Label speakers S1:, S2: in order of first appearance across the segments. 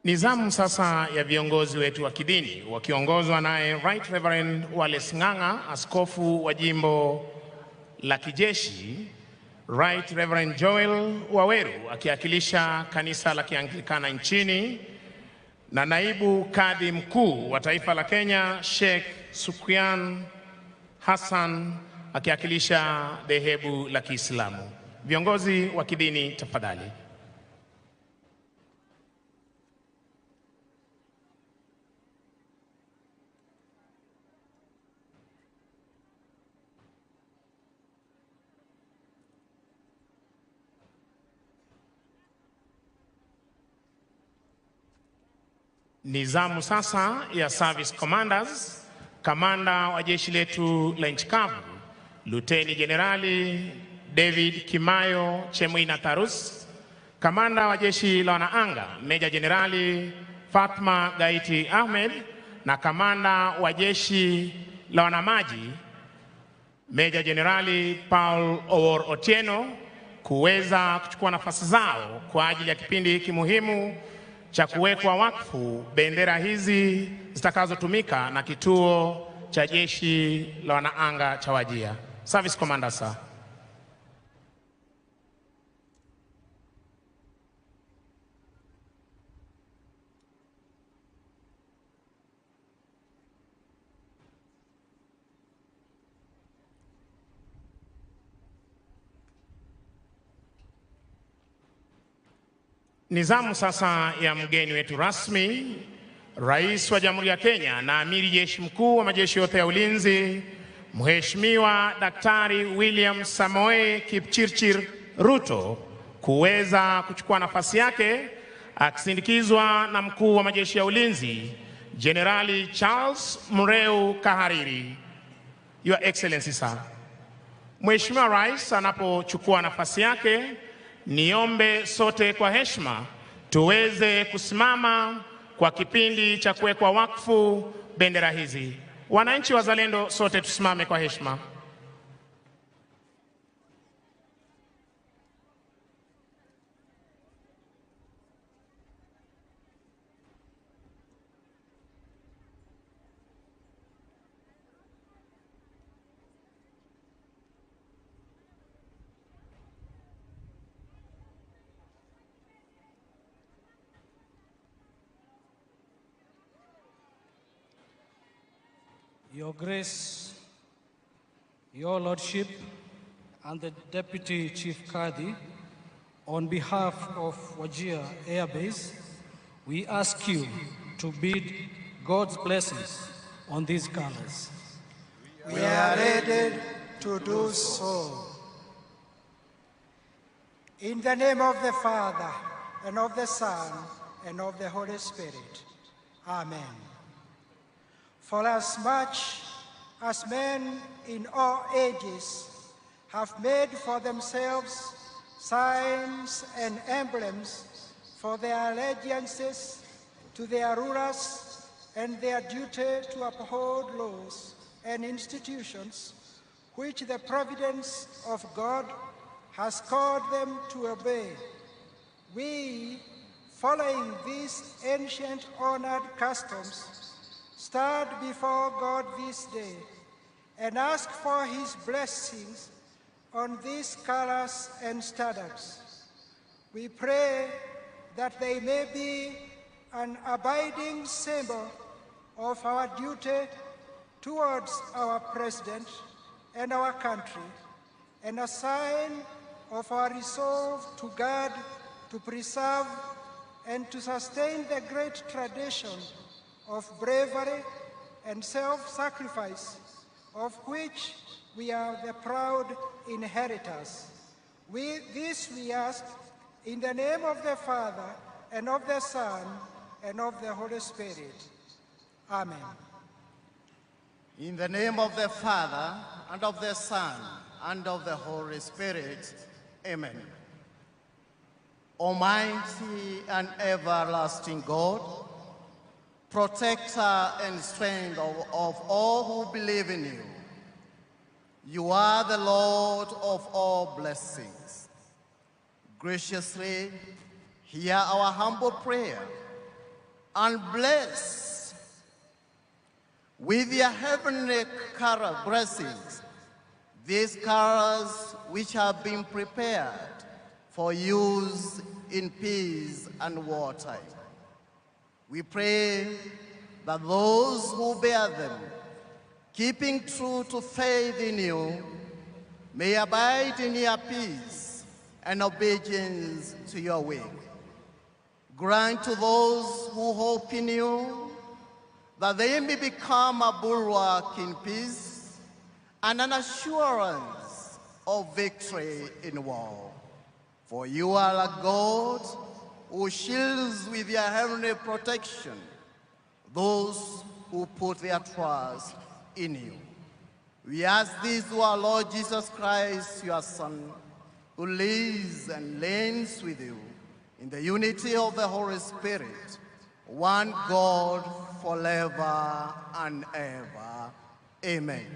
S1: Nizamu sasa ya viongozi wetu wa kidini wakiongozwa naye Right Reverend Wallace Ng'ang'a, askofu wa jimbo la kijeshi, Right Reverend Joel Waweru akiwakilisha kanisa la Kianglikana nchini, na naibu kadhi mkuu wa taifa la Kenya Sheikh Sukyan Hassan akiwakilisha dhehebu la Kiislamu. Viongozi wa kidini tafadhali. Nizamu sasa ya service commanders, kamanda wa jeshi letu la nchi kavu Luteni Jenerali David Kimayo Chemwina Tarus, kamanda wa jeshi la wanaanga Meja Jenerali Fatma Gaiti Ahmed, na kamanda wa jeshi la wanamaji Meja Jenerali Paul Owor Otieno kuweza kuchukua nafasi zao kwa ajili ya kipindi hiki muhimu cha kuwekwa wakfu bendera hizi zitakazotumika na kituo cha jeshi la wanaanga cha Wajir. Service Commander, sir. Nizamu sasa ya mgeni wetu rasmi, Rais wa Jamhuri ya Kenya na Amiri Jeshi Mkuu wa majeshi yote ya ulinzi, Mheshimiwa Daktari William Samoei Kipchirchir Ruto kuweza kuchukua nafasi yake akisindikizwa na Mkuu wa majeshi ya ulinzi Generali Charles Mureu Kahariri. Your Excellency, sir. Mheshimiwa Rais anapochukua nafasi yake, niombe sote kwa heshima tuweze kusimama kwa kipindi cha kuwekwa wakfu bendera hizi. Wananchi wazalendo, sote tusimame kwa heshima.
S2: Your Grace, Your Lordship, and the Deputy Chief Kadhi, on behalf of Wajir Air Base, we ask you to bid God's blessings on these colors.
S3: We are ready to do so. In the name of the Father, and of the Son, and of the Holy Spirit. Amen. For as much as men in all ages have made for themselves signs and emblems for their allegiances to their rulers and their duty to uphold laws and institutions which the providence of God has called them to obey, we, following these ancient honored customs, stand before God this day and ask for his blessings on these colors and standards. We pray that they may be an abiding symbol of our duty towards our President and our country, and a sign of our resolve to guard, to preserve, and to sustain the great tradition of bravery and self-sacrifice, of which we are the proud inheritors. This we ask in the name of the Father, and of the Son, and of the Holy Spirit. Amen.
S4: In the name of the Father, and of the Son, and of the Holy Spirit. Amen. Almighty and everlasting God, protector and strength of all who believe in you, you are the Lord of all blessings. Graciously hear our humble prayer and bless with your heavenly blessings these carols which have been prepared for use in peace and wartime. We pray that those who bear them, keeping true to faith in you, may abide in your peace and obedience to your will. Grant to those who hope in you that they may become a bulwark in peace and an assurance of victory in war. For you are a God who shields with your heavenly protection those who put their trust in you. We ask this through our Lord Jesus Christ, your Son, who lives and reigns with you in the unity of the Holy Spirit, one God forever and ever. Amen.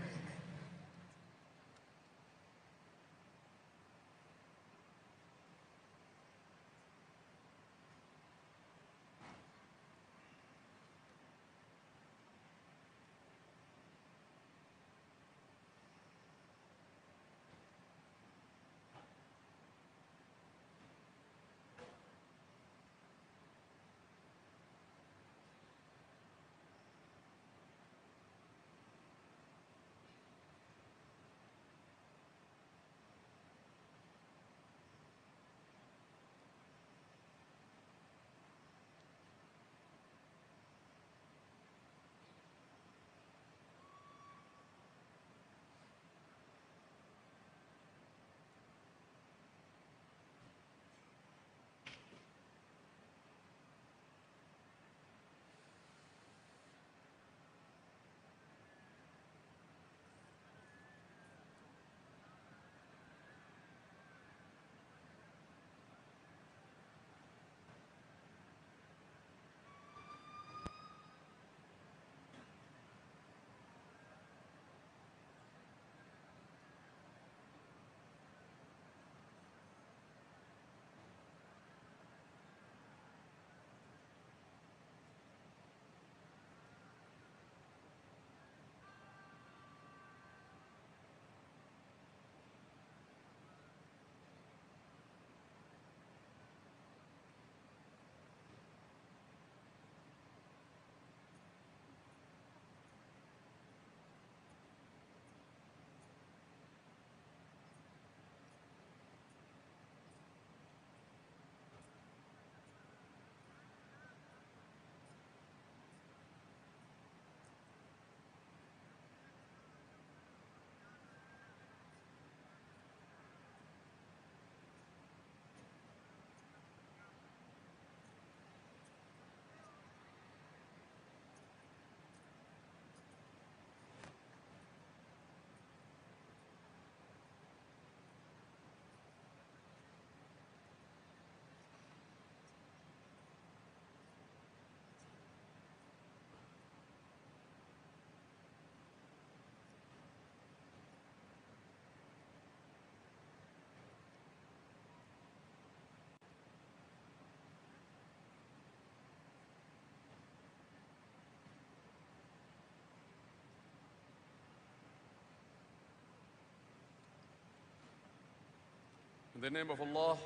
S5: In the name of Allah,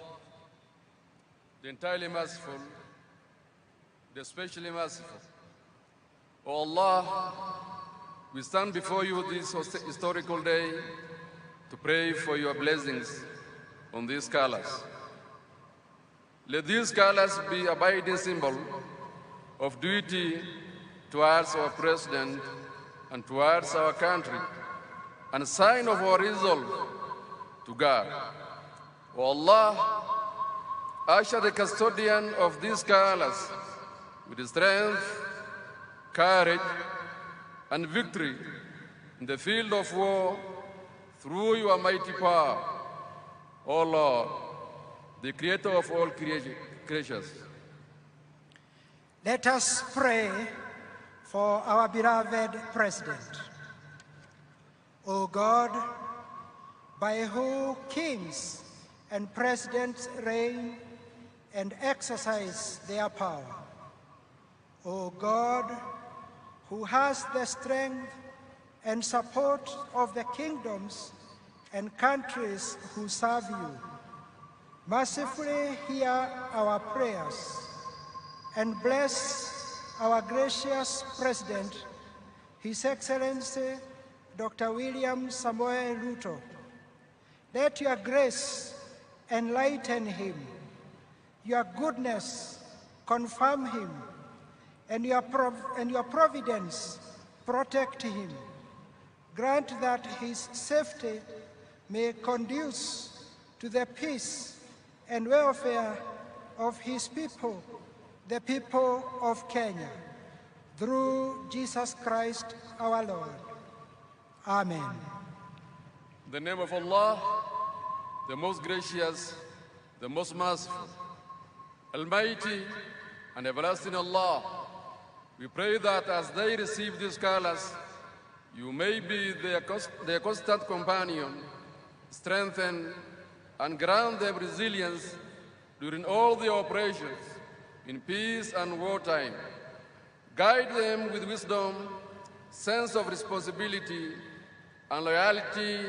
S5: the entirely merciful, the especially merciful. O Allah, we stand before you this historical day to pray for your blessings on these colors. Let these colors be a abiding symbol of duty towards our President and towards our country, and a sign of our resolve to God. O Allah, usher the custodian of these colors with strength, courage, and victory in the field of war through your mighty power. O Lord, the creator of all creatures.
S3: Let us pray for our beloved President. O God, by whom kings and presidents reign and exercise their power, O God, who has the strength and support of the kingdoms and countries who serve you, mercifully hear our prayers and bless our gracious President, His Excellency Dr. William Samoei Ruto. Let your grace enlighten him, your goodness confirm him, and your providence protect him. Grant that his safety may conduce to the peace and welfare of his people, the people of Kenya, through Jesus Christ our Lord. Amen.
S5: In the name of Allah, the most gracious, the most merciful, Almighty and everlasting Allah, we pray that as they receive these colors, you may be their constant companion, strengthen and grant them resilience during all their operations in peace and wartime. Guide them with wisdom, sense of responsibility, and loyalty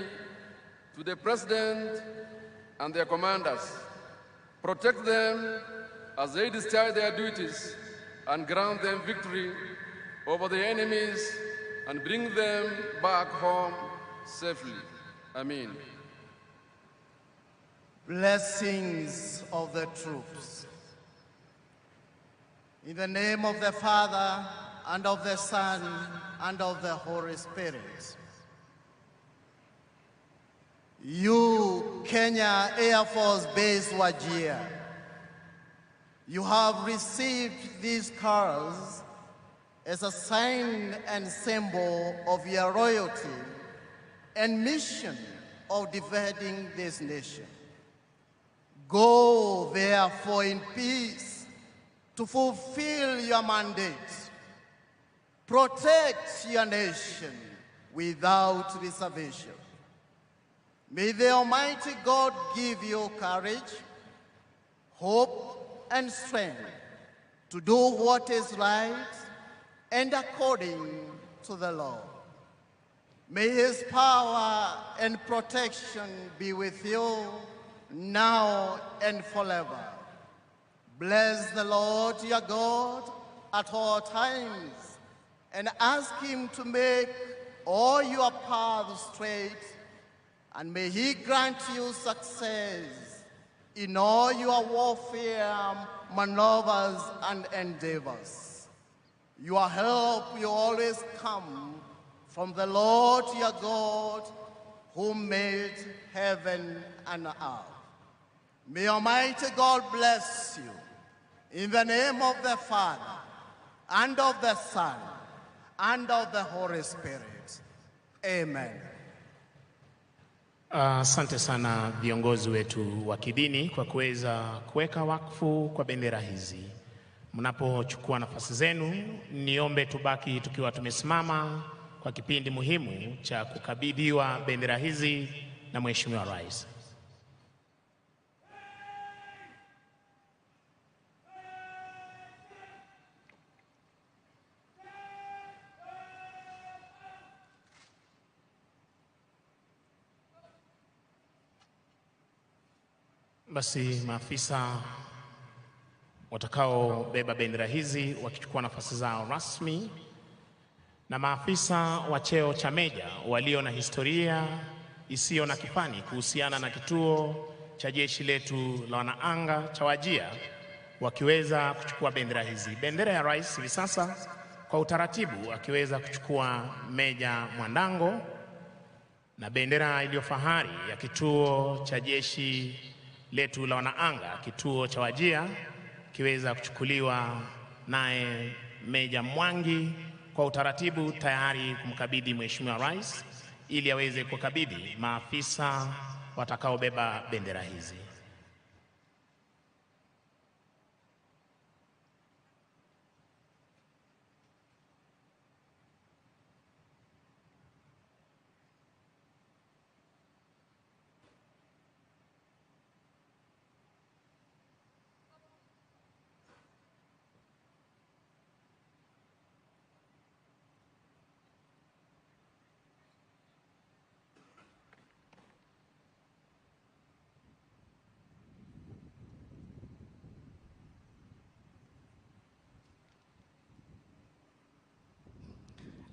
S5: to the President and their commanders. Protect them as they discharge their duties and grant them victory over the enemies and bring them back home safely. Amen.
S4: Blessings of the troops. In the name of the Father, and of the Son, and of the Holy Spirit. You, Kenya Air Force Base Wajir, you have received these colors as a sign and symbol of your royalty and mission of defending this nation. Go, therefore, in peace to fulfill your mandate. Protect your nation without reservation. May the Almighty God give you courage, hope, and strength to do what is right and according to the law. May His power and protection be with you now and forever. Bless the Lord your God at all times, and ask Him to make all your paths straight, and may He grant you success in all your warfare, maneuvers, and endeavors. Your help will always come from the Lord your God, who made heaven and earth. May Almighty God bless you. In the name of the Father, and of the Son, and of the Holy Spirit. Amen.
S1: Asante sana viongozi wetu wa kidini kwa kuweza kuweka wakfu kwa bendera hizi. Mnapochukua nafasi zenu, niombe tubaki tukiwa tumesimama kwa kipindi muhimu cha kukabidhiwa bendera hizi na Mheshimiwa Rais. Basi maafisa watakaobeba bendera hizi wakichukua nafasi zao rasmi, na maafisa wa cheo cha meja walio na historia isiyo na kifani kuhusiana na kituo cha jeshi letu la wanaanga cha Wajir wakiweza kuchukua bendera hizi. Bendera ya rais hivi sasa kwa utaratibu akiweza kuchukua Meja Mwandango, na bendera iliyo fahari ya kituo cha jeshi letu la wanaanga kituo cha Wajir kiweza kuchukuliwa naye Meja Mwangi kwa utaratibu, tayari kumkabidhi Mheshimiwa Rais ili aweze kukabidhi maafisa watakaobeba bendera hizi.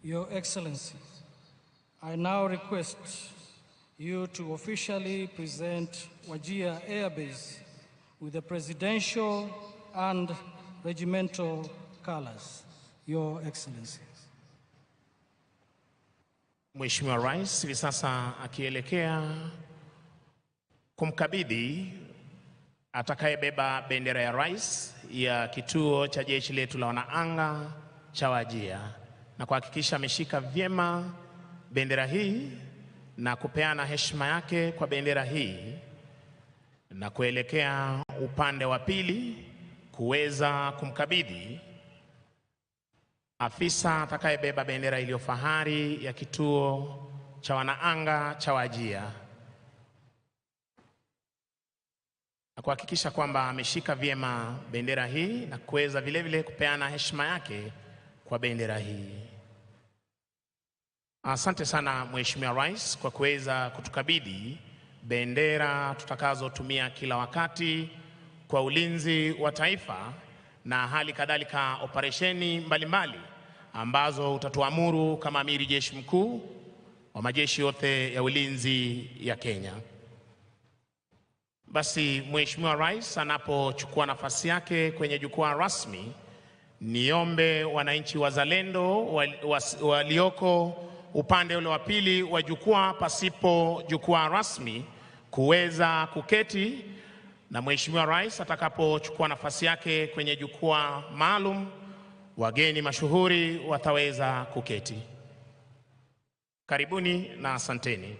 S2: Your Excellency, I now request you to officially present Wajir Air Base with the presidential and regimental colors. Your Excellency.
S1: Mheshimiwa Rais hivi sasa akielekea kumkabidhi atakayebeba bendera ya rais ya kituo cha jeshi letu la wanaanga cha Wajir, na kuhakikisha ameshika vyema bendera hii na kupeana heshima yake kwa bendera hii, na kuelekea upande wa pili kuweza kumkabidhi afisa atakayebeba bendera iliyo fahari ya kituo cha wanaanga cha Wajir, na kuhakikisha kwamba ameshika vyema bendera hii na kuweza vile vile kupeana heshima yake kwa bendera hii. Asante sana Mheshimiwa Rais kwa kuweza kutukabidhi bendera tutakazotumia kila wakati kwa ulinzi wa taifa na hali kadhalika operesheni mbalimbali ambazo utatuamuru kama amiri jeshi mkuu wa majeshi yote ya ulinzi ya Kenya. Basi Mheshimiwa Rais anapochukua nafasi yake kwenye jukwaa rasmi, niombe wananchi wazalendo walioko upande ule wa pili wa jukwaa pasipo jukwaa rasmi kuweza kuketi, na Mheshimiwa Rais atakapochukua nafasi yake kwenye jukwaa maalum, wageni mashuhuri wataweza kuketi. Karibuni na asanteni.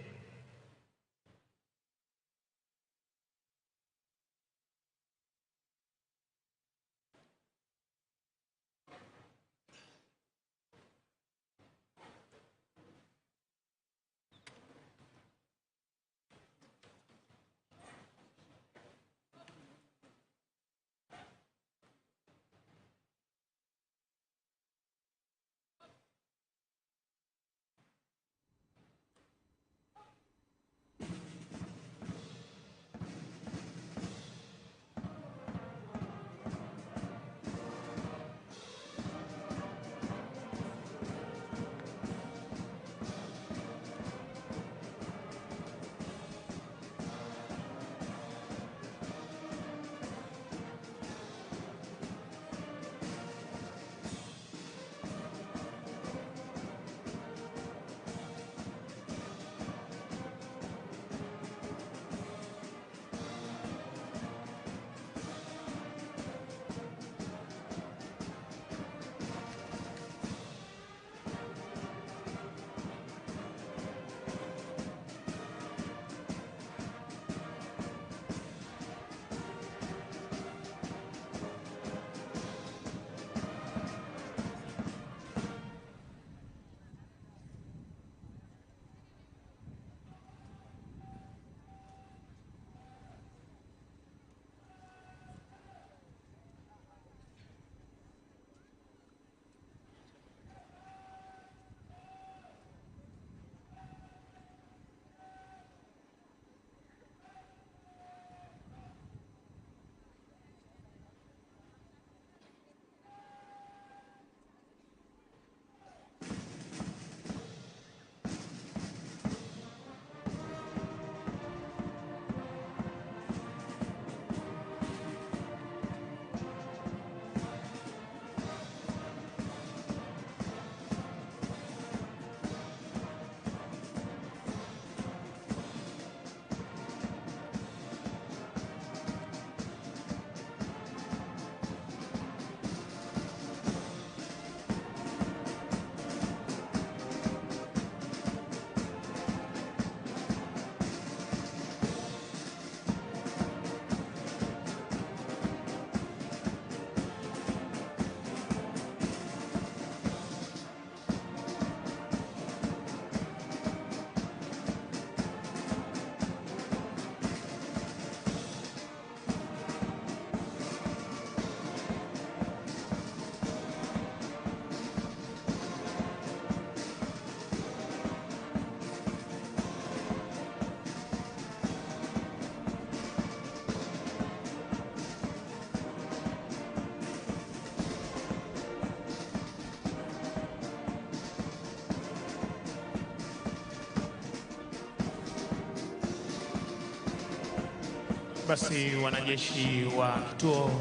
S1: Basi wanajeshi wa kituo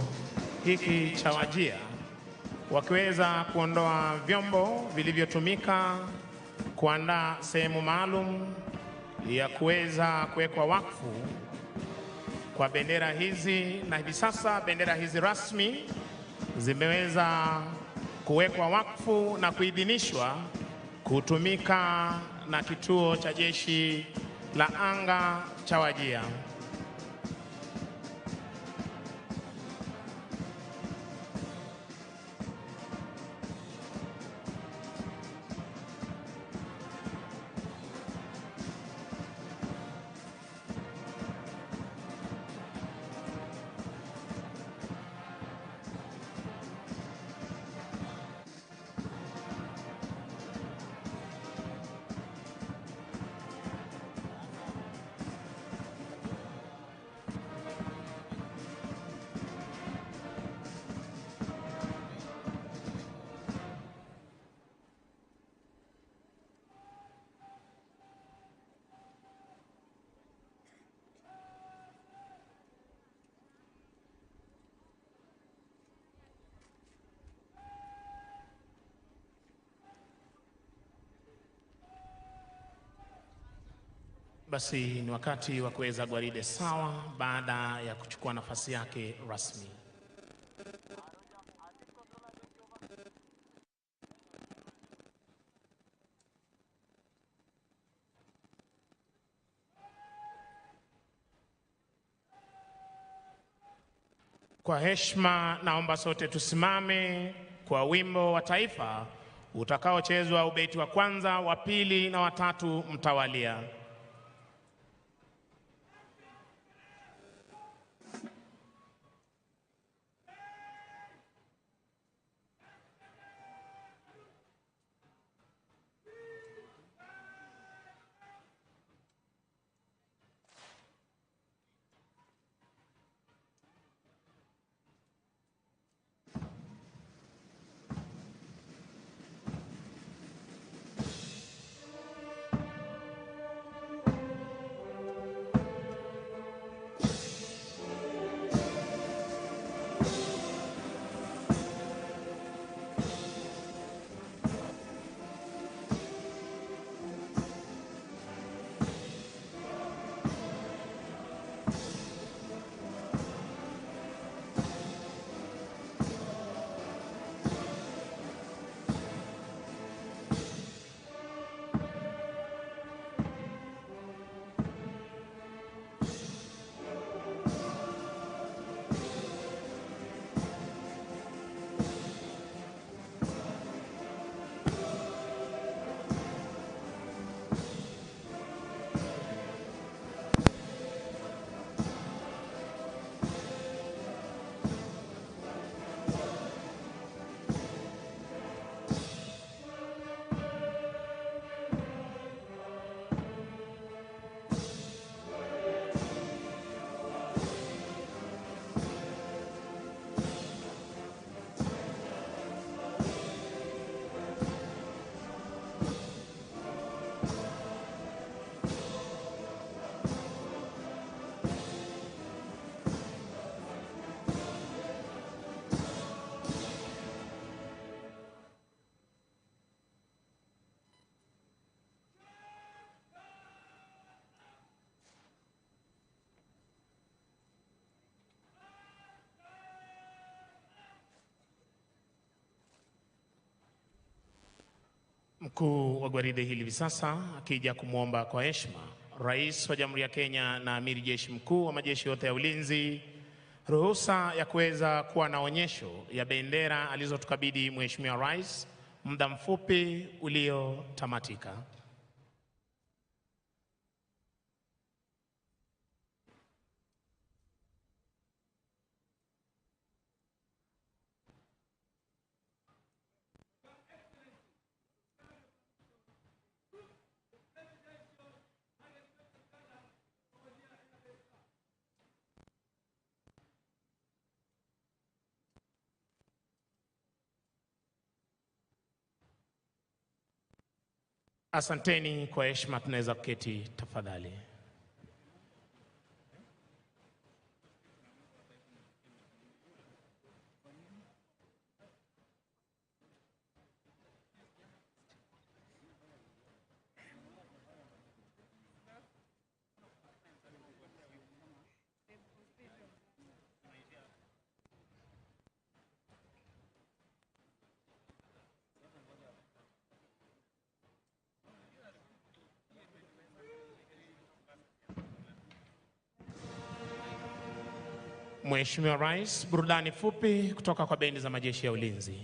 S1: hiki cha Wajir wakiweza kuondoa vyombo vilivyotumika kuandaa sehemu maalum ya kuweza kuwekwa wakfu kwa bendera hizi, na hivi sasa bendera hizi rasmi zimeweza kuwekwa wakfu na kuidhinishwa kutumika na kituo cha jeshi la anga cha Wajir. Basi ni wakati wa kuweza gwaride sawa baada ya kuchukua nafasi yake rasmi. Kwa heshima naomba sote tusimame kwa wimbo wa taifa utakaochezwa ubeti wa kwanza, wa pili na wa tatu mtawalia. Mkuu wa gwaride hili hivi sasa akija kumwomba kwa heshima Rais wa Jamhuri ya Kenya na Amiri Jeshi Mkuu wa majeshi yote ya ulinzi ruhusa ya kuweza kuwa na onyesho ya bendera alizotukabidhi Mheshimiwa Rais muda mfupi uliotamatika. Asanteni kwa heshima, tunaweza kuketi tafadhali. Mheshimiwa Rais, burudani fupi kutoka kwa bendi za majeshi ya ulinzi.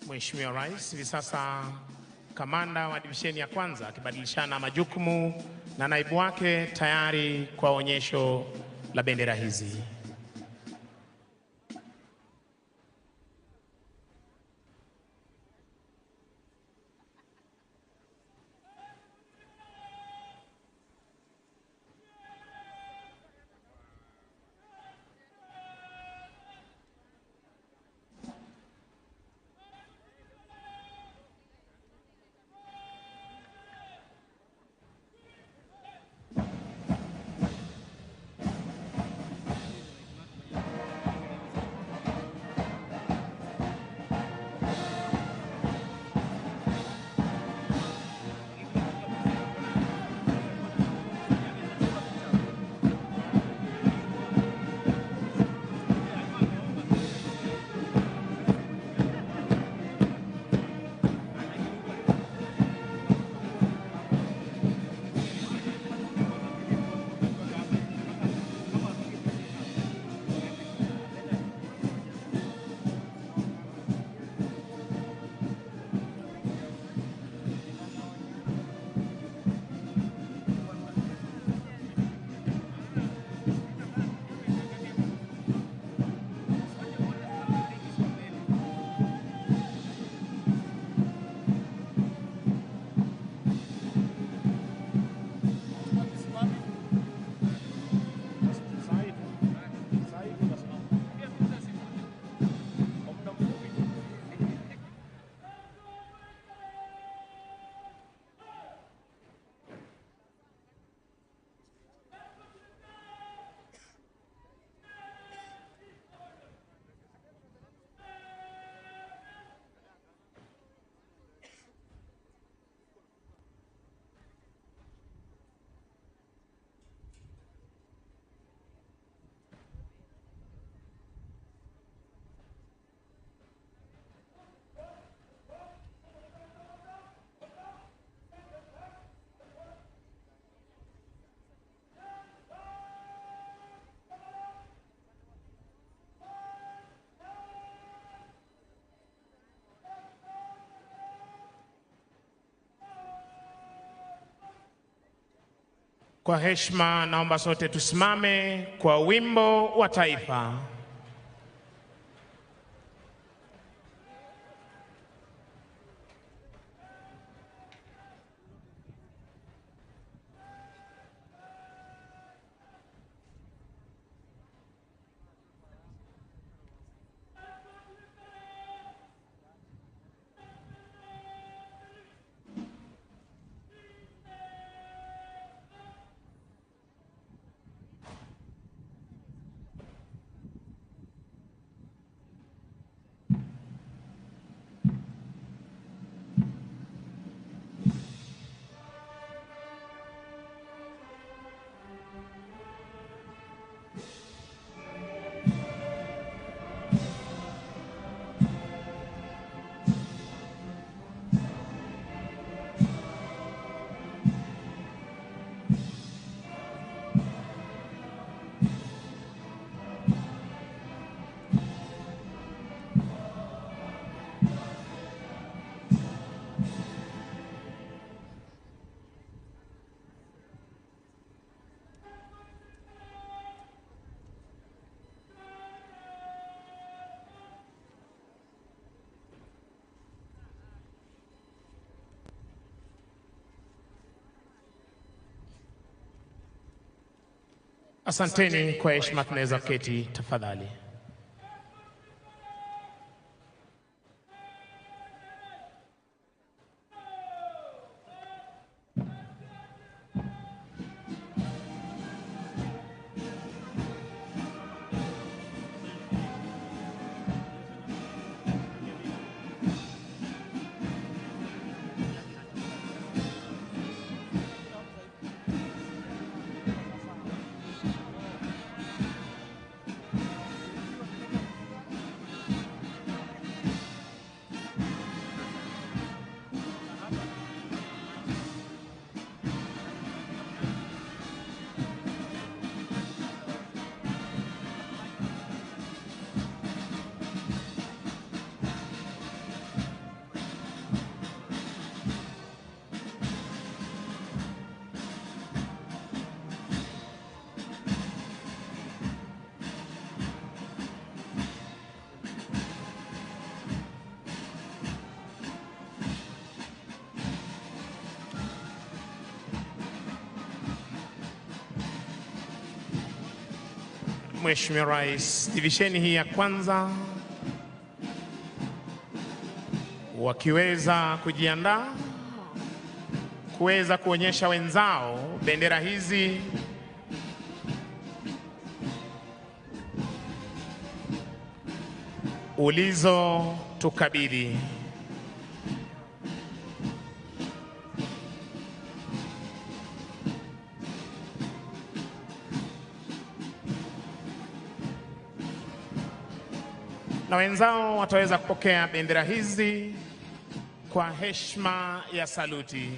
S1: Mheshimiwa Rais, hivi sasa kamanda wa divisheni ya kwanza akibadilishana majukumu na naibu wake tayari kwa onyesho la bendera hizi. Kwa heshima naomba sote tusimame kwa wimbo wa taifa. Asanteni. Kwa heshima tunaweza keti tafadhali. Mheshimiwa Rais, divisheni hii ya kwanza wakiweza kujiandaa kuweza kuonyesha wenzao bendera hizi ulizotukabidhi. Na wenzao wataweza kupokea bendera hizi kwa heshima ya saluti.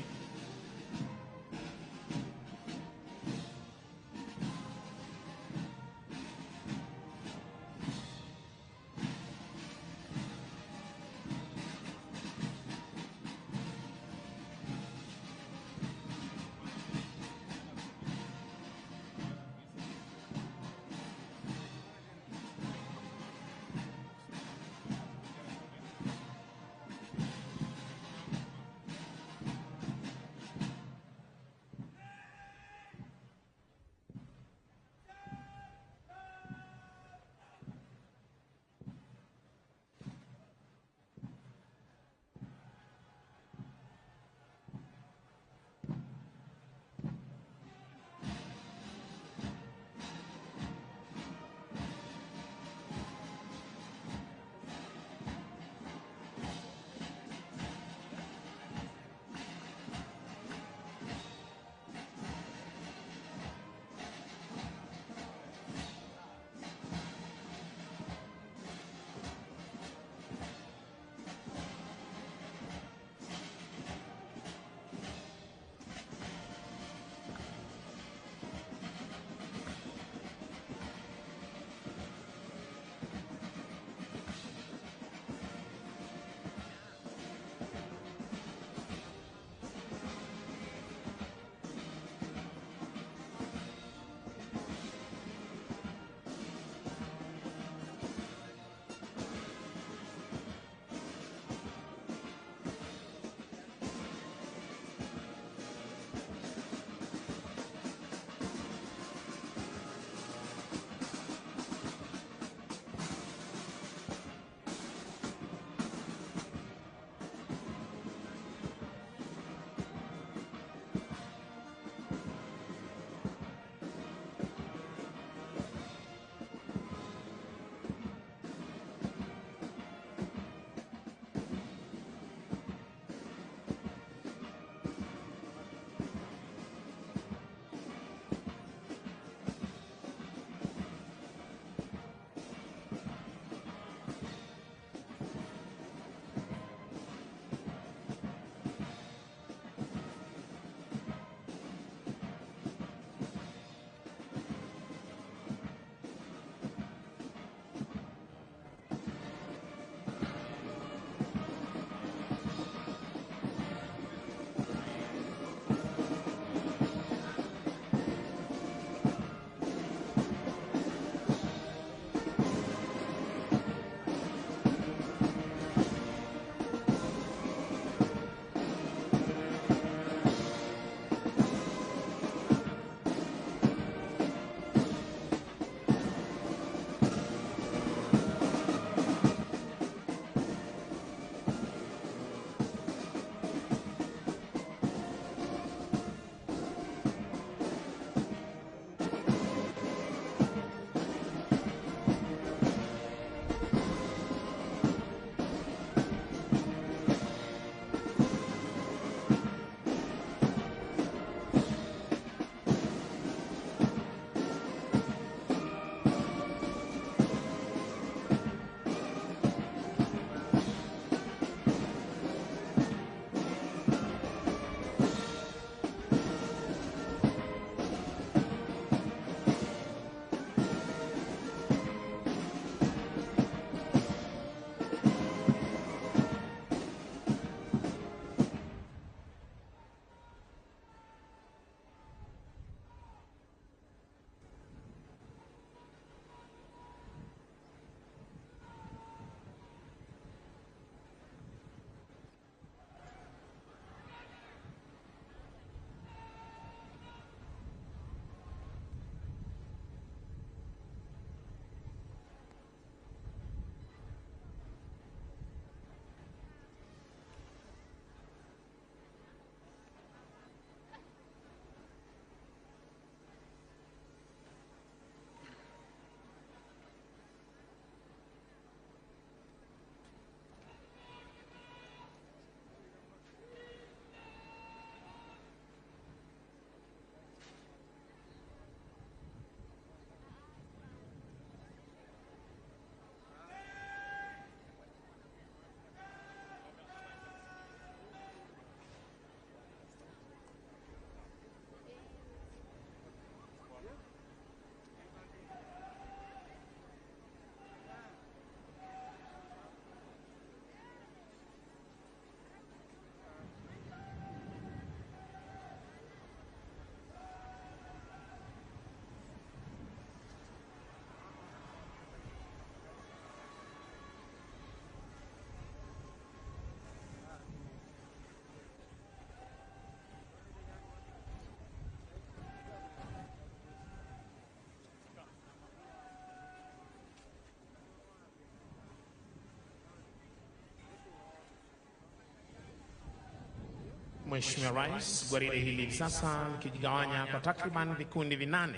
S1: Mheshimiwa Rais, gwaride hili sasa likijigawanya kwa takriban vikundi 8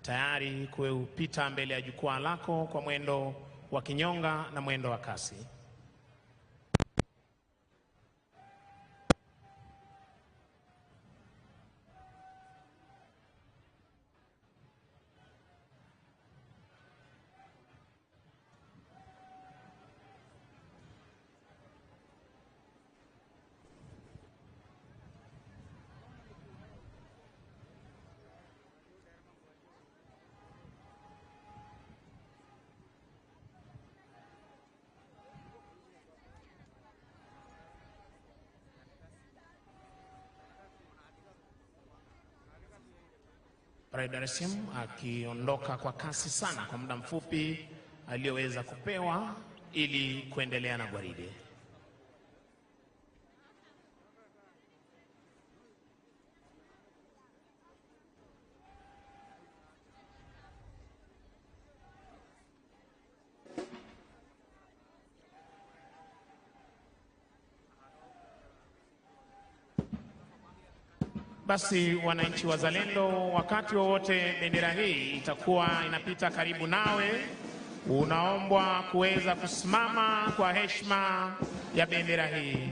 S1: tayari kupita mbele ya jukwaa lako kwa mwendo wa kinyonga na mwendo wa kasi. Dar es Salaam akiondoka kwa kasi sana kwa muda mfupi aliyoweza kupewa ili kuendelea na gwaride. Basi wananchi wazalendo, wakati wowote bendera hii itakuwa inapita karibu nawe, unaombwa kuweza kusimama kwa heshima ya bendera hii.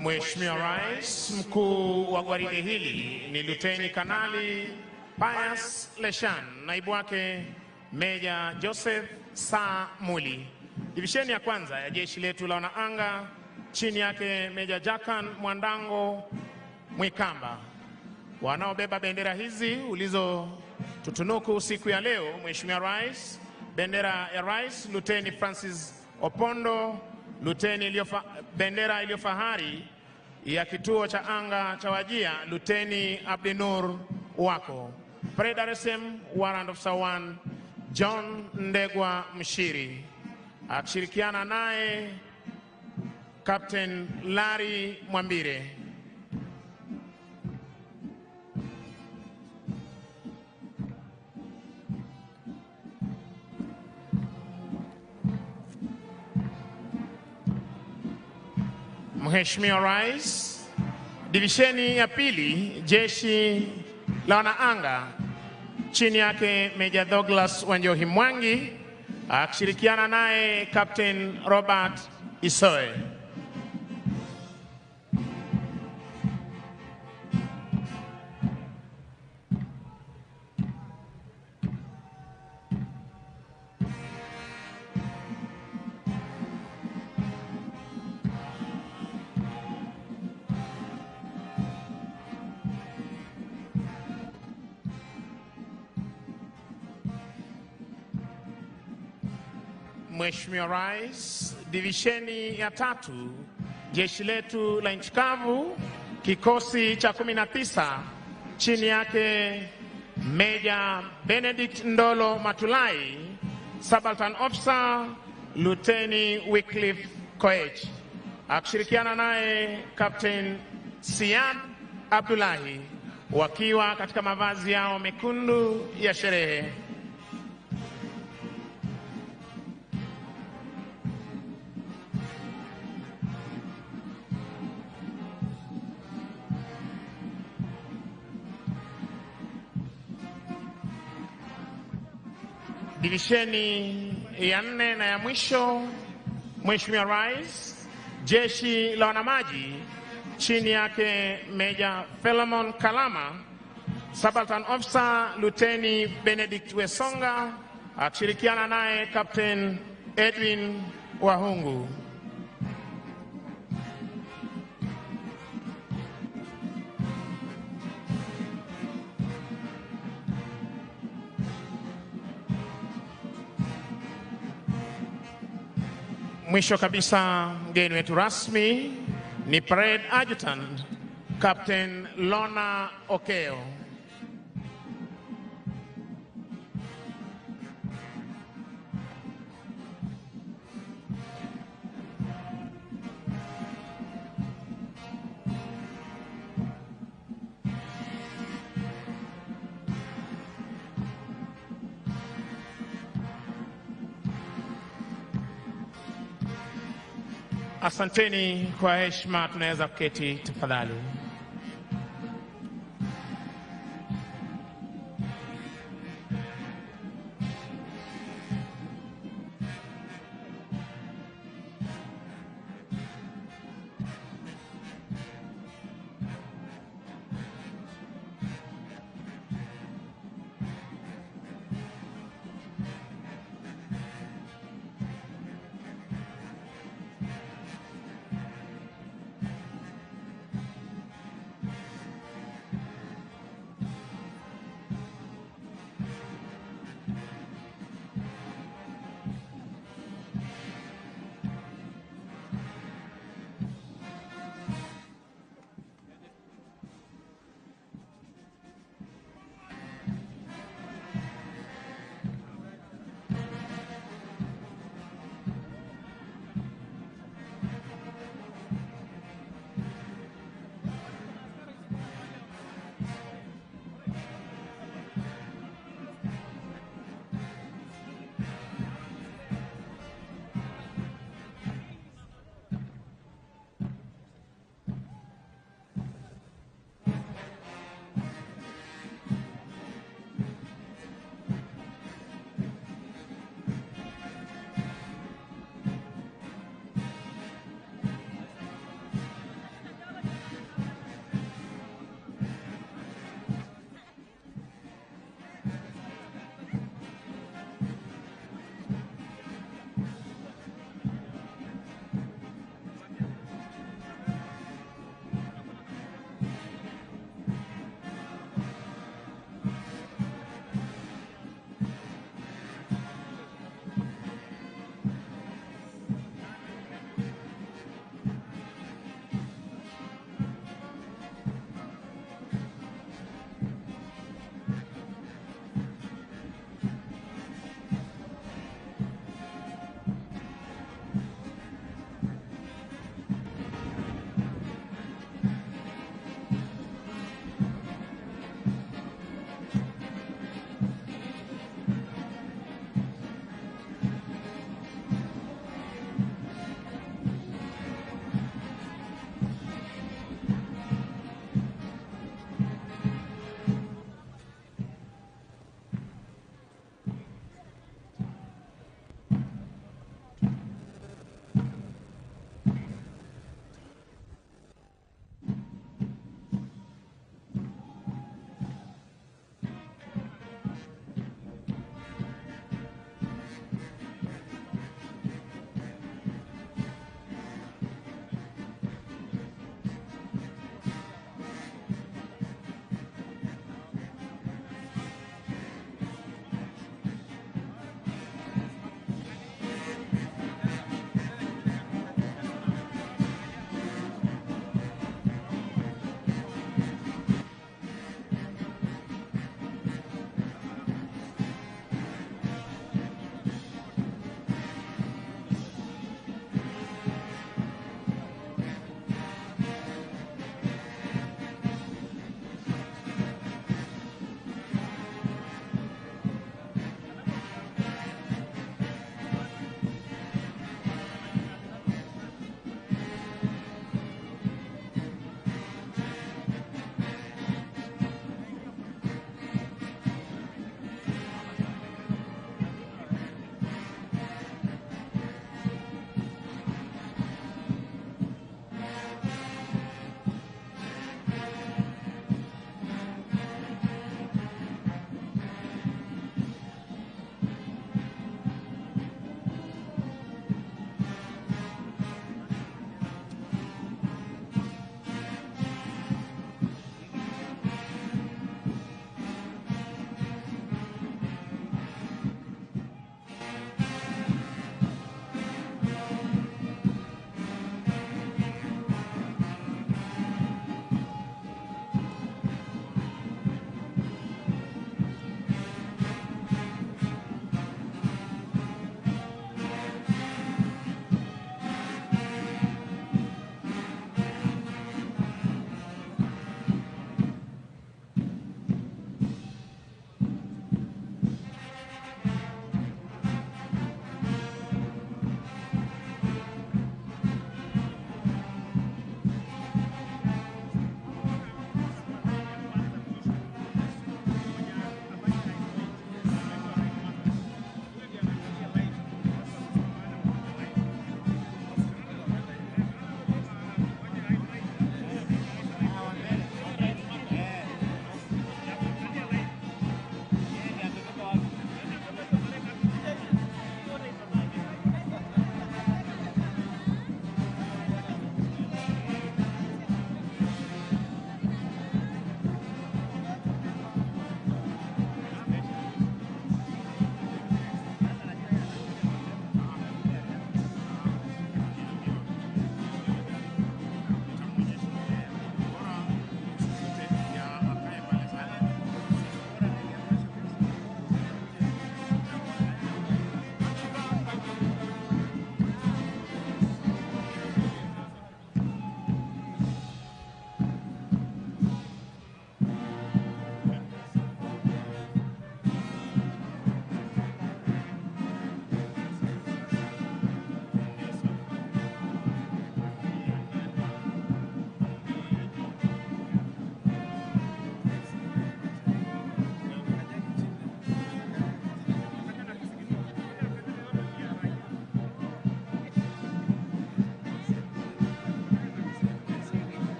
S1: Mheshimiwa Rais, mkuu wa gwaride hili ni Luteni Kanali Pius Leshan, naibu wake Meja Joseph Samuli. Divisheni ya kwanza ya jeshi letu la wanaanga chini yake Meja Jakan Mwandango Mwikamba. Wanaobeba bendera hizi ulizotutunuku siku ya leo, Mheshimiwa Rais, bendera ya Rais Luteni Francis Opondo, bendera iliyofahari ya kituo cha anga cha Wajia Luteni Abdinur Wako. Dar es Salaam Warrant Officer 1 John Ndegwa Mshiri, akishirikiana naye Captain Larry Mwambire. Mheshimiwa Rais, divisheni ya pili, jeshi la wanaanga, chini yake Meja Douglas Wanjohi Mwangi, akishirikiana naye Captain Robert Isoe. Mheshimiwa Rais, divisheni ya tatu, jeshi letu la nchi kavu, kikosi cha 19, chini yake Meja Benedict Ndolo Matulai, Subaltern Officer Luteni Wycliffe Koech, akishirikiana naye Captain Siad Abdullahi, wakiwa katika mavazi yao mekundu ya sherehe. Divisheni ya 4 na ya mwisho, Mheshimiwa Rais, jeshi la wanamaji, chini yake Meja Philemon Kalama, Subaltern Officer Luteni Benedict Wesonga, akishirikiana naye Captain Edwin Wahungu. Mwisho kabisa, mgeni wetu rasmi ni Parade Adjutant Captain Lona Okeo. Asanteni kwa heshima, tunaweza kuketi tafadhali.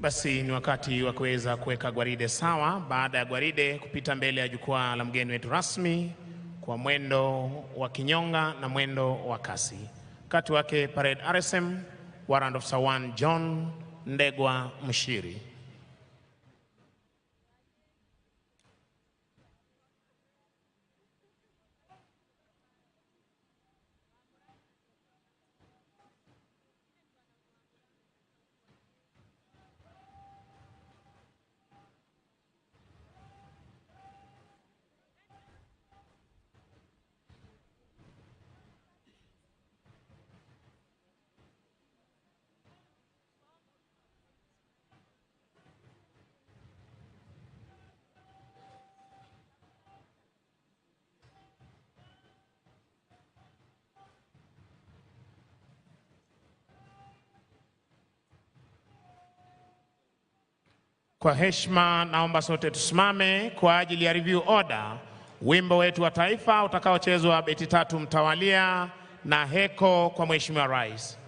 S1: Basi ni wakati wa kuweza kuweka gwaride sawa. Baada ya gwaride kupita mbele ya jukwaa la mgeni wetu rasmi kwa mwendo wa kinyonga na mwendo wa kasi. Wakati wake parade RSM Warrant Officer 1 John Ndegwa Mshiri. Kwa heshima naomba sote tusimame kwa ajili ya review order. Wimbo wetu wa taifa utakaochezwa beti 3 mtawalia na heko kwa Mheshimiwa Rais.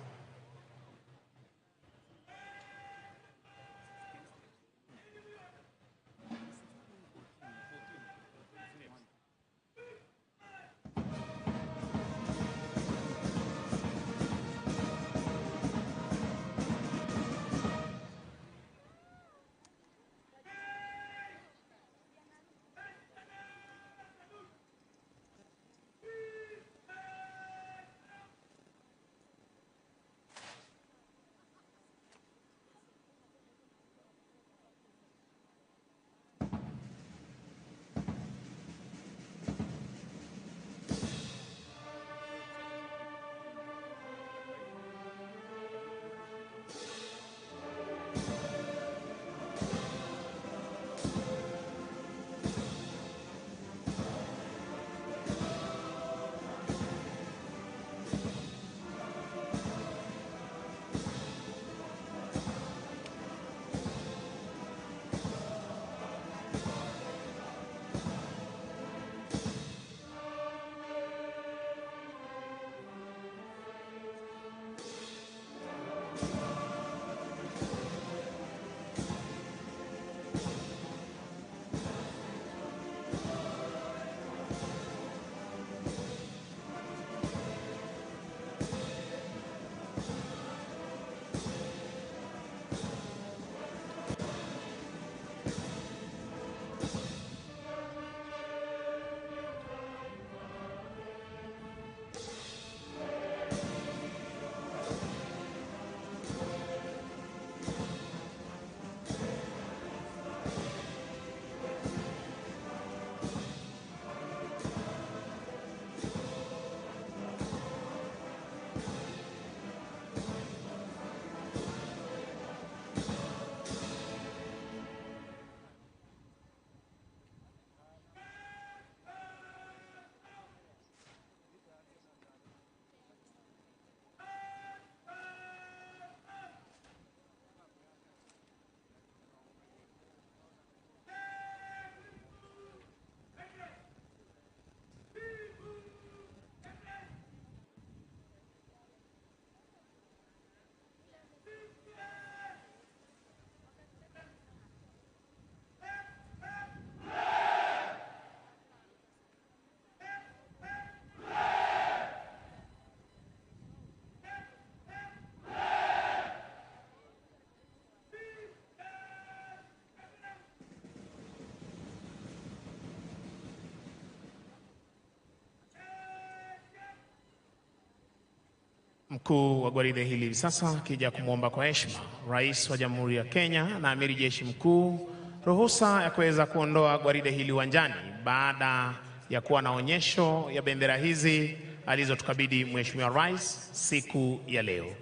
S1: Mkuu wa gwaride hili hivi sasa akija kumwomba kwa heshima Rais wa Jamhuri ya Kenya na Amiri Jeshi Mkuu ruhusa ya kuweza kuondoa gwaride hili uwanjani baada ya kuwa na onyesho ya bendera hizi alizotukabidhi Mheshimiwa Rais siku ya leo.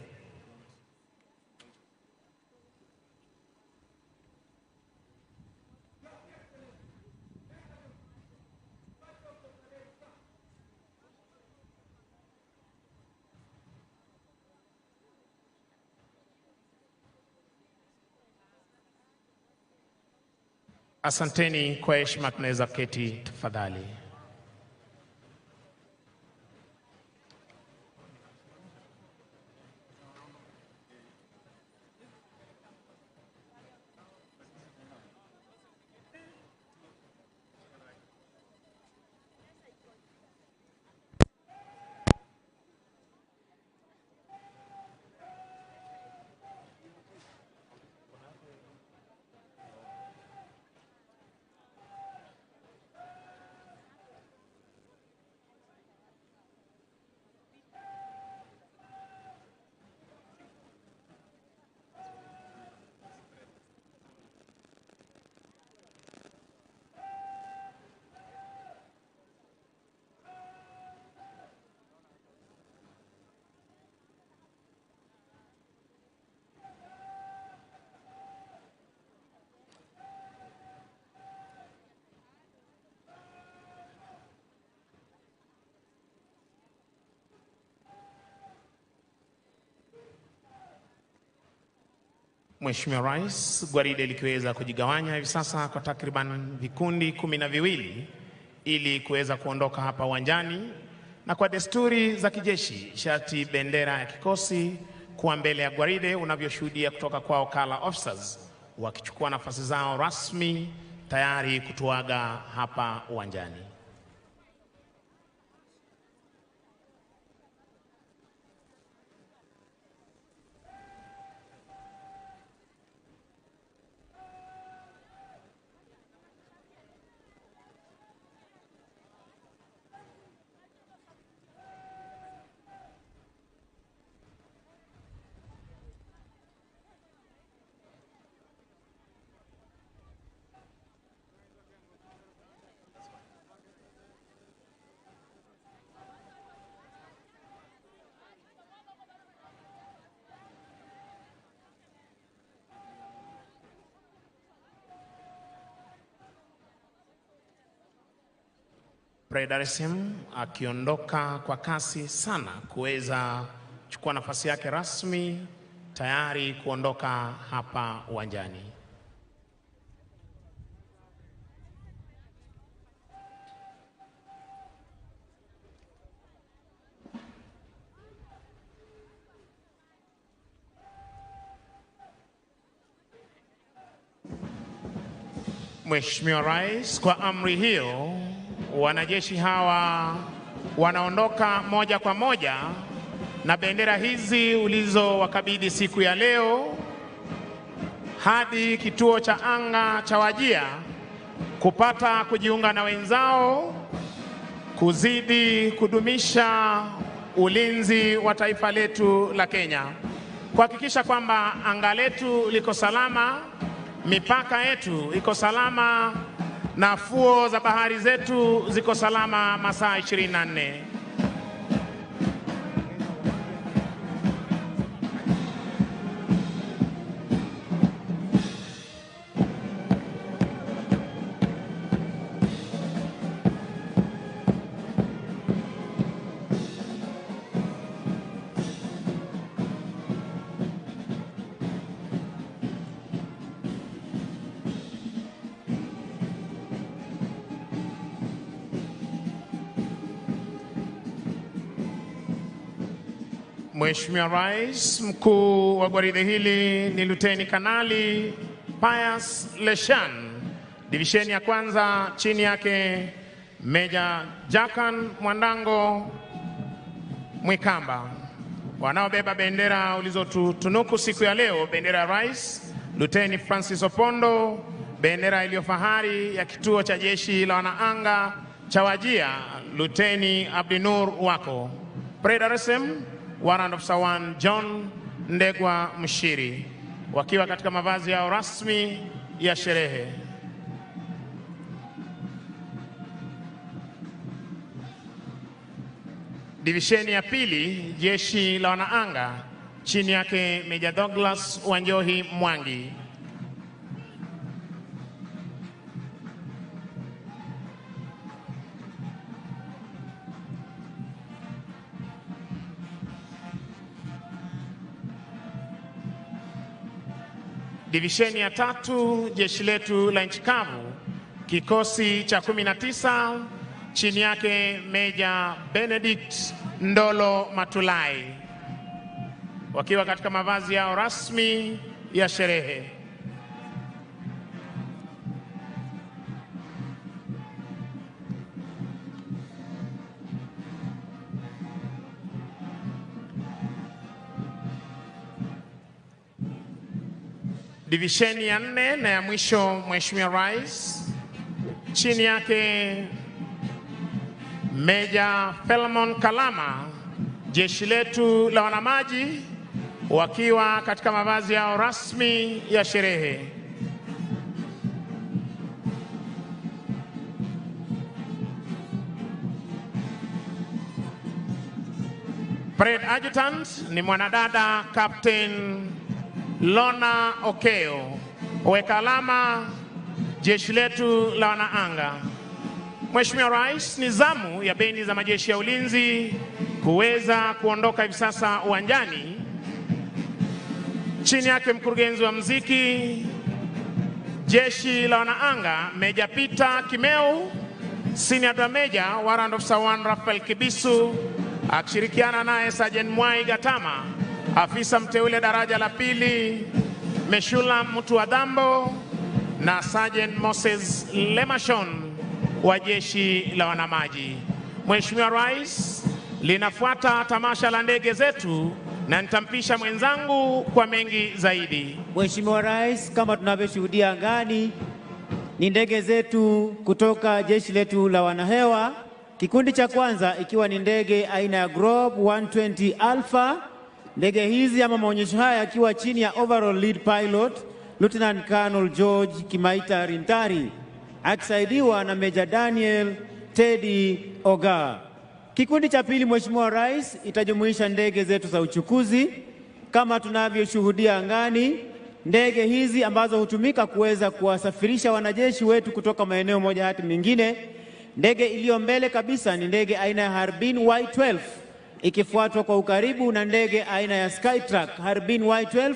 S1: Asanteni kwa heshima, tunaweza keti tafadhali. Mheshimiwa Rais, gwaride likiweza kujigawanya hivi sasa kwa takriban vikundi 12 ili kuweza kuondoka hapa uwanjani, na kwa desturi za kijeshi sharti bendera ya kikosi kuwa mbele ya gwaride, unavyoshuhudia kutoka kwa color officers wakichukua nafasi zao rasmi tayari kutuaga hapa uwanjani. Predarism akiondoka kwa kasi sana kuweza kuchukua nafasi yake rasmi tayari kuondoka hapa uwanjani. Mheshimiwa Rais, kwa amri hiyo wanajeshi hawa wanaondoka moja kwa moja na bendera hizi ulizowakabidhi siku ya leo hadi kituo cha anga cha Wajir kupata kujiunga na wenzao kuzidi kudumisha ulinzi wa taifa letu la Kenya, kuhakikisha kwamba anga letu liko salama, mipaka yetu iko salama na fuo za bahari zetu ziko salama masaa 24. Mheshimiwa Rais, mkuu wa gwaride hili ni Luteni Kanali Pius Leshan, divisheni ya kwanza, chini yake Meja Jakan Mwandango Mwikamba. Wanaobeba bendera ulizotunuku siku ya leo, bendera ya Rais Luteni Francis Opondo, bendera iliyofahari ya kituo cha jeshi la wanaanga cha Wajir Luteni Abdinur Wako. Predarism Warrant Officer 1 John Ndegwa Mshiri, wakiwa katika mavazi yao rasmi ya sherehe. Divisheni ya pili, jeshi la wanaanga, chini yake Meja Douglas Wanjohi Mwangi. Divisheni ya tatu, jeshi letu la nchi kavu, kikosi cha 19, chini yake Meja Benedict Ndolo Matulai, wakiwa katika mavazi yao rasmi ya sherehe. Divisheni ya 4 na ya mwisho, Mheshimiwa Rais, chini yake Meja Felmon Kalama, jeshi letu la wanamaji, wakiwa katika mavazi yao rasmi ya sherehe. Parade Adjutant ni mwanadada Captain Lona Okeo, weka alama jeshi letu la wanaanga. Mheshimiwa Rais, ni zamu ya bendi za majeshi ya ulinzi kuweza kuondoka hivi sasa uwanjani chini yake mkurugenzi wa muziki jeshi la wanaanga Meja Peter Kimeu, Senior Drum Major Warrant Officer 1 Rafael Kibisu, akishirikiana naye Sergeant Mwai Gatama, afisa mteule daraja la pili Meshula Mutuadhambo na Sergeant Moses Lemashon wa jeshi la wanamaji. Mheshimiwa Rais, linafuata tamasha la ndege zetu na nitampisha mwenzangu kwa mengi zaidi.
S6: Mheshimiwa Rais, kama tunavyoshuhudia angani ni ndege zetu kutoka jeshi letu la wanahewa. Kikundi cha kwanza ikiwa ni ndege aina ya Globe 120 Alpha. Ndege hizi ama maonyesho haya yakiwa chini ya overall lead pilot Lieutenant Colonel George Kimaita Rintari akisaidiwa na Major Daniel Teddy Oga. Kikundi cha pili, Mheshimiwa Rais, itajumuisha ndege zetu za uchukuzi kama tunavyoshuhudia angani. Ndege hizi ambazo hutumika kuweza kuwasafirisha wanajeshi wetu kutoka maeneo moja hadi mengine. Ndege iliyo mbele kabisa ni ndege aina ya Harbin Y12 ikifuatwa kwa ukaribu na ndege aina ya Skytrack Harbin Y12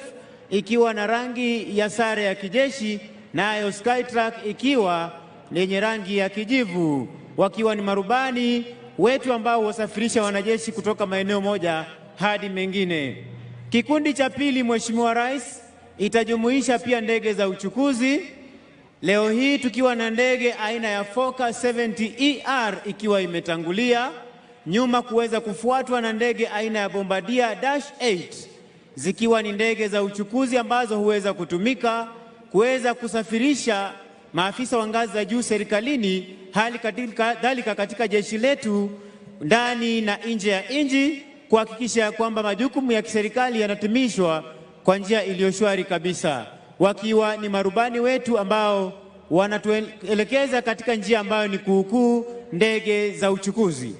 S6: ikiwa na rangi ya sare ya kijeshi, nayo Skytrack ikiwa lenye rangi ya kijivu, wakiwa ni marubani wetu ambao wasafirisha wanajeshi kutoka maeneo moja hadi mengine. Kikundi cha pili, Mheshimiwa Rais, itajumuisha pia ndege za uchukuzi. Leo hii tukiwa na ndege aina ya Fokker 70ER ikiwa imetangulia nyuma, kuweza kufuatwa na ndege aina ya Bombardier Dash 8 zikiwa ni ndege za uchukuzi ambazo huweza kutumika kuweza kusafirisha maafisa wa ngazi za juu serikalini, hali kadhalika katika jeshi letu ndani na nje ya nchi, kuhakikisha kwamba majukumu ya kiserikali yanatimishwa kwa njia iliyoshwari kabisa, wakiwa ni marubani wetu ambao wanatuelekeza katika njia ambayo ni kuukuu ndege za uchukuzi.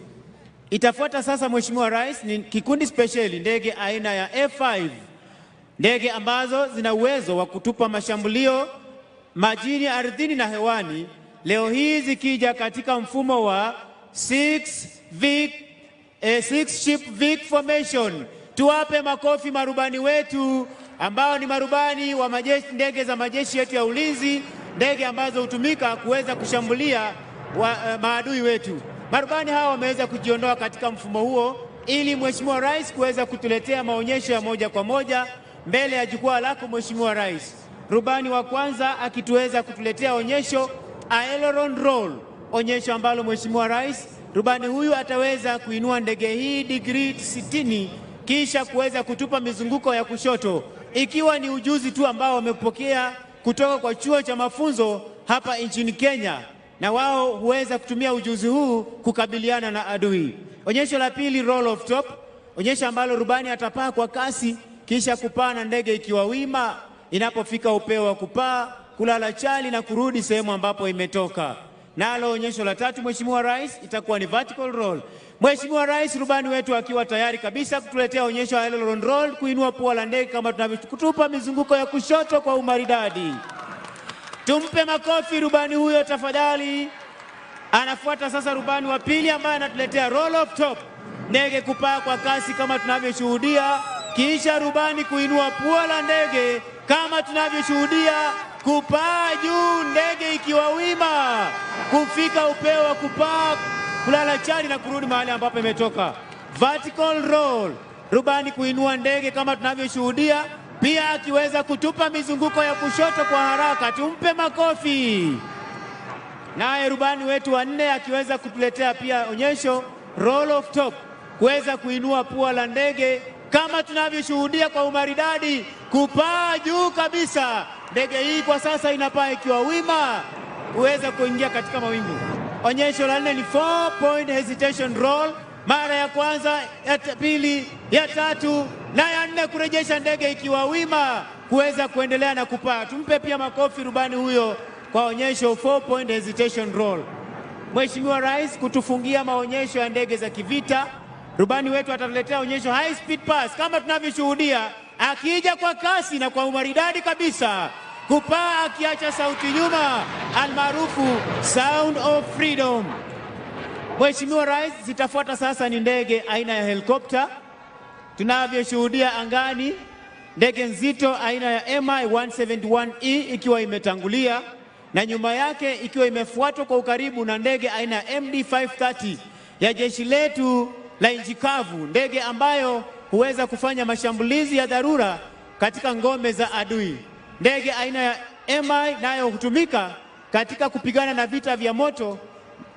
S6: Itafuata sasa, Mheshimiwa Rais, ni kikundi speciali ndege aina ya F5, ndege ambazo zina uwezo wa kutupa mashambulio majini, ardhini na hewani. Leo hii zikija katika mfumo wa 6 ship Vic formation. Tuwape makofi marubani wetu ambao ni marubani wa ndege za majeshi yetu ya ulinzi, ndege ambazo hutumika kuweza kushambulia maadui wetu. Marubani hawa wameweza kujiondoa katika mfumo huo ili Mheshimiwa Rais kuweza kutuletea maonyesho ya moja kwa moja mbele ya jukwaa lako Mheshimiwa Rais. Rubani wa kwanza akituweza kutuletea onyesho aileron roll, onyesho ambalo Mheshimiwa Rais, rubani huyu ataweza kuinua ndege hii degree 60 kisha kuweza kutupa mizunguko ya kushoto, ikiwa ni ujuzi tu ambao wamepokea kutoka kwa chuo cha mafunzo hapa nchini Kenya, na wao huweza kutumia ujuzi huu kukabiliana na adui. Onyesho la pili, roll of top, onyesho ambalo rubani atapaa kwa kasi kisha kupaa na ndege ikiwa wima, inapofika upeo wa kupaa, kulala chali na kurudi sehemu ambapo imetoka. Nalo onyesho la tatu, Mheshimiwa Rais, itakuwa ni vertical roll. Mheshimiwa Rais, rubani wetu akiwa tayari kabisa kutuletea onyesho la aileron roll, kuinua pua la ndege kama tunavyokutupa mizunguko ya kushoto kwa umaridadi. Tumpe makofi rubani huyo tafadhali. Anafuata sasa rubani wa pili ambaye anatuletea roll of top, ndege kupaa kwa kasi kama tunavyoshuhudia, kisha rubani kuinua pua la ndege kama tunavyoshuhudia, kupaa juu, ndege ikiwa wima, kufika upeo wa kupaa, kulala chali na kurudi mahali ambapo imetoka. Vertical roll, rubani kuinua ndege kama tunavyoshuhudia, pia akiweza kutupa mizunguko ya kushoto kwa haraka. Tumpe makofi. Naye rubani wetu wa nne akiweza kutuletea pia onyesho roll of top, kuweza kuinua pua la ndege kama tunavyoshuhudia kwa umaridadi, kupaa juu kabisa. Ndege hii kwa sasa inapaa ikiwa wima, kuweza kuingia katika mawingu. Onyesho la nne ni 4-point hesitation roll, mara ya kwanza, ya pili, ya tatu na ya nne, kurejesha ndege ikiwa wima, kuweza kuendelea na kupaa. Tumpe pia makofi rubani huyo kwa onyesho 4-point hesitation roll. Mheshimiwa Rais, kutufungia maonyesho ya ndege za kivita, rubani wetu atatuletea onyesho high speed pass kama tunavyoshuhudia, akija kwa kasi na kwa umaridadi kabisa, kupaa akiacha sauti nyuma, almaarufu sound of freedom. Mheshimiwa Rais, zitafuata sasa ni ndege aina ya helikopta tunavyoshuhudia angani. ndege nzito aina ya Mi-171E ikiwa imetangulia, na nyuma yake ikiwa imefuatwa kwa ukaribu na ndege aina ya MD-530 ya jeshi letu la nchi kavu, ndege ambayo huweza kufanya mashambulizi ya dharura katika ngome za adui. Ndege aina ya Mi nayo hutumika katika kupigana na vita vya moto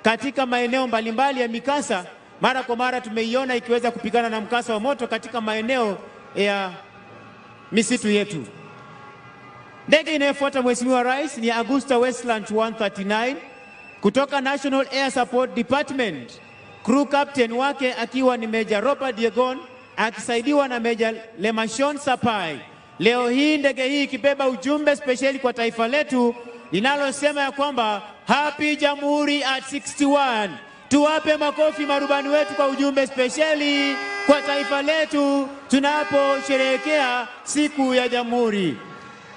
S6: katika maeneo mbalimbali ya mikasa. Mara kwa mara tumeiona ikiweza kupigana na mkasa wa moto katika maeneo ya misitu yetu. Ndege inayofuata Mheshimiwa Rais ni Augusta Westland 139 kutoka National Air Support Department. Crew captain wake akiwa ni Major Robert Diegon akisaidiwa na Major Lemashon Sapai. Leo hii ndege hii ikibeba ujumbe spesheli kwa taifa letu linalosema ya kwamba Happy Jamhuri at 61. Tuwape makofi marubani wetu kwa ujumbe spesheli kwa taifa letu tunaposherehekea siku ya Jamhuri.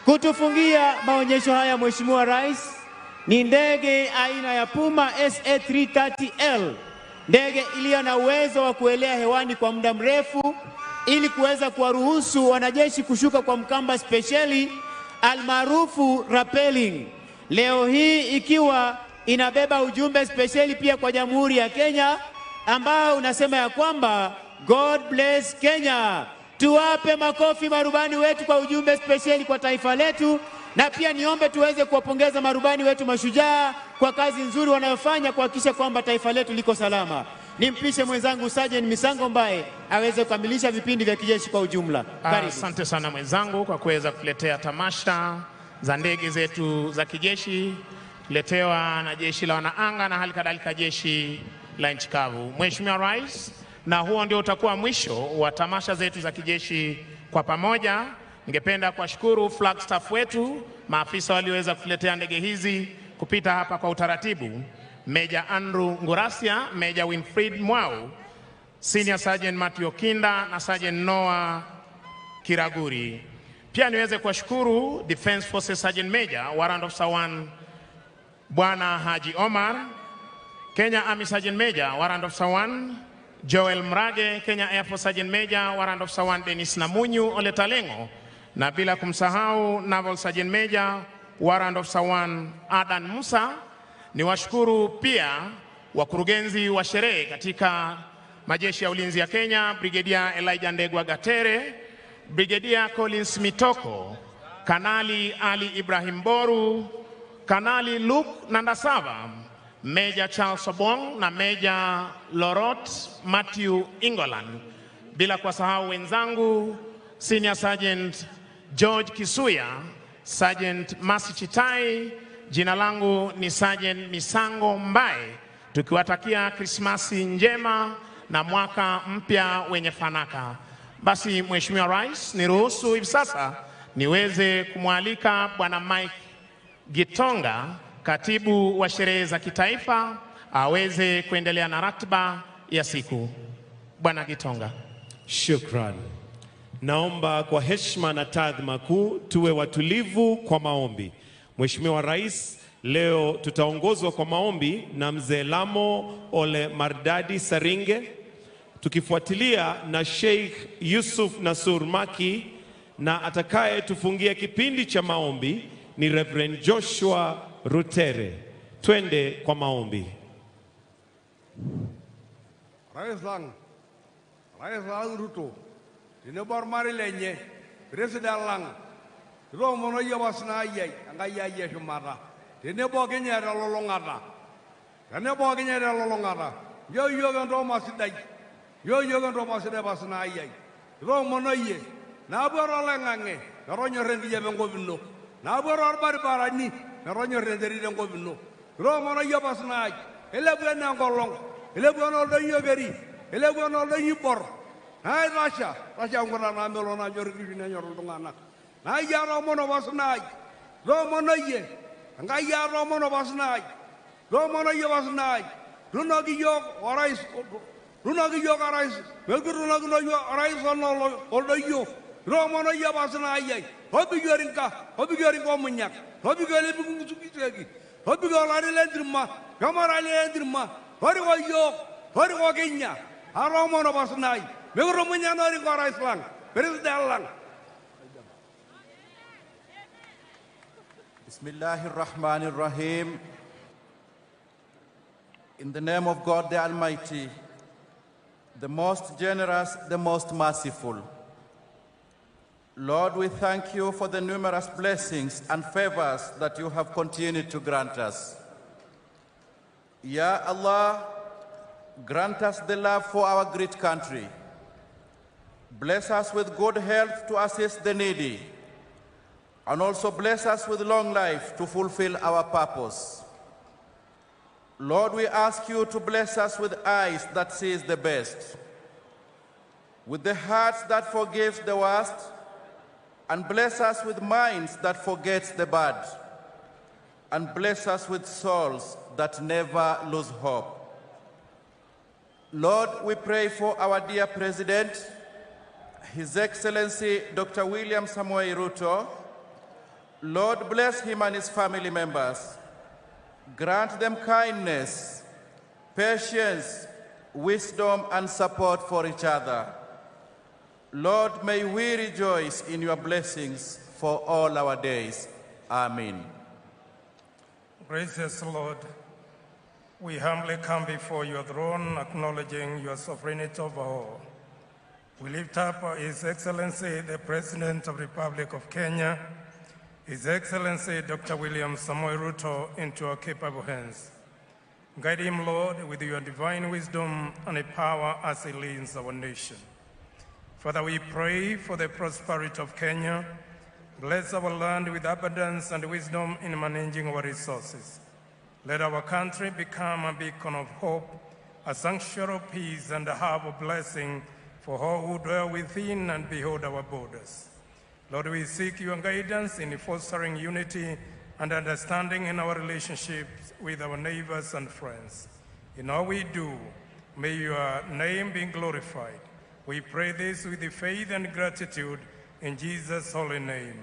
S6: Kutufungia maonyesho haya Mheshimiwa Rais ni ndege aina ya Puma SA-330L, ndege iliyo na uwezo wa kuelea hewani kwa muda mrefu ili kuweza kuwaruhusu wanajeshi kushuka kwa mkamba spesheli almaarufu rappelling. Leo hii ikiwa inabeba ujumbe spesheli pia kwa Jamhuri ya Kenya ambao unasema ya kwamba God bless Kenya. Tuwape makofi marubani wetu kwa ujumbe spesheli kwa taifa letu, na pia niombe tuweze kuwapongeza marubani wetu mashujaa kwa kazi nzuri wanayofanya kuhakikisha kwamba taifa letu liko salama. Nimpishe mwenzangu Sergeant Misango mbaye aweze kukamilisha vipindi vya kijeshi kwa ujumla. Karibu.
S1: Asante sana mwenzangu kwa kuweza kuletea tamasha za ndege zetu za kijeshi kuletewa na jeshi la wanaanga na hali kadhalika jeshi la nchi kavu. Mheshimiwa Rais, na huo ndio utakuwa mwisho wa tamasha zetu za kijeshi kwa pamoja. Ningependa kuwashukuru flag staff wetu, maafisa walioweza kuletea ndege hizi kupita hapa kwa utaratibu. Major Andrew Ngurasia, Major Winfried Mwau, Senior Sergeant Matthew Kinda na Sergeant Noah Kiraguri. Pia niweze kuwashukuru Defense Forces Sergeant Major Warrant Officer 1 Bwana Haji Omar, Kenya Army Sergeant Major Warrant Officer 1 Joel Mrage, Kenya Air Force Sergeant Major Warrant Officer 1 Dennis Namunyu Oletalengo, na bila kumsahau Naval Sergeant Major Warrant Officer 1 Adan Musa. Ni washukuru pia wakurugenzi wa sherehe katika majeshi ya ulinzi ya Kenya, Brigadier Elijah Ndegwa Gatere, Brigadier Collins Mitoko, Kanali Ali Ibrahim Boru, Kanali Luke Nandasava, Major Charles Obong na Major Lorot Matthew Ingolan. Bila kuwasahau wenzangu Senior Sergeant George Kisuya, Sergeant Masi Chitai, jina langu ni Sergeant Misango Mbaye, tukiwatakia Krismasi njema na mwaka mpya wenye fanaka. Basi Mheshimiwa Rais, niruhusu hivi sasa niweze kumwalika Bwana Mike Gitonga, katibu wa sherehe za kitaifa, aweze kuendelea na ratiba ya siku. Bwana Gitonga.
S7: Shukran. Naomba kwa heshima na taadhima kuu tuwe watulivu kwa maombi. Mheshimiwa Rais, leo tutaongozwa kwa maombi na Mzee Lamo Ole Mardadi Saringe, tukifuatilia na Sheikh Yusuf Nasur Maki, na atakaye tufungia kipindi cha maombi ni Reverend Joshua Rutere. Twende kwa maombi.
S8: Rais lang Ruto, tinebor mari lenye, President lang, Romono yawasna yai, angaya yeshumara, tinebo Kenyatta lolongata, tinebo Kenyatta lolongata, yo yogan Roma sidai, yo yogan Roma sidai basna yai, Romono ye, naboro lengange, naronyo rendi yabengo bino, naboro barbarani, naronyo rendi dengo bino, Romono yawasna yai, elebu na ngolong, elebu na oldo yogeri, elebu na oldo yibor, hai Rasha ngona na melo na jorgi na nyorundungana. Na ya Romono wasnai, Romono ye, nga ya Romono wasnai, Romono ye wasnai, Runagi yok orais, Melgu Runagi yok orais ono yo, Romono ye wasnai ye, hobi yorinka munyak, hobi gole bungu sukitegi, hobi golari lendrima, kamara lendrima, hori go yok, hori go Kenya, Romono wasnai, Melgu munyano rinka orais lang, President lang.
S9: Bismillahirrahmanirrahim. In the name of God the Almighty, the most generous, the most merciful. Lord, we thank you for the numerous blessings and favors that you have continued to grant us. Ya Allah, grant us the love for our great country. Bless us with good health to assist the needy, and also bless us with long life to fulfill our purpose. Lord, we ask you to bless us with eyes that sees the best, with the hearts that forgives the worst, and bless us with minds that forgets the bad, and bless us with souls that never lose hope. Lord, we pray for our dear President, His Excellency Dr. William Samoei Ruto. Lord, bless him and his family members. Grant them kindness, patience, wisdom, and support for each other. Lord, may we rejoice in your blessings for all our days. Amen.
S10: Gracious Lord, we humbly come before your throne, acknowledging your sovereignty over all. We lift up His Excellency, the President of the Republic of Kenya, His Excellency Dr. William Samoei Ruto, into your capable hands. Guide him, Lord, with your divine wisdom and power as he leads our nation. Father, we pray for the prosperity of Kenya. Bless our land with abundance and wisdom in managing our resources. Let our country become a beacon of hope, a sanctuary of peace, and a hub of blessing for all who dwell within and behold our borders. Lord, we seek your guidance in fostering unity and understanding in our relationships with our neighbors and friends. In all we do, may your name be glorified. We pray this with the faith and gratitude in Jesus' holy name.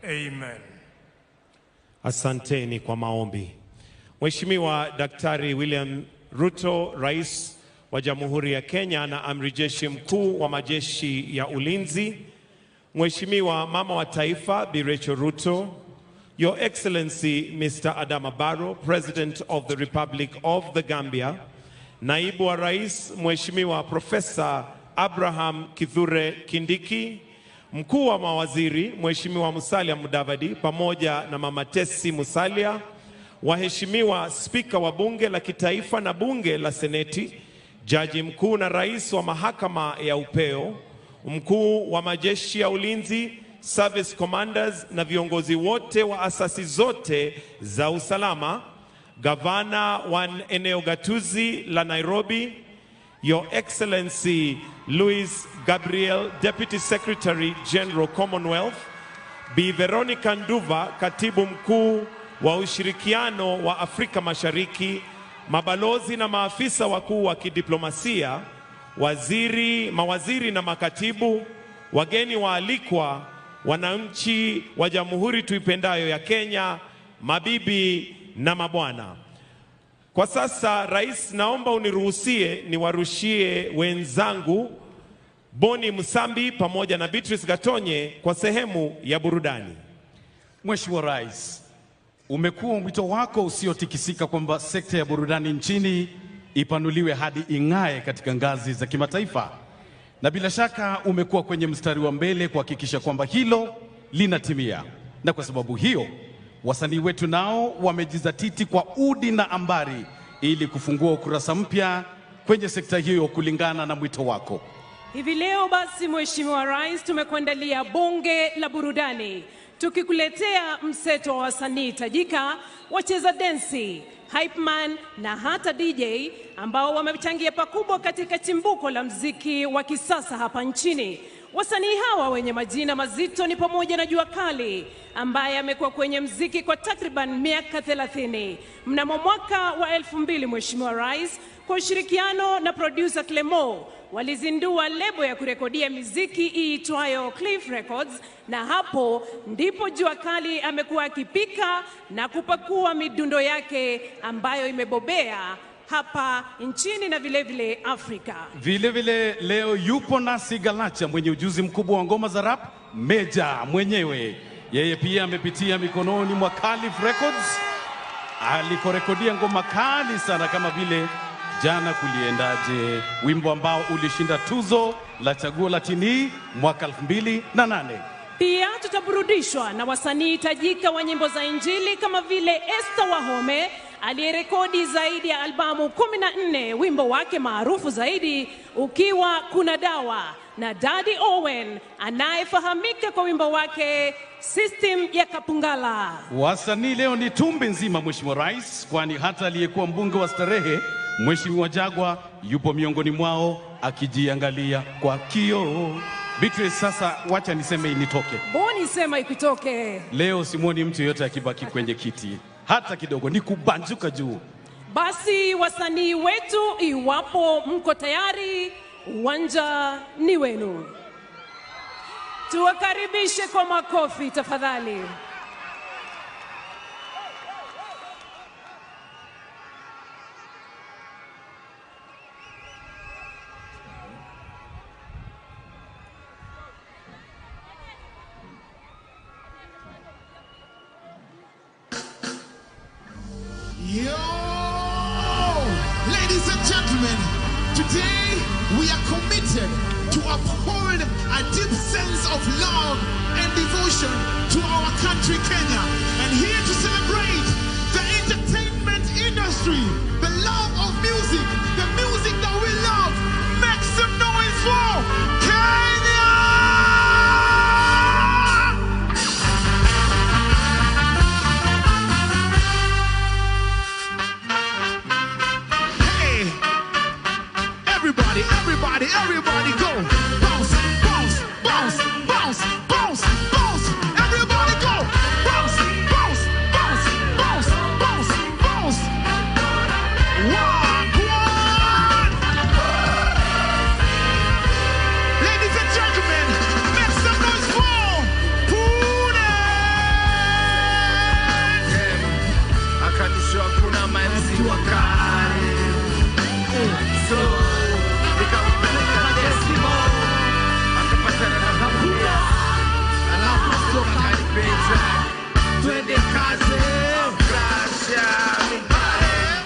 S10: Amen.
S7: Asanteni kwa maombi. Mheshimiwa Daktari William Ruto, Rais wa Jamhuri ya Kenya na Amiri Jeshi Mkuu wa Majeshi ya Ulinzi, Mheshimiwa Mama wa Taifa Bi Rachel Ruto, Your Excellency Mr. Adama Barrow, President of the Republic of the Gambia, Naibu wa Rais Mheshimiwa Profesa Abraham Kithure Kindiki, Mkuu wa Mawaziri Mheshimiwa Musalia Mudavadi pamoja na Mama Tesi Musalia, waheshimiwa Spika wa Bunge la Kitaifa na Bunge la Seneti, Jaji Mkuu na Rais wa Mahakama ya Upeo, Mkuu wa Majeshi ya Ulinzi, Service Commanders na viongozi wote wa asasi zote za usalama, Gavana wa eneo gatuzi la Nairobi, Your Excellency Louis Gabriel, Deputy Secretary General Commonwealth, Bi Veronica Nduva, Katibu Mkuu wa Ushirikiano wa Afrika Mashariki, mabalozi na maafisa wakuu wa kidiplomasia, mawaziri na makatibu, wageni waalikwa, wananchi wa Jamhuri tuipendayo ya Kenya, mabibi na mabwana. Kwa sasa, Rais, naomba uniruhusie niwarushie wenzangu Boni Musambi pamoja na Beatrice Gatonye kwa sehemu ya burudani.
S11: Mheshimiwa Rais, umekuwa mwito wako usiotikisika kwamba sekta ya burudani nchini ipanuliwe hadi ing'ae katika ngazi za kimataifa. Na bila shaka umekuwa kwenye mstari wa mbele kuhakikisha kwamba hilo linatimia. Na kwa sababu hiyo, wasanii wetu nao wamejizatiti kwa udi na ambari ili kufungua ukurasa mpya kwenye sekta hiyo kulingana na mwito wako.
S12: Hivi leo basi, Mheshimiwa Rais, tumekuandalia bunge la burudani, tukikuletea mseto wa wasanii tajika, wacheza densi, hype man na hata DJ ambao wamechangia pakubwa katika chimbuko la mziki wa kisasa hapa nchini. Wasanii hawa wenye majina mazito ni pamoja na Jua Kali ambaye amekuwa kwenye mziki kwa takriban miaka 30. Mnamo mwaka wa 2000, Mheshimiwa Rais, kwa ushirikiano na producer Clemo, walizindua lebo ya kurekodia miziki iitwayo Cliff Records, na hapo ndipo Jua Kali amekuwa akipika na kupakua midundo yake ambayo imebobea hapa nchini na vile Afrika.
S11: Vile leo yupo nasi Galacha mwenye ujuzi mkubwa wa ngoma za rap, Meja mwenyewe. Yeye pia amepitia mikononi mwa Calif Records alikorekodia ngoma kali sana kama vile Jana Kuliendaje, wimbo ambao ulishinda tuzo la chaguo la tini mwaka 2008.
S12: Pia tutaburudishwa na wasanii tajika wa nyimbo za Injili kama vile Esther Wahome aliyerekodi zaidi ya albamu 14, wimbo wake maarufu zaidi ukiwa Kuna Dawa, na Daddy Owen anayefahamika kwa wimbo wake System ya Kapungala.
S11: Wasanii leo ni tumbe nzima, Mheshimiwa Rais, kwani hata aliyekuwa mbunge wa Starehe Mheshimiwa Jagwa yupo miongoni mwao akijiangalia kwa kioo. Beatrice, sasa wacha niseme initoke.
S12: Boni sema ikutoke.
S11: Leo simuoni mtu yote akibaki kwenye kiti hata kidogo, ni kubanjuka juu.
S12: Basi wasanii wetu, iwapo mko tayari, uwanja ni wenu. Tuwakaribishe kwa makofi tafadhali.
S13: Yo, ladies and gentlemen, today we are committed to uphold a deep sense of love and devotion to our country, Kenya. And here to celebrate the entertainment industry, the love of music, the music that we love. Make some noise for Kenya! Everybody go! Bounce, bounce, bounce, bounce, bounce, bounce! Everybody go! Bounce, bounce, bounce, bounce, bounce, bounce! One! Ladies and gentlemen, make some noise for Pune!
S14: Akanisho kuna manzi wakari. So twende kazi, Rasha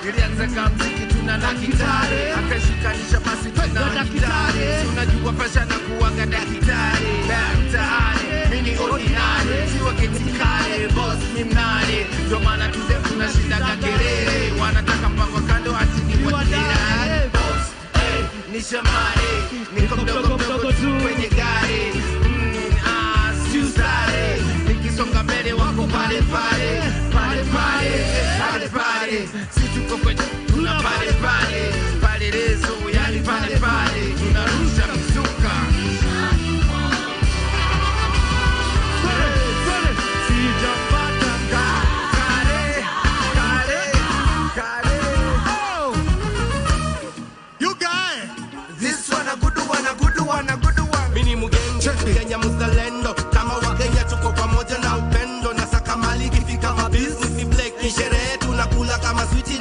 S14: ilianza kama mziki tuna na gitari, akashikanisha basi tuna na gitari, unajua fasha na kuwanga daktari, daktari mini ordinary, siwa ketikare, boss mimnani, ndio maana tuze tunashinda kakelele, wanataka mpango kando ati ni wadinari, boss ni shamari, niko mdogo tu kwenye gari, siusare, nikisonga mbele wako pale pale, pale pale, pale pale, si tuko kwenye tuna pale pale, pale rezo, yani pale pale, tunarusha mzuka. Sijapata kare, kare, kare, oh!
S13: You guy!
S14: This one a good one, a good one, a good one. Mini mugenge, Kenya muzalendo, kama Wakenya tuko pamoja na upendo, na saka mali kifika ma business ni black, ni sherehe tunakula kama switi.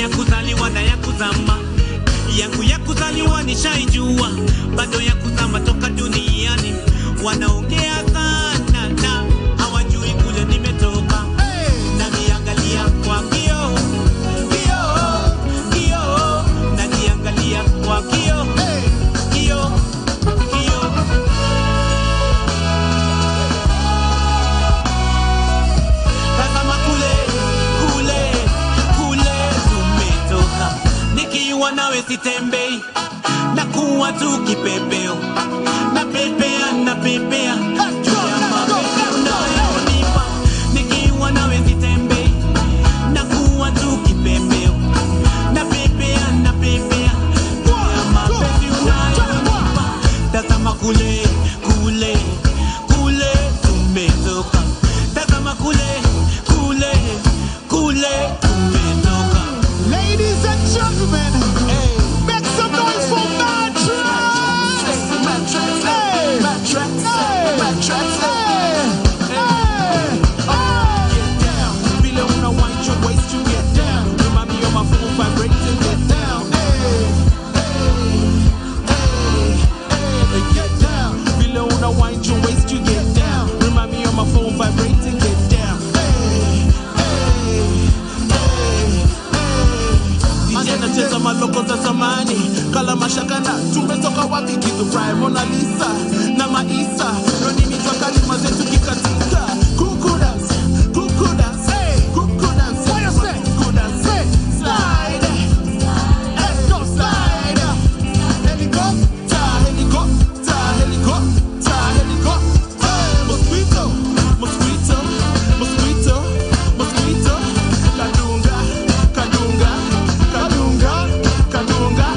S15: ya kuzaliwa na ya kuzama. Yangu ya kuzaliwa nishaijua, bado ya kuzama toka duniani. Wanaongea sana na hawajui kule nimetoka. Najiangalia kwa kioo, najiangalia kwa kioo, tazama kule tumetoka. Nikiwa nawe sitembei, nakuwa tu kipepeo, napepea juu ya mapenzi unayonipa. Nikiwa nawe sitembei, nakuwa tu kipepeo, napepea juu ya mapenzi unayonipa. Tazama kule tumetoka. Tazama kule tumetoka.
S13: Ladies and gentlemen, make some noise for
S15: Vile una wind your waist to get down. Remind me of my phone vibrating, get down. Get down. Vile una wind your waist to get down. Remind me of my phone vibrating, get down. DJ nacheza maloko za zamani, kala mashakana, tumetoka wapi kitu prime Mona Lisa na Maisa, noni mitwa kalima zetu kikatika. Kuku dance, hey, kuku dance, what you say? Kuku dance, hey, slide, let's go slide. Helicopter, mosquito, kadunga,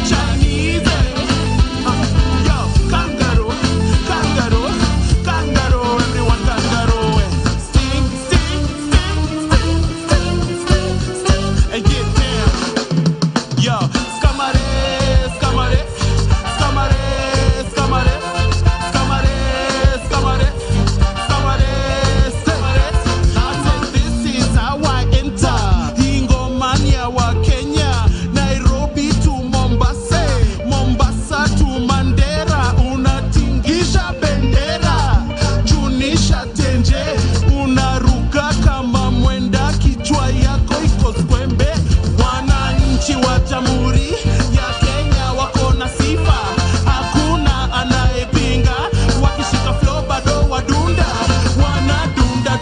S15: Chinese, yo, kangaroo, everyone kangaroo, sting, and get down, yo, scamare, this is how I enter. Ingomania wa Kenya, Nairobi to Mombasa to Mandera, unatingisha bendera, junisha tenje, unaruka kama mwenda, kichwa yako iko kwembe. Wananchi wa Jamhuri ya Kenya wako na sifa, hakuna anayepinga, wakishika flow bado wadunda, wanadunda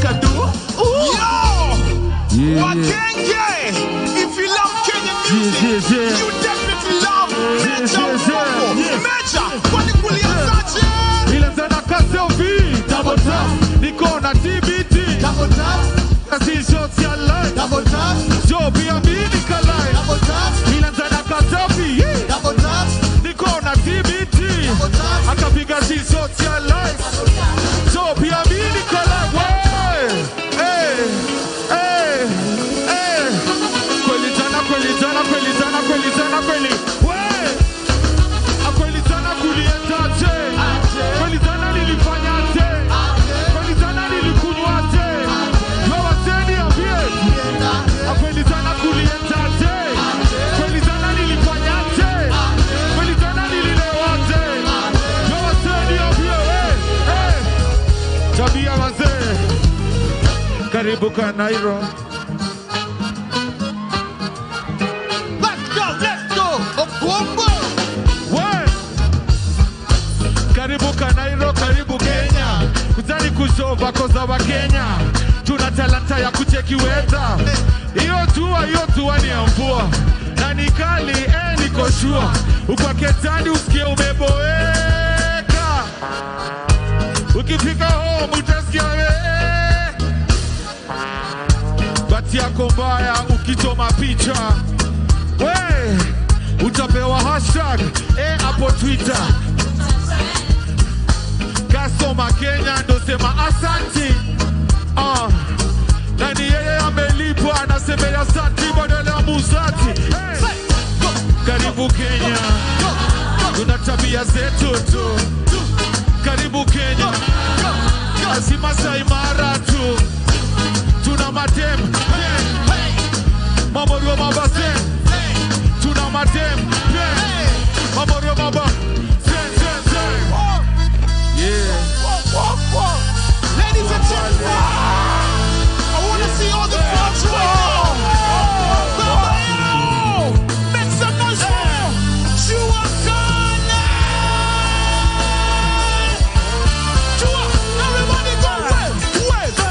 S15: kadu.
S13: Wakenge, if you love Kenyan music, you definitely love Major, kwani kulia sache?
S16: Ile zana kasofi, double tap, niko na TBT, double tap, kasi social life, double tap, jo pia mini kalai, double tap, ile zana kasofi, double tap, niko na TBT, double tap, akapiga si social life, jo pia mini kalai, kweli tana, kweli tana kuliendaje, kweli tana nilifanyaje, kweli tana nilikunywaje, wewe seni ambie, kweli tana kuliendaje, kweli tana nilifanyaje, kweli tana nililewaje, wewe seni ambie, tabia wazee, karibu Kanairo. Karibu Kanairo, karibu Kenya, kuzani kushova koza wa Kenya, tuna talanta ya kucheki weta. Hiyo tua ni ya mvua, na ni kali, niko shua, ukwa ketani usikie umeboeka, ukifika home utasikia bati yako mbaya, ukichoma picha, utapewa hashtag, hapo Twitter. Kasoma Kenya ndo sema asanti, nani yeye amelipwa anasemea asanti badala ya muzati. Karibu Kenya, tuna tabia tabia zetu tu. Karibu Kenya, si Masai Mara tu. Tuna madem, Mamorio Mabase. Tuna madem, Mamorio Mabase. Yeah.
S13: Ladies and gentlemen, I want to see all the folks right now. Make some noise for Chua Kane. Chua, everybody go wave. Chua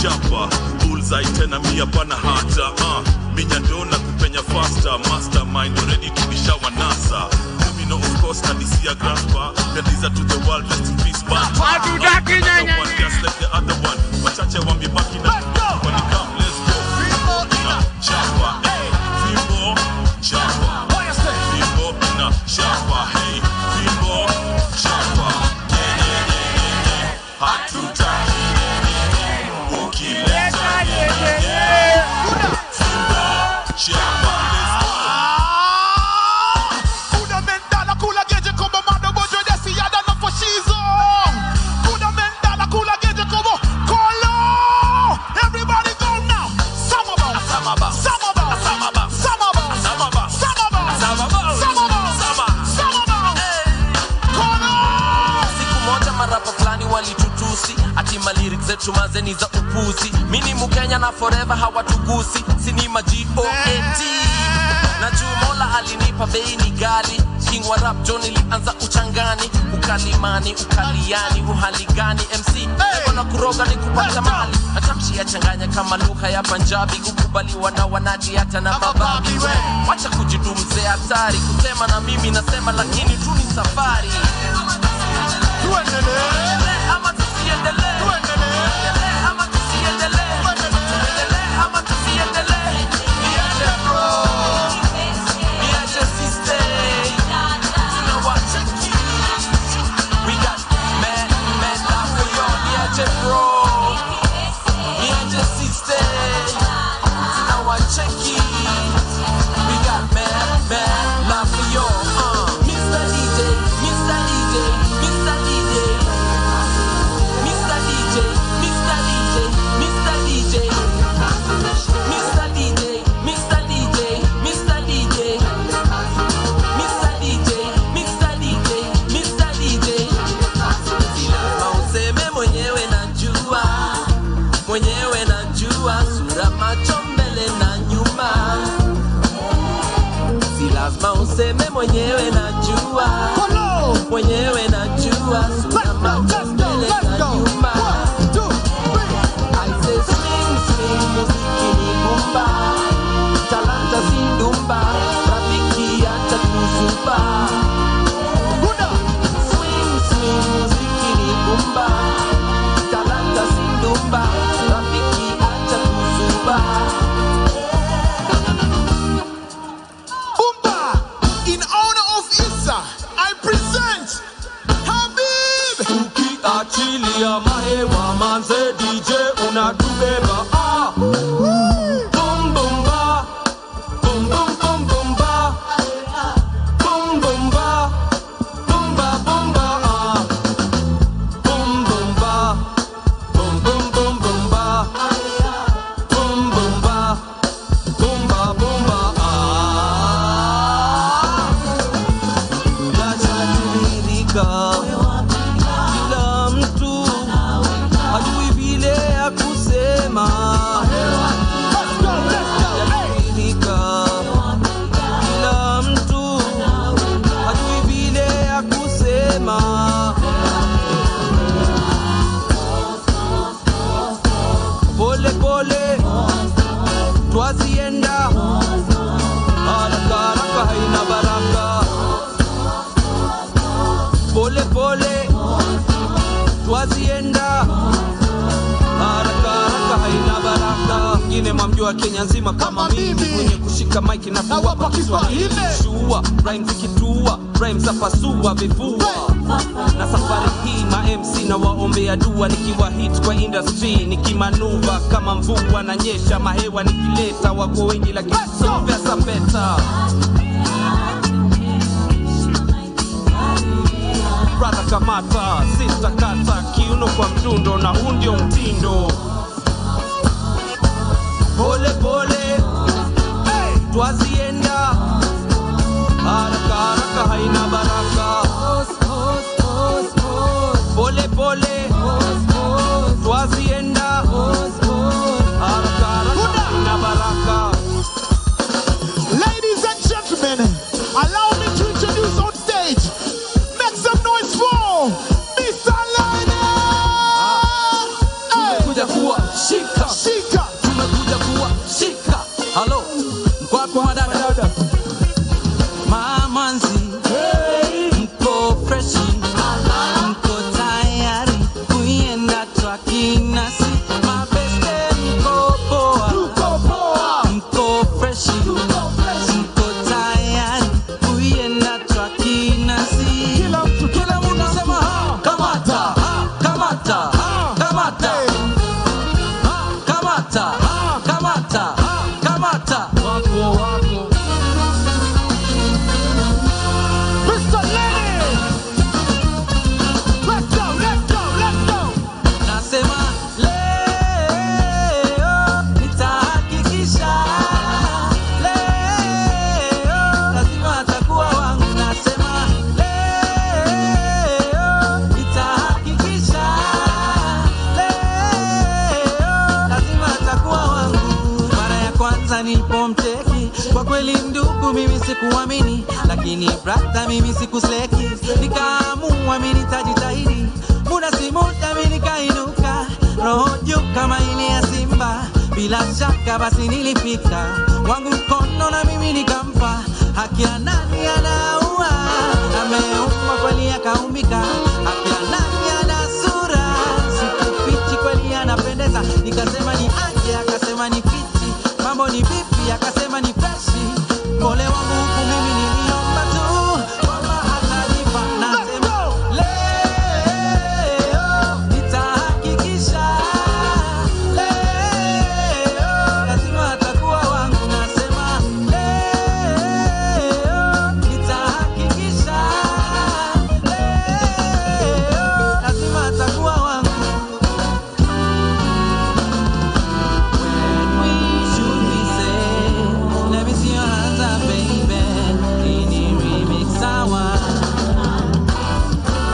S17: chapa bullseye tena mia pana hata minya dona kupenya faster mastermind already tulishawa nasa no of course na this year grandpa that is to the world rest in peace man one just like the other one wachache wambi baki na when you come let's go na chapa hey fimbo chapa what you say fimbo na chapa hey fimbo chapa hatuta ukileta fimbo chapa
S18: zetu mazeni za upuzi mini mukenya na forever hawatugusi sinima G.O.A.T na Jumola alinipa bei ni gali king wa rap John ilianza uchangani ukalimani ukaliani uhaligani MC ego na kuroga ni kupata mali natamshi ya changanya kama lugha ya Punjabi kukubaliwa na wanati hata na mababi wacha kujidumze hatari kusema na mimi nasema lakini tu ni safari tuendelee ama tusiendelee Useme mwenyewe najua mwenyewe najua sura mbele na nyuma I say swing swing muziki ni bumba talanta si ndumba rafiki acha kuzuba swing swing muziki ni bumba talanta si ndumba rafiki acha kuzuba
S13: I present Habib
S18: Ukiachilia mahewa manze DJ unatubeba Boom boom ba Boom boom boom boom ba Boom boom ba Boom ba boom ba Boom boom ba Boom boom boom boom ba Boom boom ba Boom ba boom ba kila mtu hajui vile ya kusema kila mtu hajui vile ya kusema pole pole twazienda haraka haraka haina baraka pole pole twazienda haraka haraka haina baraka ngine mamjua Kenya nzima kama mimi mwenye kushika mic na kuwapa Kiswahili shua rhymes kitua rhymes zapasua vifua na safari hii ma MC na waombea dua nikiwa hit kwa industry nikimanuva kama mvua na nyesha mahewa nikileta wako wengi lakini so pesa peta brother kamata sister kata kiuno kwa mdundo na huu ndio mtindo pole pole twazienda haraka haraka haina baraka pole pole twazienda haraka haraka haina baraka.
S13: Ladies and gentlemen, allow me to introduce on stage, make some noise for Mr. Lionel.
S18: Tumekuja kuwa shika
S19: sikuamini, lakini brata mimi sikusleki, nikaamua mimi nitajitahidi. Muda si muda mimi nikainuka, roho juu kama ile ya simba. Bila shaka basi nilifika, wangu mkono na mimi nikampa. Haki ya nani anaua, ameumwa kweli akaumbika. Haki ya nani ana sura, sikufichi kweli anapendeza. Nikasema ni aje, akasema ni fiti. Mambo ni vipi, akasema ni freshi. Pole wangu huku mimi niliomba tu, mama akanipa. Nasema leo nitahakikisha, leo lazima atakuwa wangu. Nasema leo nitahakikisha, leo lazima atakuwa wangu. When we should be safe, let me see your hands up, baby. Ini remix sawa.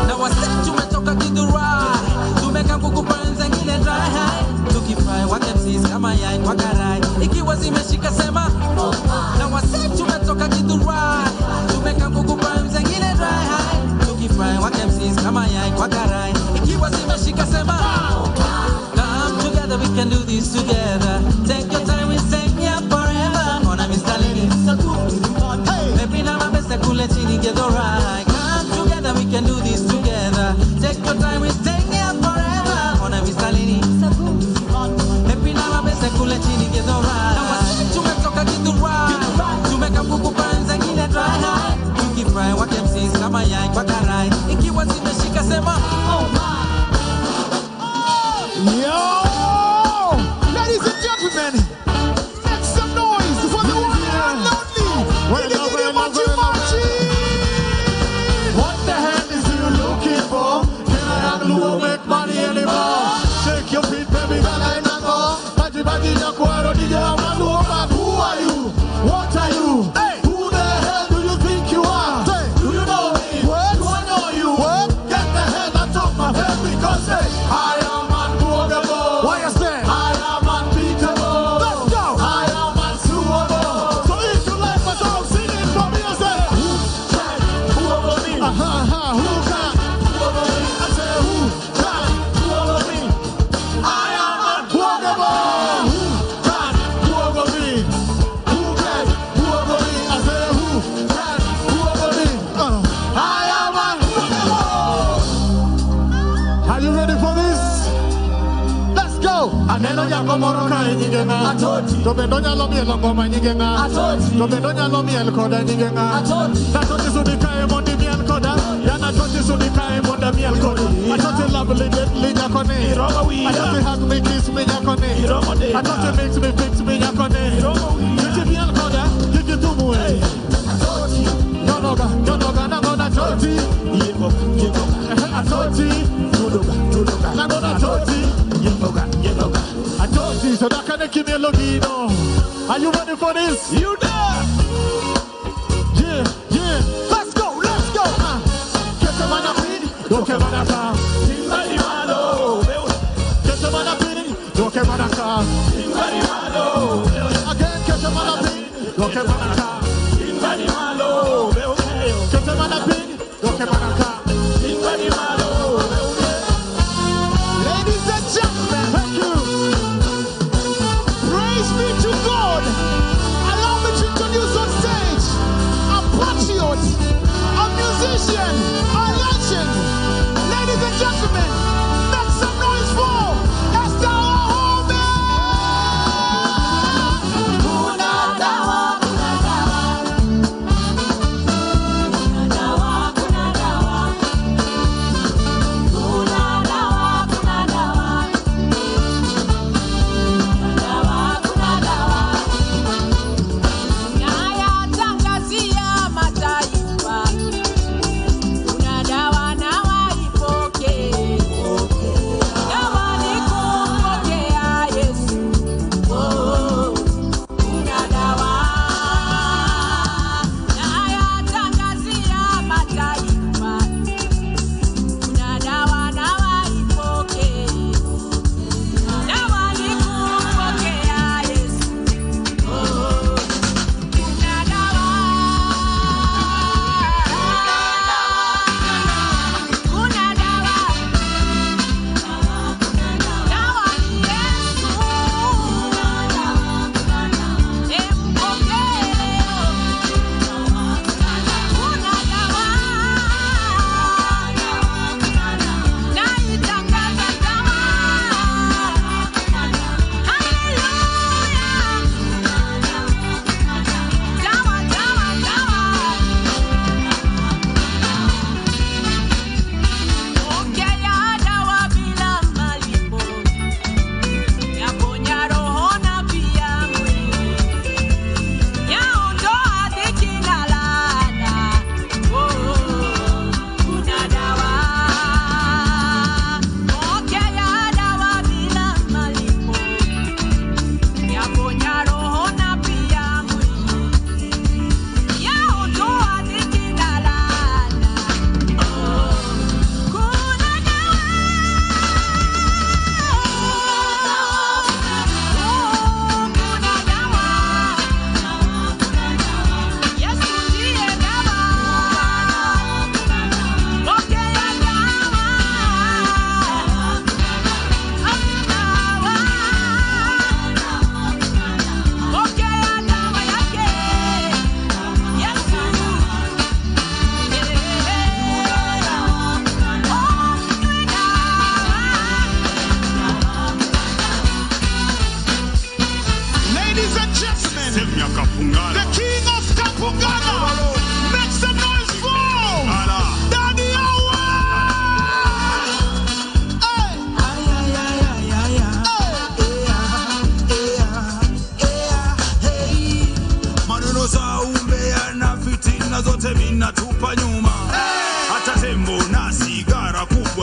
S19: Na wase tumetoka kidurai, tumeka kukupa zengine dry high. Tukifry wakemsis kama yai kwa karai, ikiwa zimeshika sema. Na wase tumetoka kidurai, tumeka kukupa zengine dry high. Tukifry wakemsis kama yai kwa karai, ikiwa zimeshika sema. Come together, we can do this together. Take your time, we take me up forever. Ona Mr. Lady, baby na mabese kule chini get alright. Come together, we can do this together. Take your time, we take me up forever. Ona Mr. Lady, baby na mabese kule chini get alright. Na wase tumetoka kidurai, tumeka kukupa zengine dry high. Tukifry wakemsis kama yai kwa karai, ikiwa zimeshika sema.
S13: Yo! Ladies and gentlemen, make some noise for the one and only Machi Machi! What the hell is you looking for? Can I have you won't make money anymore? Shake your feet, baby, girl, I know go. Machi Machi, Jaguaro, DJ, Amadu, man, who are you? What are you? Hey! Who the hell do you think you are? Hey! Do you know me? What? Do I know you? What? Get the hell out of my head because, hey, I am why you say? I am unbeatable. Let's go. I am unsuable. So if you like my song, sing it for me and say, who can? Who over me? Who can? Who over me? I say, who can? Who over me? I am unbeatable. Who can? Who over me? Who can? Who over me? I say, who can? Who over me? I am unbeatable. Are you ready for this? Aneno yako moro ka nyingenga atoti to bendo nyalo mielo ngoma nyingenga atoti to bendo nyalo miel koda nyingenga atoti atoti sudi kae mondi miel koda yana atoti sudi kae mondi miel koda atoti love nyako ne atoti hug me kiss me nyako ne atoti mix me fix me nyako ne atoti miel koda hiki tumu atoti yonoga nangona atoti yiko atoti nudoga nangona atoti Yoga. I told you, so that can give me a logino. Are you ready for this? You there? Yeah. Let's go. Get the man up in, don't care what I can. Timba malo. Get the man up in, don't care what I can. Timba malo. Again, get the man up in, don't care what I can. Timba malo. Get the man up in, don't care what I can. Timba malo. Ladies and gentlemen, thank you. Praise be to God. Allow me to introduce on stage a patriot, a musician, a legend. Ladies and gentlemen, make some noise for Esther Ohome.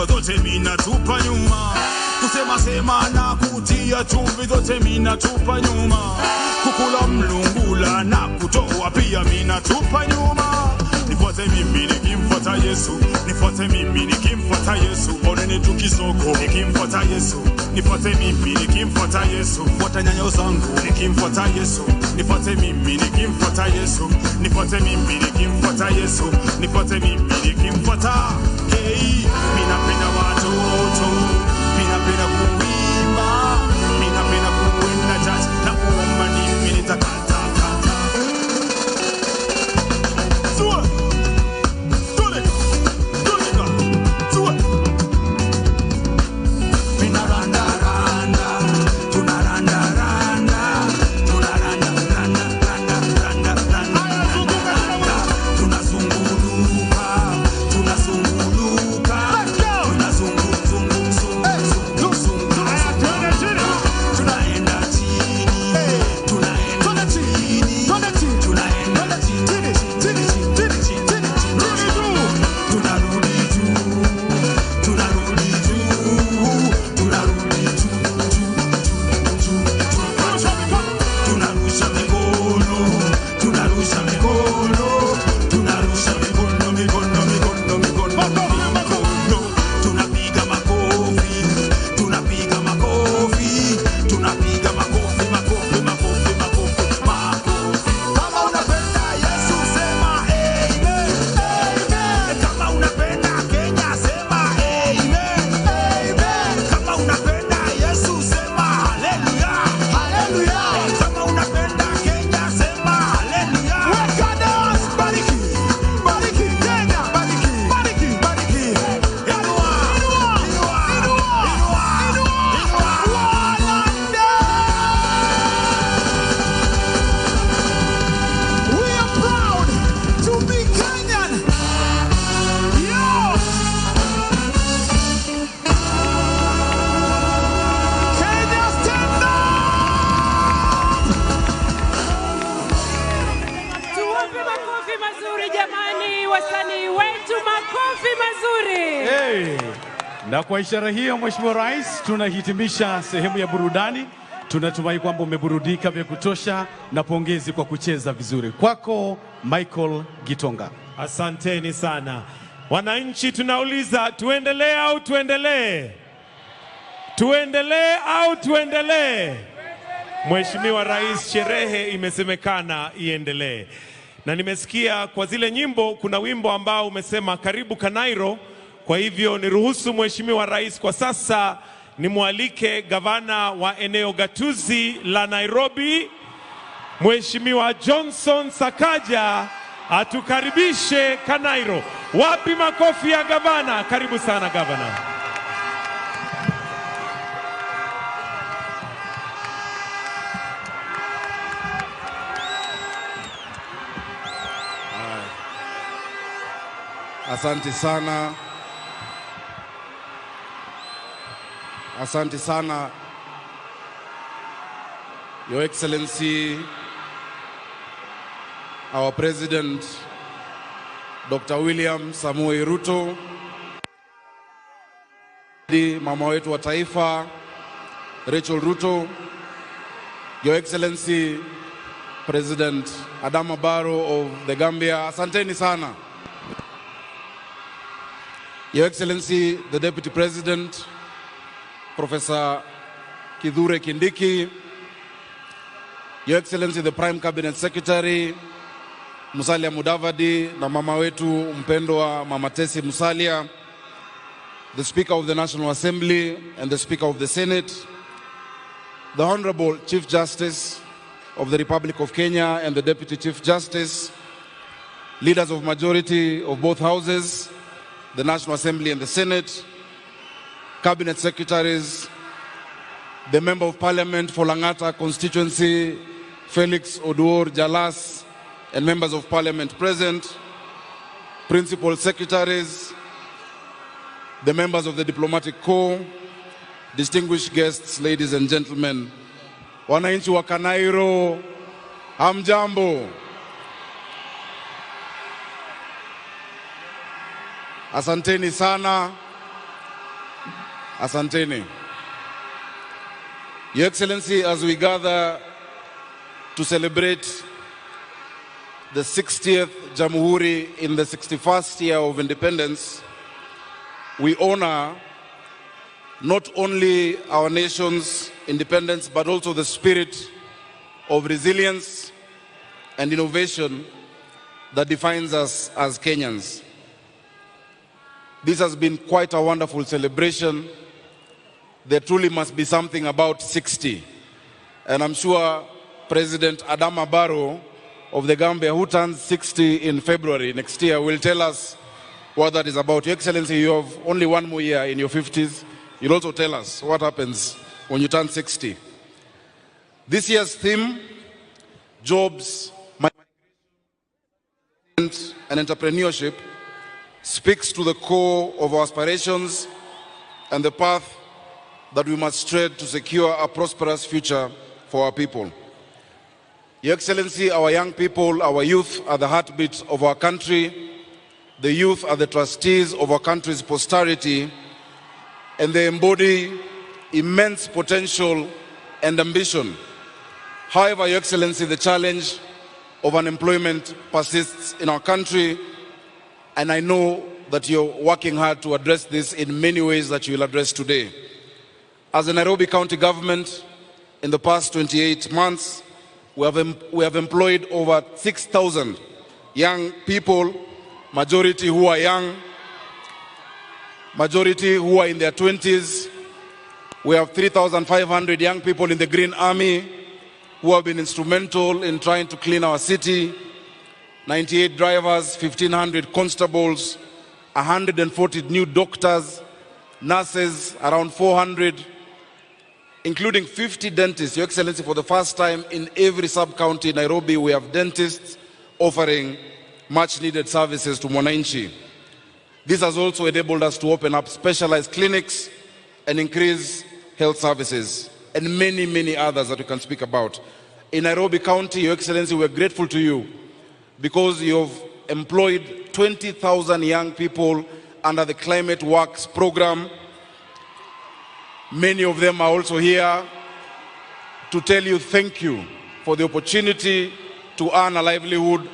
S20: zote mina tupa nyuma. Kusema sema na kutia chumvi zote mina tupa nyuma. Kukula mlungula na kutoa pia mina tupa nyuma. Nifuate mimi nikimfuata Yesu, nifuate mimi nikimfuata Yesu. Oneni tukisoko nikimfuata Yesu, nifuate mimi nikimfuata Yesu. Fuata nyanyo zangu nikimfuata Yesu, nifuate mimi nikimfuata Yesu, nifuate mimi nikimfuata Yesu, nifuate mimi nikimfuata. Hey, mina penda watoto, mina penda kuimba, mina penda kuenda church na kuomba mimi nitakata.
S11: Na kwa ishara hiyo, Mheshimiwa Rais, tunahitimisha sehemu ya burudani. Tunatumai kwamba umeburudika vya kutosha na pongezi kwa kucheza vizuri. Kwako Michael Gitonga.
S7: Asanteni sana. Wananchi tunauliza tuendelee au tuendelee? Tuendelee au tuendelee? Mheshimiwa Rais, sherehe imesemekana iendelee. Na nimesikia kwa zile nyimbo kuna wimbo ambao umesema karibu Kanairo. Kwa hivyo niruhusu Mheshimiwa Rais kwa sasa nimwalike gavana wa eneo gatuzi la Nairobi, Mheshimiwa Johnson Sakaja atukaribishe Kanairo. Wapi makofi ya gavana? Karibu sana gavana.
S21: Asante sana. Asante sana, Your Excellency, our President, Dr. William Samoei Ruto, mama wetu wa taifa, Rachel Ruto, Your Excellency, President Adama Barrow of the Gambia, asanteni sana. Your Excellency, the Deputy President, Professor Kithure Kindiki, Your Excellency, the Prime Cabinet Secretary, Musalia Mudavadi, na mama wetu mpendwa Mama Tesi Musalia, the Speaker of the National Assembly and the Speaker of the Senate, the Honorable Chief Justice of the Republic of Kenya and the Deputy Chief Justice, leaders of majority of both houses, the National Assembly and the Senate, Cabinet Secretaries, the Member of Parliament for Langata constituency, Felix Oduor Jalas, and members of Parliament present, Principal Secretaries, the members of the Diplomatic Corps, distinguished guests, ladies and gentlemen, wananchi wa Kanairo, hamjambo. Asanteni sana Asanteni. Your Excellency, as we gather to celebrate the 60th Jamhuri in the 61st year of independence, we honor not only our nation's independence, but also the spirit of resilience and innovation that defines us as Kenyans. This has been quite a wonderful celebration. There truly must be something about 60. And I'm sure President Adama Barrow of the Gambia, who turns 60 in February next year, will tell us what that is about. Your Excellency, you have only one more year in your 50s. You'll also tell us what happens when you turn 60. This year's theme, jobs, and entrepreneurship, speaks to the core of our aspirations and the path that we must tread to secure a prosperous future for our people. Your Excellency, our young people, our youth are the heartbeat of our country. The youth are the trustees of our country's posterity, and they embody immense potential and ambition. However, Your Excellency, the challenge of unemployment persists in our country, and I know that you're working hard to address this in many ways that you will address today. As the Nairobi County Government, in the past 28 months, we have employed over 6,000 young people, majority who are young, majority who are in their 20s. We have 3,500 young people in the Green Army who have been instrumental in trying to clean our city, 98 drivers, 1,500 constables, 140 new doctors, nurses, around 400, including 50 dentists. Your Excellency, for the first time in every sub-county in Nairobi, we have dentists offering much-needed services to Mwananchi. This has also enabled us to open up specialized clinics and increase health services, and many, many others that we can speak about. In Nairobi County, Your Excellency, we're grateful to you because you've employed 20,000 young people under the Climate Works program. Many of them are also here to tell you thank you for the opportunity to earn a livelihood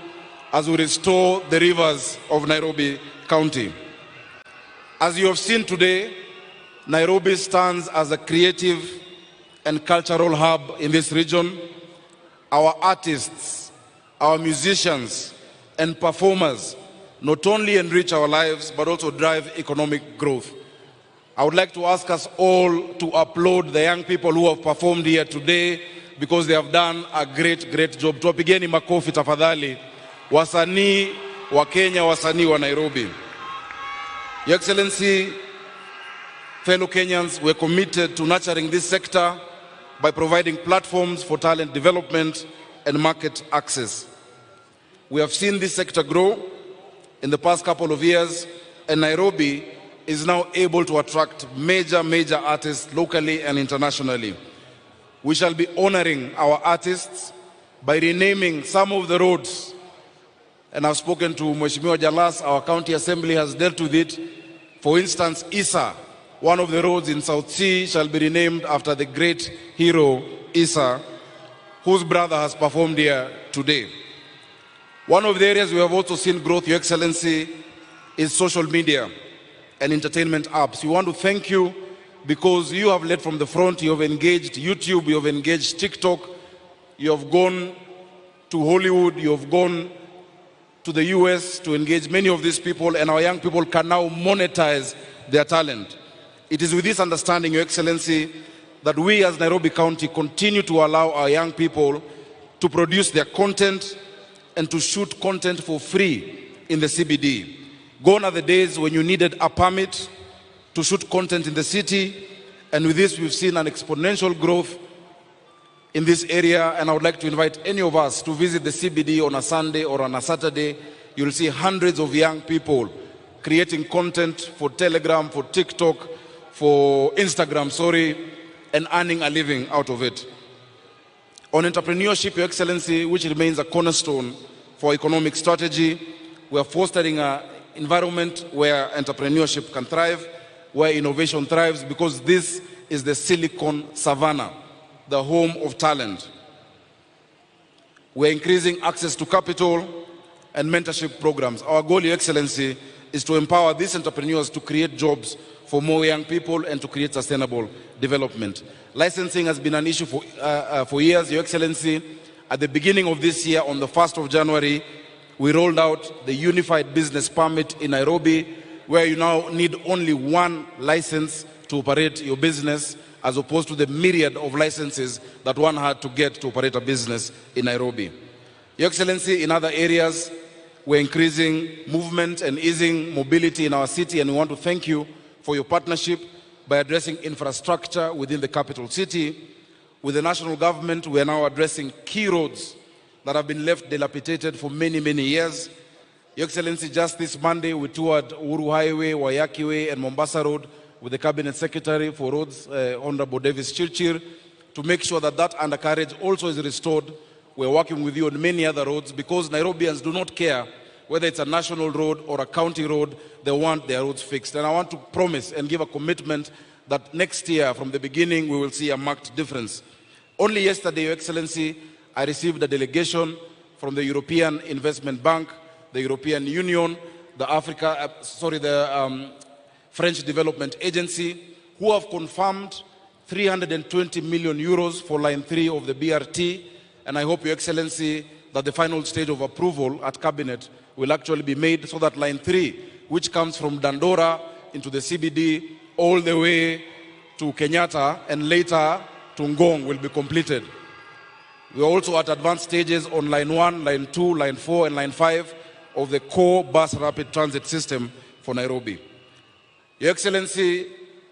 S21: as we restore the rivers of Nairobi County. As you have seen today, Nairobi stands as a creative and cultural hub in this region. Our artists, our musicians, and performers not only enrich our lives, but also drive economic growth. I would like to ask us all to applaud the young people who have performed here today because they have done a great, great job. Tuwapigeni makofi tafadhali. Wasanii wa Kenya, wasanii wa Nairobi. Your Excellency, fellow Kenyans, we're committed to nurturing this sector by providing platforms for talent development and market access. We have seen this sector grow in the past couple of years, and Nairobi is now able to attract major artists locally and internationally. We shall be honoring our artists by renaming some of the roads, and I've spoken to Mheshimiwa Jalas. Our county assembly has dealt with it. For instance, Isa, one of the roads in South Sea, shall be renamed after the great hero Isa, whose brother has performed here today. One of the areas we have also seen growth, Your Excellency, is social media and entertainment apps. We want to thank you because you have led from the front. You have engaged YouTube, you have engaged TikTok, you have gone to Hollywood, you have gone to the US to engage many of these people, and our young people can now monetize their talent. It is with this understanding, Your Excellency, that we as Nairobi County continue to allow our young people to produce their content and to shoot content for free in the CBD. Gone are the days when you needed a permit to shoot content in the city, and with this we've seen an exponential growth in this area, and I would like to invite any of us to visit the CBD on a Sunday or on a Saturday. You'll see hundreds of young people creating content for Telegram, for TikTok, for Instagram, and earning a living out of it. On entrepreneurship, Your Excellency, which remains a cornerstone for economic strategy, we are fostering an environment where entrepreneurship can thrive. where innovation thrives, because this is the Silicon Savannah, the home of talent. We're increasing access to capital and mentorship programs. Our goal, Your Excellency, is to empower these entrepreneurs to create jobs for more young people and to create sustainable development. Licensing has been an issue for years, Your Excellency. At the beginning of this year, on the 1st of January, we rolled out the Unified Business Permit in Nairobi, where you now need only one license to operate your business, as opposed to the myriad of licenses that one had to get to operate a business in Nairobi. Your Excellency, in other areas, we're increasing movement and easing mobility in our city, and we want to thank you for your partnership by addressing infrastructure within the capital city. With the national government, we are now addressing key roads that have been left dilapidated for many, many years. Your Excellency, just this Monday, we toured Uhuru Highway, Wayaki Way, and Mombasa Road with the Cabinet Secretary for Roads, Honorable Davis Chirchir, to make sure that that undercarriage also is restored. We're working with you on many other roads, because Nairobians do not care whether it's a national road or a county road, they want their roads fixed. And I want to promise and give a commitment that next year, from the beginning, we will see a marked difference. Only yesterday, Your Excellency, I received a delegation from the European Investment Bank, the European Union, the French Development Agency, who have confirmed 320 million euros for line 3 of the BRT. And I hope, Your Excellency, that the final stage of approval at Cabinet will actually be made, so that line 3, which comes from Dandora into the CBD all the way to Kenyatta and later to Ngong, will be completed. We are also at advanced stages on line 1, line 2, line 4, and line 5 of the core bus rapid transit system for Nairobi. Your Excellency,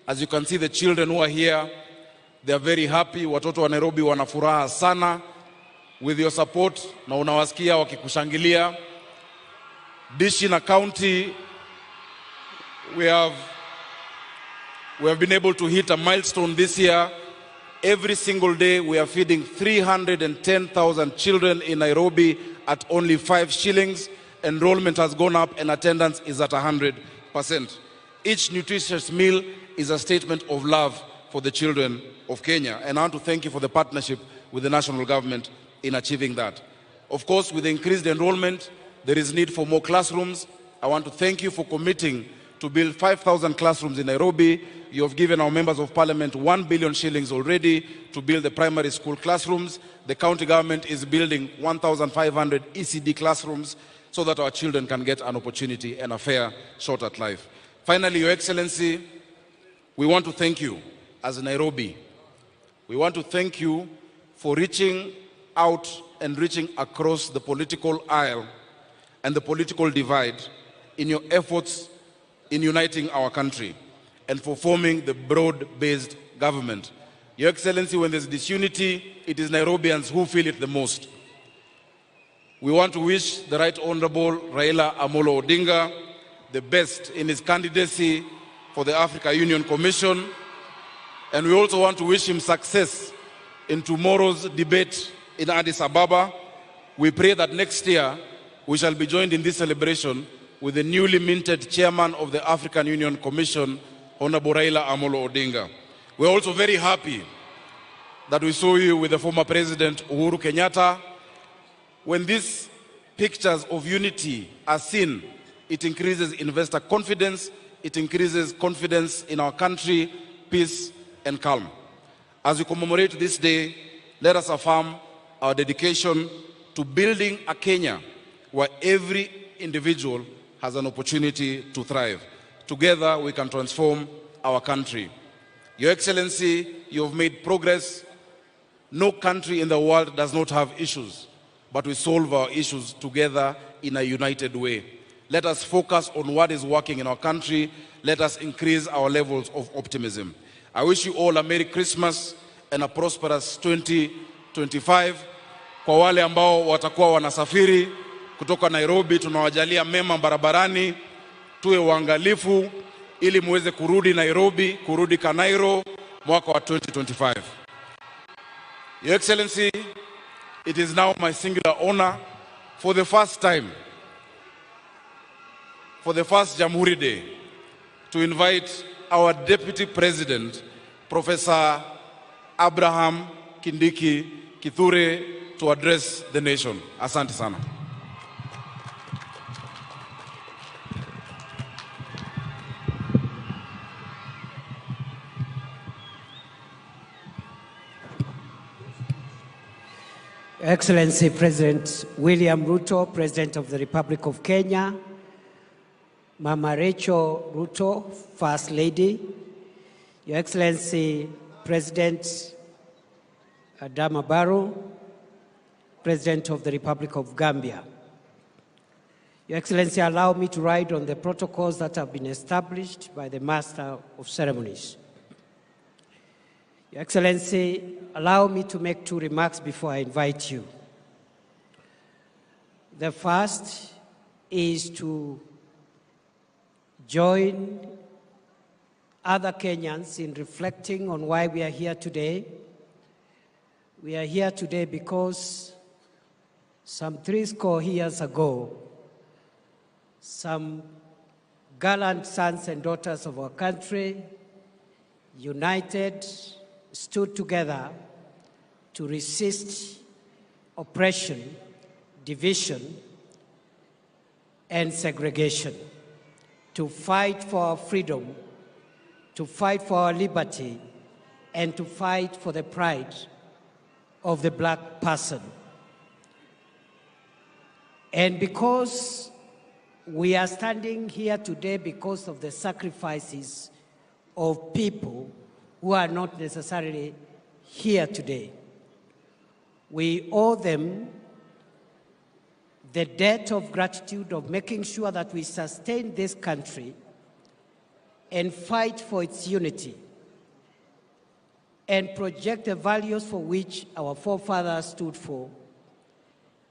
S21: as you can see, the children who are here, they are very happy. Watoto wa Nairobi wana furaha sana with your support, na unawasikia wakikushangilia. Dishi na county, we have been able to hit a milestone this year. Every single day we are feeding 310,000 children in Nairobi at only 5 shillings. Enrollment has gone up and attendance is at 100%. Each nutritious meal is a statement of love for the children of Kenya. And I want to thank you for the partnership with the national government in achieving that. Of course, with the increased enrollment, there is need for more classrooms. I want to thank you for committing to build 5,000 classrooms in Nairobi. You have given our members of parliament 1 billion shillings already to build the primary school classrooms. The county government is building 1,500 ECD classrooms so that our children can get an opportunity and a fair shot at life. Finally, Your Excellency, we want to thank you as Nairobi. We want to thank you for reaching out and reaching across the political aisle and the political divide in your efforts in uniting our country and for forming the broad-based government. Your Excellency, when there's disunity, it is Nairobians who feel it the most. We want to wish the Right Honorable Raila Amolo Odinga the best in his candidacy for the Africa Union Commission, and we also want to wish him success in tomorrow's debate in Addis Ababa. We pray that next year we shall be joined in this celebration with the newly minted chairman of the African Union Commission, Honorable Raila Amolo Odinga. We're also very happy that we saw you with the former President Uhuru Kenyatta. When these pictures of unity are seen, it increases investor confidence, it increases confidence in our country, peace and calm. As we commemorate this day, let us affirm our dedication to building a Kenya where every individual has an opportunity to thrive. Together we can transform our country. Your Excellency, you have made progress. No country in the world does not have issues, but we solve our issues together in a united way. Let us focus on what is working in our country. Let us increase our levels of optimism. I wish you all a Merry Christmas and a prosperous 2025. Kwa wale ambao watakuwa wanasafiri kutoka Nairobi, tunawajalia mema barabarani, tuwe waangalifu ili muweze kurudi Nairobi, kurudi Kanairo mwaka wa 2025. Your Excellency, it is now my singular honor for the first time, for the first Jamhuri Day, to invite our Deputy President, Professor Abraham Kindiki Kithure, to address the nation. Asante sana.
S3: Excellency President William Ruto, President of the Republic of Kenya, Mama Rachel Ruto, First Lady, Your Excellency President Adama Barrow, President of the Republic of Gambia. Your Excellency, allow me to ride on the protocols that have been established by the Master of Ceremonies. Your Excellency, allow me to make 2 remarks before I invite you. The first is to join other Kenyans in reflecting on why we are here today. We are here today because some 70 years ago, some gallant sons and daughters of our country united, stood together to resist oppression, division, and segregation, to fight for our freedom, to fight for our liberty, and to fight for the pride of the black person. And because we are standing here today because of the sacrifices of people who are not necessarily here today, we owe them the debt of gratitude of making sure that we sustain this country and fight for its unity and project the values for which our forefathers stood for,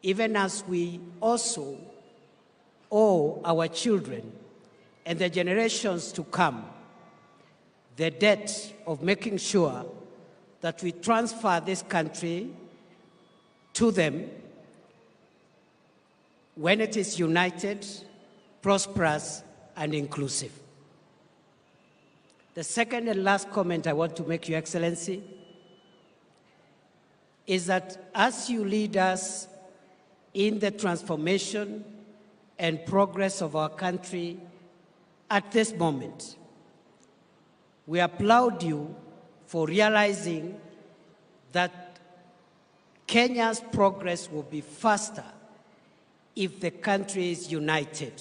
S3: even as we also owe our children and the generations to come the debt of making sure that we transfer this country to them when it is united, prosperous, and inclusive. The second and last comment I want to make, Your Excellency, is that as you lead us in the transformation and progress of our country at this moment, we applaud you for realizing that Kenya's progress will be faster if the country is united.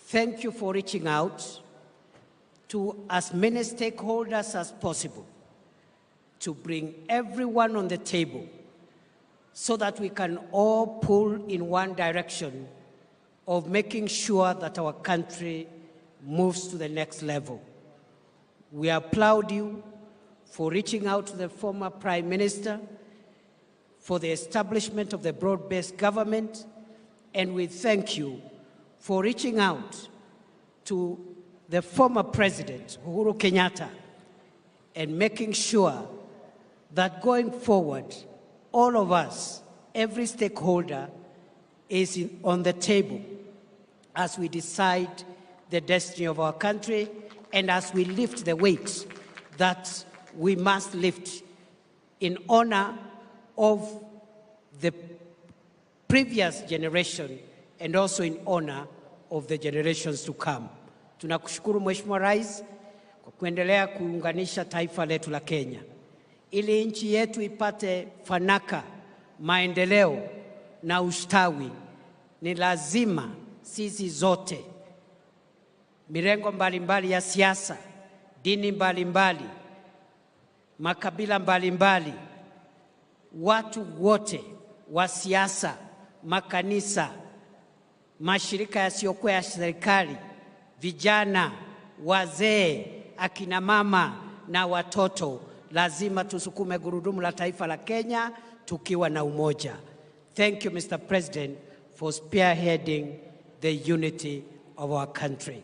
S3: Thank you for reaching out to as many stakeholders as possible to bring everyone on the table so that we can all pull in one direction of making sure that our country moves to the next level. We applaud you for reaching out to the former Prime Minister for the establishment of the broad-based government, and we thank you for reaching out to the former President, Uhuru Kenyatta, and making sure that going forward, all of us, every stakeholder, is on the table as we decide the destiny of our country and as we lift the weight that we must lift in honor of the previous generation and also in honor of the generations to come. Tunakushukuru Mheshimiwa Rais kwa kuendelea kuunganisha taifa letu la Kenya ili nchi yetu ipate fanaka, maendeleo na ustawi. Ni lazima sisi zote, mirengo mbalimbali ya siasa, dini mbalimbali, makabila mbalimbali, watu wote wa siasa, makanisa, mashirika yasiyokuwa ya serikali, vijana, wazee, akina mama na watoto, lazima tusukume gurudumu la taifa la Kenya tukiwa na umoja. Thank you, Mr. President, for spearheading the unity of our country.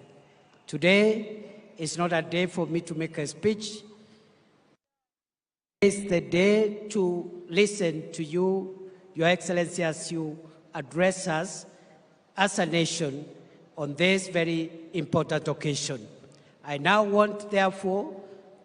S3: Today is not a day for me to make a speech. It's the day to listen to you, Your Excellency, as you address us as a nation on this very important occasion. I now want, therefore,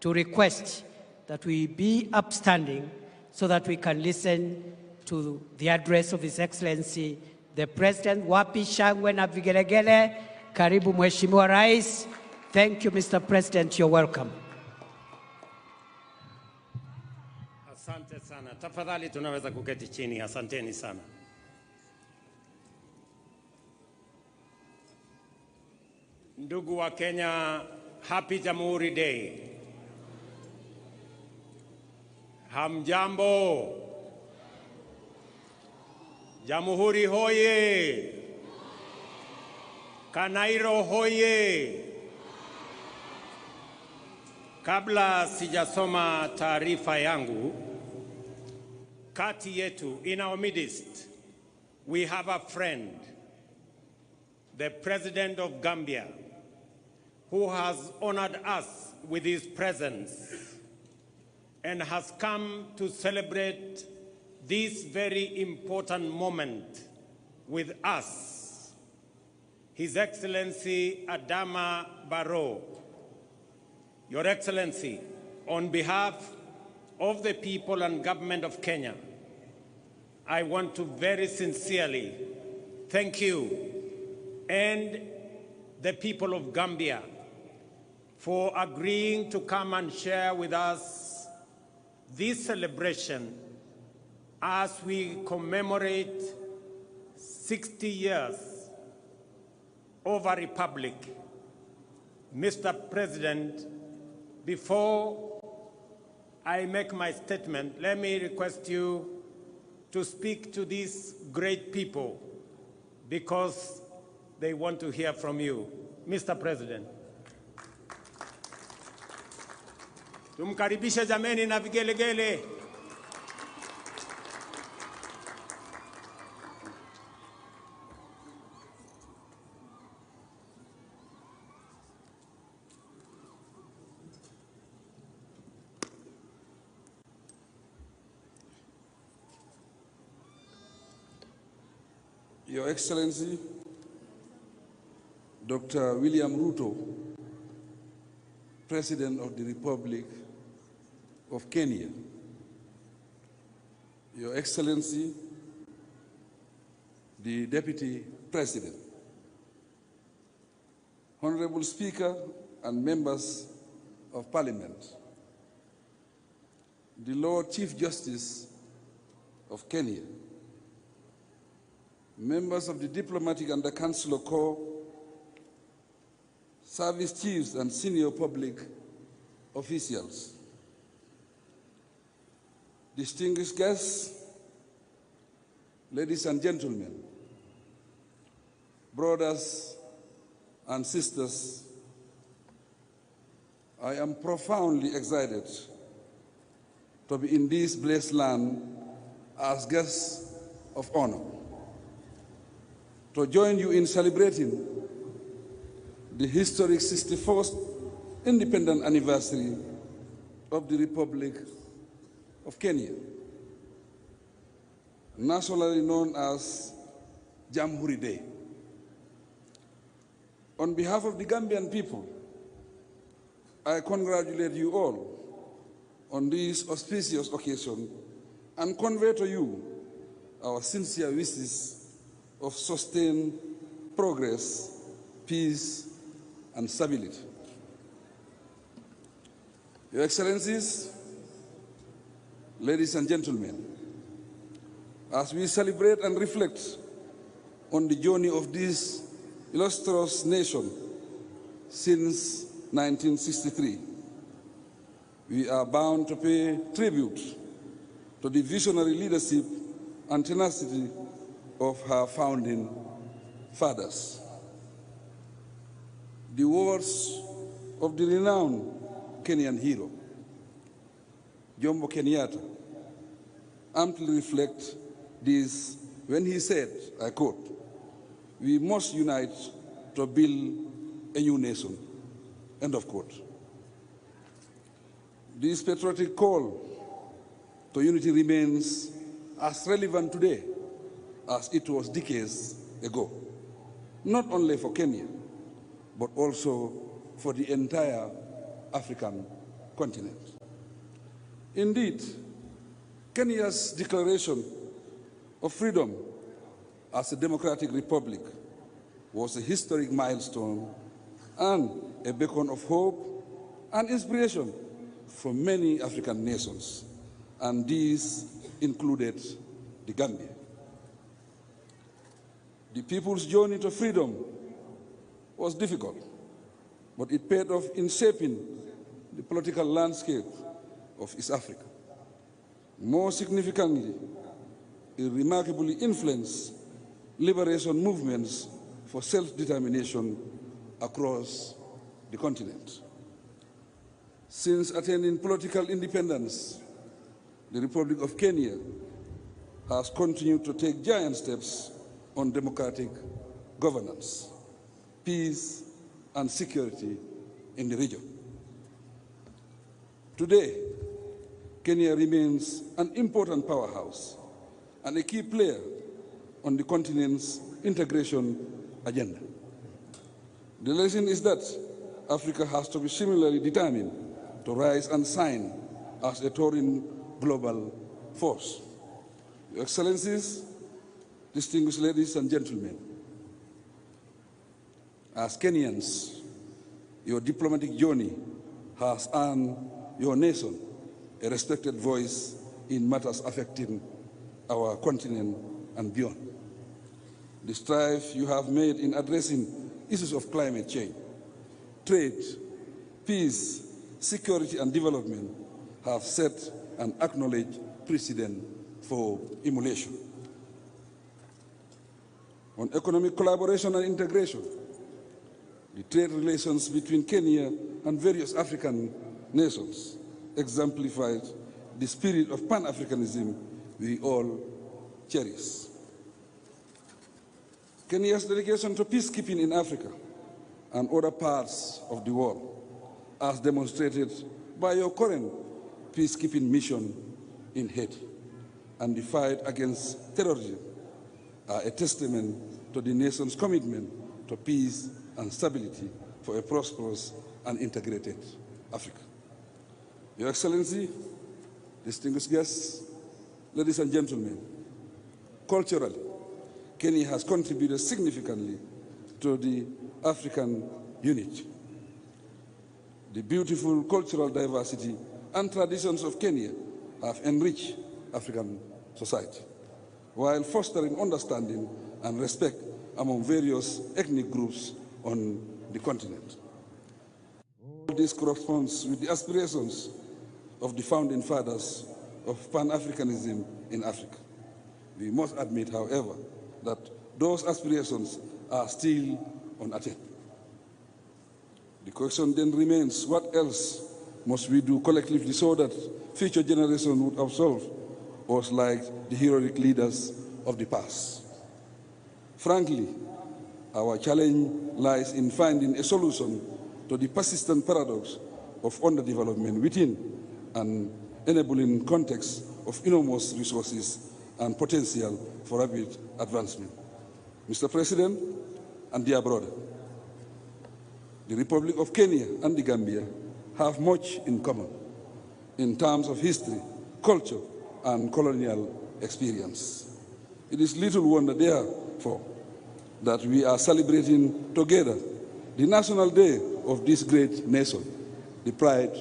S3: to request that we be upstanding so that we can listen to the address of His Excellency, the President. Wapi shangwe na vigelegele. Karibu Mheshimiwa Rais. Thank you, Mr. President. You're welcome.
S5: Asante sana. Tafadhali tunaweza kuketi chini. Asanteni sana. Ndugu wa Kenya, happy Jamhuri Day. Hamjambo. Jamhuri hoye. Kanairo hoye. Kabla sijasoma taarifa yangu, kati yetu, in our midst, we have a friend, the President of Gambia, who has honored us with his presence and has come to celebrate this very important moment with us, His Excellency Adama Barrow. Your Excellency, on behalf of the people and government of Kenya, I want to very sincerely thank you and the people of Gambia for agreeing to come and share with us this celebration as we commemorate 60 years of a republic. Mr. President, before I make my statement, let me request you to speak to these great people because they want to hear from you. Mr. President. Tumkaribishe jameni na vigelegele.
S22: Your Excellency, Dr. William Ruto, President of the Republic of Kenya, Your Excellency, the Deputy President, Honorable Speaker and members of Parliament, the Lord Chief Justice of Kenya, members of the Diplomatic and the Consular Corps, service chiefs and senior public officials, distinguished guests, ladies and gentlemen, brothers and sisters, I am profoundly excited to be in this blessed land as guests of honor, to join you in celebrating the historic 61st independent anniversary of the Republic of Kenya, nationally known as Jamhuri Day. On behalf of the Gambian people, I congratulate you all on this auspicious occasion and convey to you our sincere wishes of sustained progress, peace, and stability. Your Excellencies, ladies and gentlemen, as we celebrate and reflect on the journey of this illustrious nation since 1963, we are bound to pay tribute to the visionary leadership and tenacity of her founding fathers. The words of the renowned Kenyan hero, Kenyatta, amply reflect this when he said, I quote, "We must unite to build a new nation," end of quote. This patriotic call to unity remains as relevant today as it was decades ago, not only for Kenya, but also for the entire African continent. Indeed, Kenya's declaration of freedom as a democratic republic was a historic milestone and a beacon of hope and inspiration for many African nations, and these included the Gambia. The people's journey to freedom was difficult, but it paid off in shaping the political landscape of East Africa. More significantly, it remarkably influenced liberation movements for self-determination across the continent. Since attaining political independence, the Republic of Kenya has continued to take giant steps on democratic governance, peace, and security in the region. Today, Kenya remains an important powerhouse and a key player on the continent's integration agenda. The lesson is that Africa has to be similarly determined to rise and shine as a towering global force. Your Excellencies, distinguished ladies and gentlemen, as Kenyans, your diplomatic journey has earned your nation a respected voice in matters affecting our continent and beyond. The strive you have made in addressing issues of climate change, trade, peace, security, and development have set an acknowledged precedent for emulation. On economic collaboration and integration, the trade relations between Kenya and various African nations exemplified the spirit of Pan-Africanism we all cherish. Kenya's dedication to peacekeeping in Africa and other parts of the world, as demonstrated by your current peacekeeping mission in Haiti and the fight against terrorism, are a testament to the nation's commitment to peace and stability for a prosperous and integrated Africa. Your Excellency, distinguished guests, ladies and gentlemen, culturally, Kenya has contributed significantly to the African unity. The beautiful cultural diversity and traditions of Kenya have enriched African society, while fostering understanding and respect among various ethnic groups on the continent. All this corresponds with the aspirations of the founding fathers of Pan-Africanism in Africa. We must admit, however, that those aspirations are still unattained. The question then remains, what else must we do collectively so that future generations would absolve us like the heroic leaders of the past? Frankly, our challenge lies in finding a solution to the persistent paradox of underdevelopment within an enabling context of enormous resources and potential for rapid advancement. Mr. President and dear brother, the Republic of Kenya and the Gambia have much in common in terms of history, culture, and colonial experience. It is little wonder, therefore, that we are celebrating together the National Day of this great nation, the pride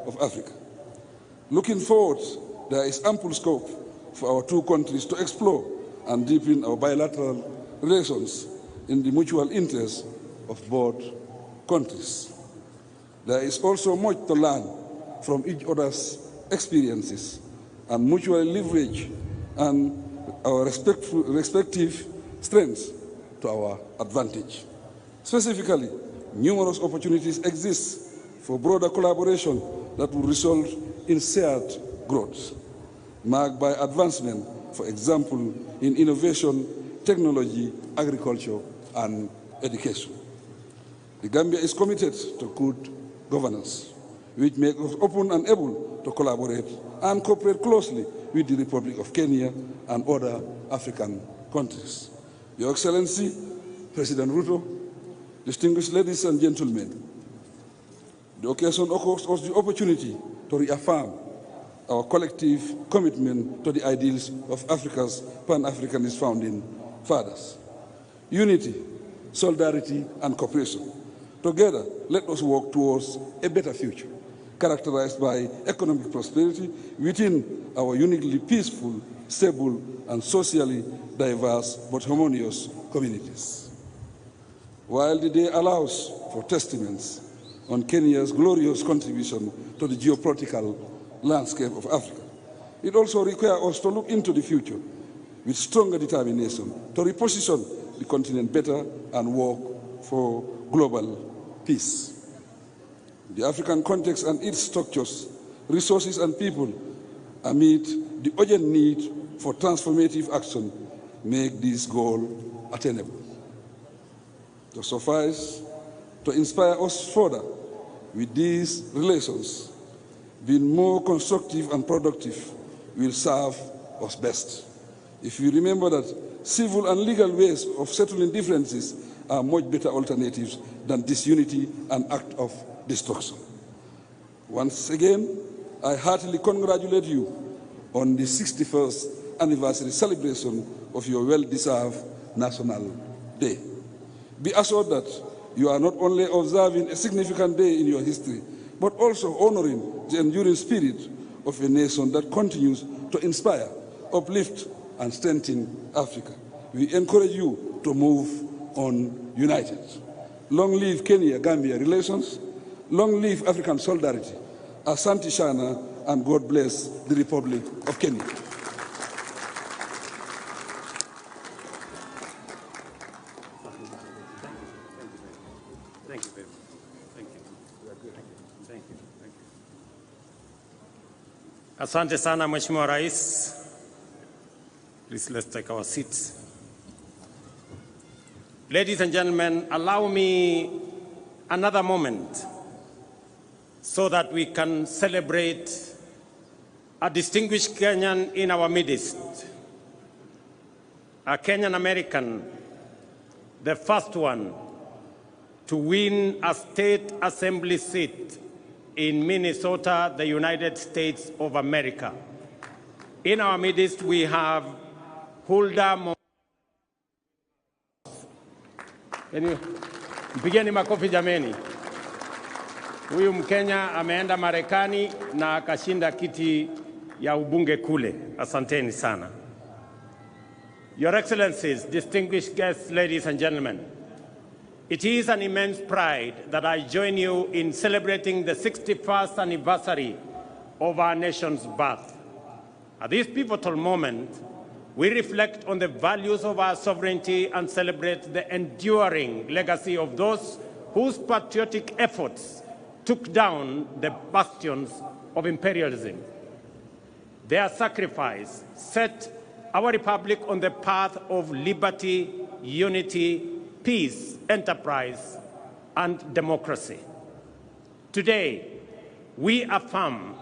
S22: of Africa. Looking forward, there is ample scope for our two countries to explore and deepen our bilateral relations in the mutual interest of both countries. There is also much to learn from each other's experiences and mutually leverage and our respective strengths to our advantage. Specifically, numerous opportunities exist for broader collaboration that will result in shared growth, marked by advancement, for example, in innovation, technology, agriculture, and education. The Gambia is committed to good governance, which makes us open and able to collaborate and cooperate closely with the Republic of Kenya and other African countries. Your Excellency, President Ruto, distinguished ladies and gentlemen, The occasion was the opportunity to reaffirm our collective commitment to the ideals of Africa's Pan-Africanist founding fathers. Unity, solidarity, and cooperation. Together, let us work towards a better future, characterized by economic prosperity within our uniquely peaceful, stable, and socially diverse but harmonious communities. While the day allows for testaments on Kenya's glorious contribution to the geopolitical landscape of Africa, it also requires us to look into the future with stronger determination to reposition the continent better and work for global peace. The African context and its structures, resources, and people amid the urgent need for transformative action make this goal attainable. To suffice, to inspire us further with these relations, being more constructive and productive will serve us best. If you remember that civil and legal ways of settling differences are much better alternatives than disunity and act of destruction. Once again, I heartily congratulate you on the 61st anniversary celebration of your well-deserved National Day. Be assured that you are not only observing a significant day in your history, but also honoring the enduring spirit of a nation that continues to inspire, uplift, and strengthen Africa. We encourage you to move on united. Long live Kenya-Gambia relations. Long live African solidarity. Asante Shana, and God bless the Republic of Kenya.
S5: Thank you very much. Thank you. Thank you. Thank you. Asante sana Mheshimiwa Rais. Please let's take our seats. Ladies and gentlemen, allow me another moment so that we can celebrate a distinguished Kenyan in our midst, a Kenyan American, the first one to win a state assembly seat in Minnesota, the United States of America. In our midst, we have Hulda. Mpigeni makofi jameni. Huyu Mkenya ameenda Marekani na akashinda kiti ya ubunge kule. Asanteni sana. Your Excellencies, distinguished guests, ladies and gentlemen, it is an immense pride that I join you in celebrating the 61st anniversary of our nation's birth. At this pivotal moment, we reflect on the values of our sovereignty and celebrate the enduring legacy of those whose patriotic efforts took down the bastions of imperialism. Their sacrifice set our republic on the path of liberty, unity, peace, enterprise, and democracy. Today, we affirm,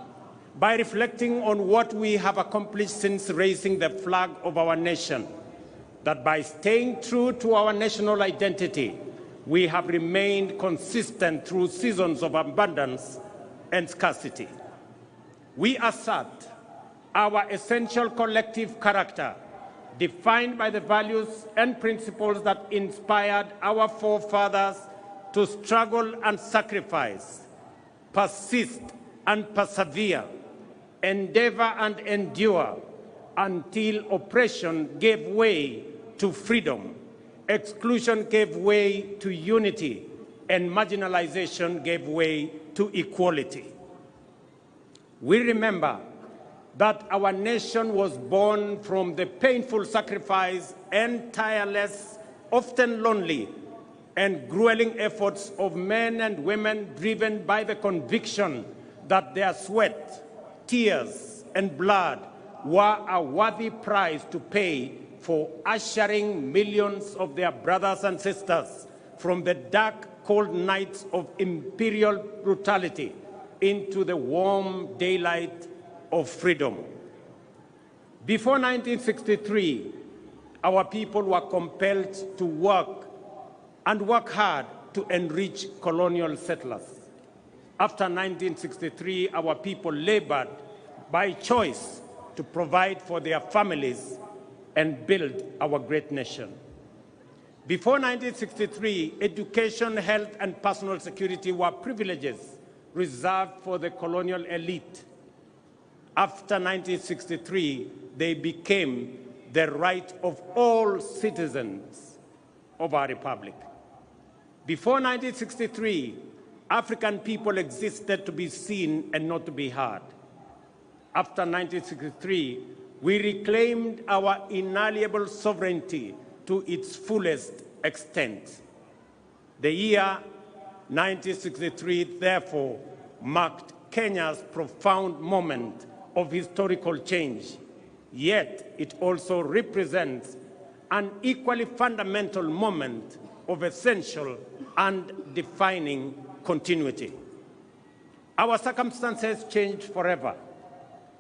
S5: by reflecting on what we have accomplished since raising the flag of our nation, that by staying true to our national identity, we have remained consistent through seasons of abundance and scarcity. We assert our essential collective character, defined by the values and principles that inspired our forefathers to struggle and sacrifice, persist and persevere, endeavor and endure until oppression gave way to freedom, exclusion gave way to unity, and marginalization gave way to equality. We remember that our nation was born from the painful sacrifice and tireless, often lonely, and grueling efforts of men and women driven by the conviction that their sweat, tears, and blood were a worthy price to pay for ushering millions of their brothers and sisters from the dark, cold nights of imperial brutality into the warm daylight of freedom. Before 1963, our people were compelled to work and work hard to enrich colonial settlers. After 1963, our people labored by choice to provide for their families and build our great nation. Before 1963, education, health, and personal security were privileges reserved for the colonial elite. After 1963, they became the right of all citizens of our republic. Before 1963, African people existed to be seen and not to be heard. After 1963, we reclaimed our inalienable sovereignty to its fullest extent. The year 1963, therefore, marked Kenya's profound moment of historical change, yet it also represents an equally fundamental moment of essential and defining continuity. Our circumstances changed forever,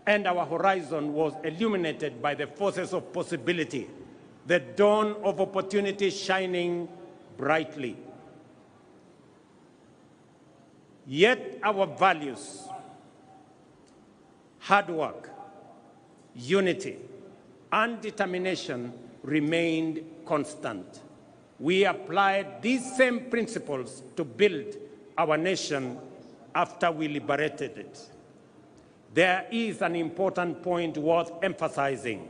S5: and our horizon was illuminated by the forces of possibility, the dawn of opportunity shining brightly. Yet our values, hard work, unity, and determination remained constant. We applied these same principles to build our nation after we liberated it. There is an important point worth emphasizing.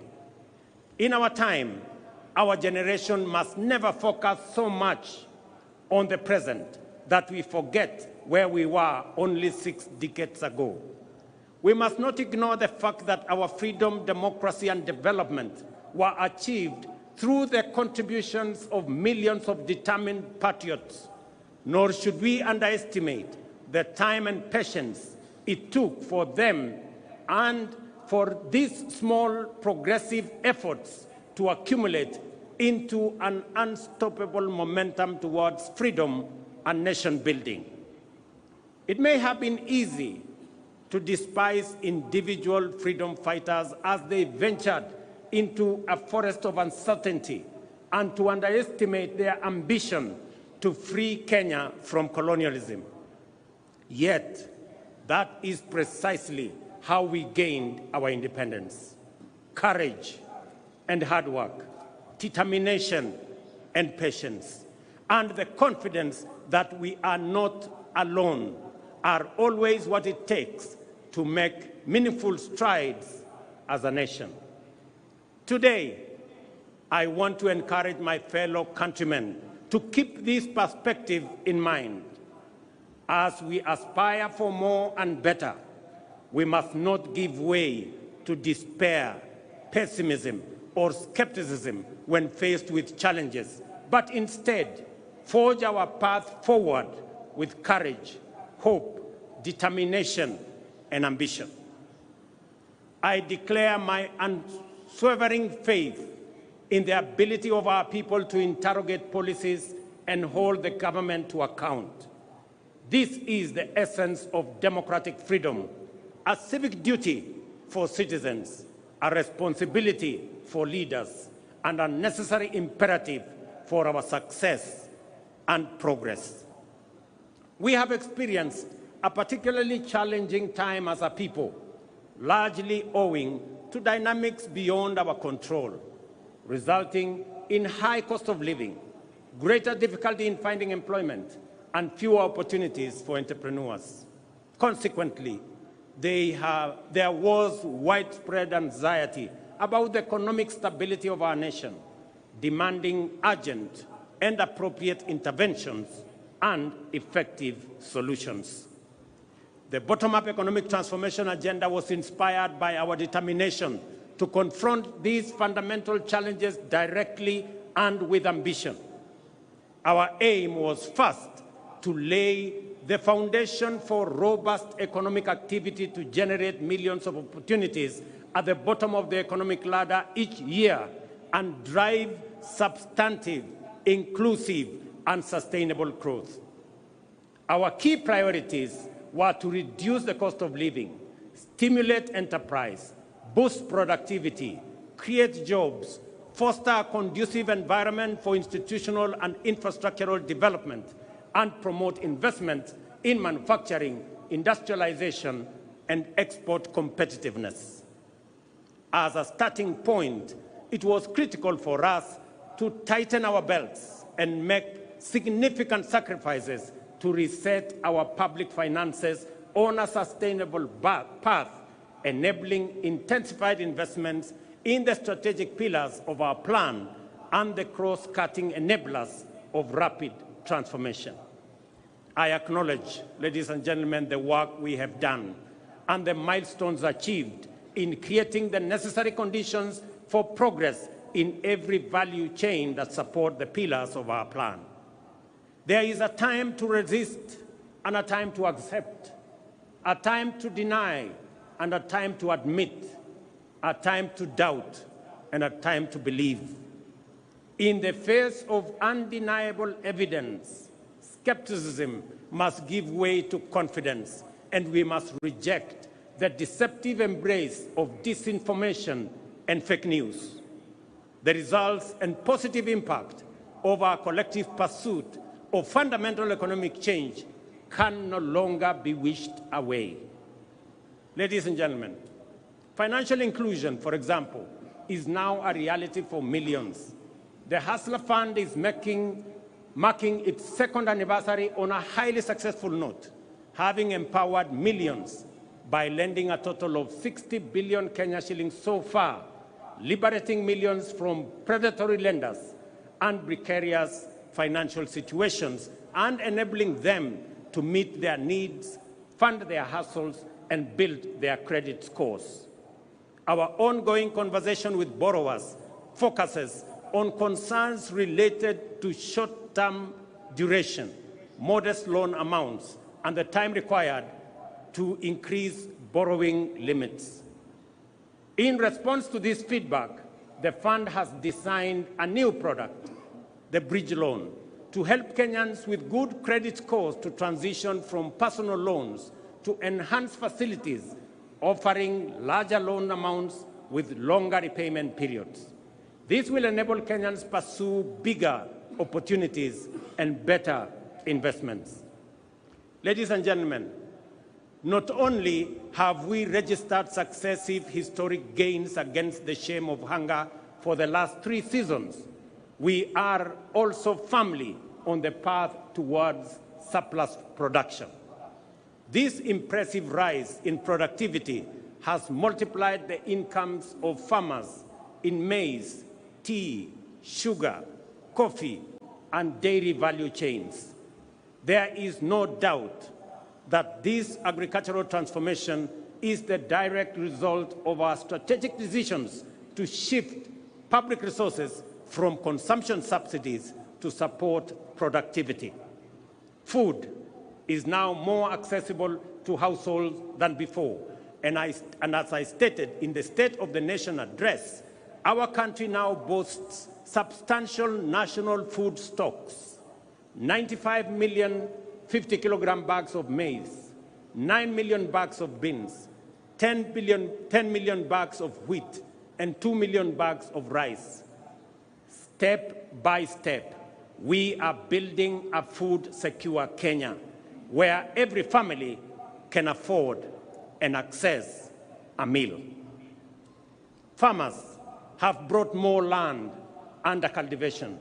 S5: In our time, our generation must never focus so much on the present that we forget where we were only 6 decades ago. We must not ignore the fact that our freedom, democracy, and development were achieved through the contributions of millions of determined patriots, nor should we underestimate the time and patience it took for them and for these small progressive efforts to accumulate into an unstoppable momentum towards freedom and nation building. It may have been easy to despise individual freedom fighters as they ventured into a forest of uncertainty and to underestimate their ambition to free Kenya from colonialism. Yet, that is precisely how we gained our independence. Courage and hard work, determination and patience, and the confidence that we are not alone are always what it takes to make meaningful strides as a nation. Today, I want to encourage my fellow countrymen to keep this perspective in mind. As we aspire for more and better, we must not give way to despair, pessimism, or skepticism when faced with challenges, but instead forge our path forward with courage, hope, determination, and ambition. I declare my unswerving faith in the ability of our people to interrogate policies and hold the government to account. This is the essence of democratic freedom, a civic duty for citizens, a responsibility for leaders, and a necessary imperative for our success and progress. We have experienced a particularly challenging time as a people, largely owing to dynamics beyond our control, resulting in high cost of living, greater difficulty in finding employment, and fewer opportunities for entrepreneurs. Consequently, there was widespread anxiety about the economic stability of our nation, demanding urgent and appropriate interventions and effective solutions. The bottom-up economic transformation agenda was inspired by our determination to confront these fundamental challenges directly and with ambition. Our aim was first to lay the foundation for robust economic activity to generate millions of opportunities at the bottom of the economic ladder each year and drive substantive, inclusive, and sustainable growth. Our key priorities were to reduce the cost of living, stimulate enterprise, boost productivity, create jobs, foster a conducive environment for institutional and infrastructural development, and promote investment in manufacturing, industrialization, and export competitiveness. As a starting point, it was critical for us to tighten our belts and make significant sacrifices to reset our public finances on a sustainable path, enabling intensified investments in the strategic pillars of our plan and the cross-cutting enablers of rapid transformation. I acknowledge, ladies and gentlemen, the work we have done and the milestones achieved in creating the necessary conditions for progress in every value chain that support the pillars of our plan. There is a time to resist and a time to accept, a time to deny and a time to admit, a time to doubt and a time to believe. In the face of undeniable evidence, skepticism must give way to confidence, and we must reject the deceptive embrace of disinformation and fake news. The results and positive impact of our collective pursuit of fundamental economic change can no longer be wished away. Ladies and gentlemen, financial inclusion, for example, is now a reality for millions. The Hustler Fund is marking its second anniversary on a highly successful note, having empowered millions by lending a total of 60 billion Kenya shillings so far, liberating millions from predatory lenders and precarious financial situations, and enabling them to meet their needs, fund their hustles, and build their credit scores. Our ongoing conversation with borrowers focuses on concerns related to short-term duration, modest loan amounts, and the time required to increase borrowing limits. In response to this feedback, the fund has designed a new product, the bridge loan, to help Kenyans with good credit scores to transition from personal loans to enhanced facilities offering larger loan amounts with longer repayment periods. This will enable Kenyans to pursue bigger opportunities and better investments. Ladies and gentlemen, not only have we registered successive historic gains against the shame of hunger for the last 3 seasons, we are also firmly on the path towards surplus production. This impressive rise in productivity has multiplied the incomes of farmers in maize, tea, sugar, coffee, and dairy value chains. There is no doubt that this agricultural transformation is the direct result of our strategic decisions to shift public resources from consumption subsidies to support productivity. Food is now more accessible to households than before, and as I stated in the State of the Nation address, our country now boasts substantial national food stocks: 95 million 50-kilogram bags of maize, 9 million bags of beans, 10 million bags of wheat, and 2 million bags of rice. Step by step, we are building a food-secure Kenya, where every family can afford and access a meal. Farmers have brought more land under cultivation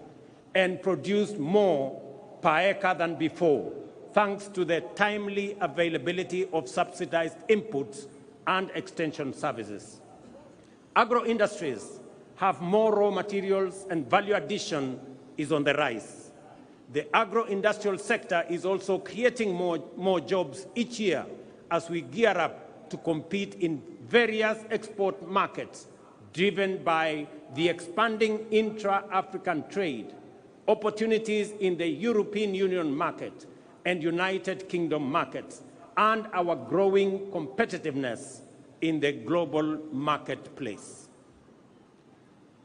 S5: and produced more per acre than before, thanks to the timely availability of subsidized inputs and extension services. Agro-industries have more raw materials and value addition is on the rise. The agro-industrial sector is also creating more jobs each year as we gear up to compete in various export markets driven by the expanding intra-African trade, opportunities in the European Union market and United Kingdom markets, and our growing competitiveness in the global marketplace.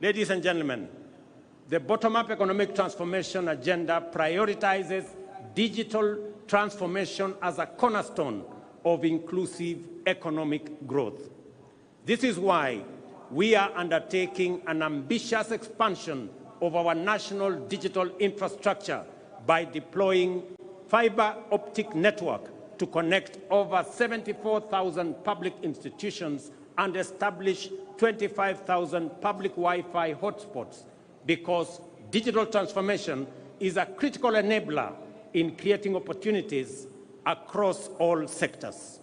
S5: Ladies and gentlemen, the bottom-up economic transformation agenda prioritizes digital transformation as a cornerstone of inclusive economic growth. This is why we are undertaking an ambitious expansion of our national digital infrastructure by deploying fiber optic network to connect over 74,000 public institutions and establish 25,000 public Wi-Fi hotspots, because digital transformation is a critical enabler in creating opportunities across all sectors.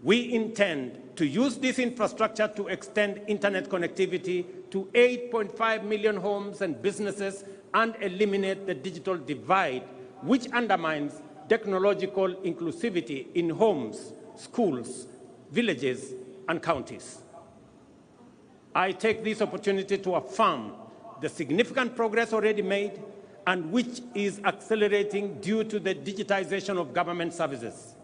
S5: We intend to use this infrastructure to extend internet connectivity to 8.5 million homes and businesses and eliminate the digital divide, which undermines technological inclusivity in homes, schools, villages, and counties. I take this opportunity to affirm the significant progress already made and which is accelerating due to the digitization of government services.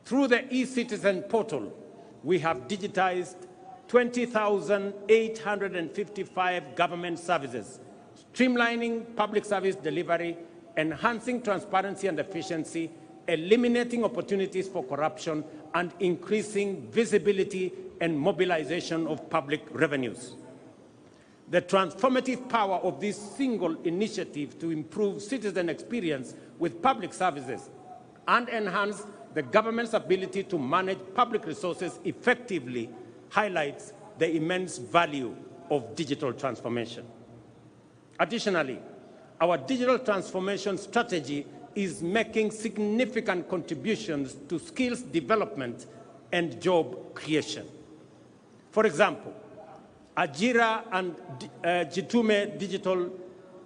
S5: Through the eCitizen portal, we have digitized 20,855 government services, streamlining public service delivery, enhancing transparency and efficiency, eliminating opportunities for corruption, and increasing visibility and mobilization of public revenues. The transformative power of this single initiative to improve citizen experience with public services and enhance the government's ability to manage public resources effectively highlights the immense value of digital transformation. Additionally, our digital transformation strategy is making significant contributions to skills development and job creation. For example, Ajira and Jitume Digital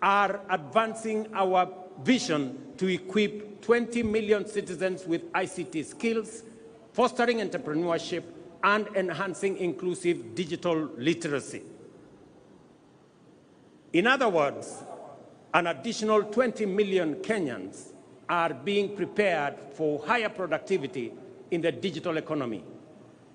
S5: are advancing our vision to equip 20 million citizens with ICT skills, fostering entrepreneurship, and enhancing inclusive digital literacy. In other words, an additional 20 million Kenyans are being prepared for higher productivity in the digital economy.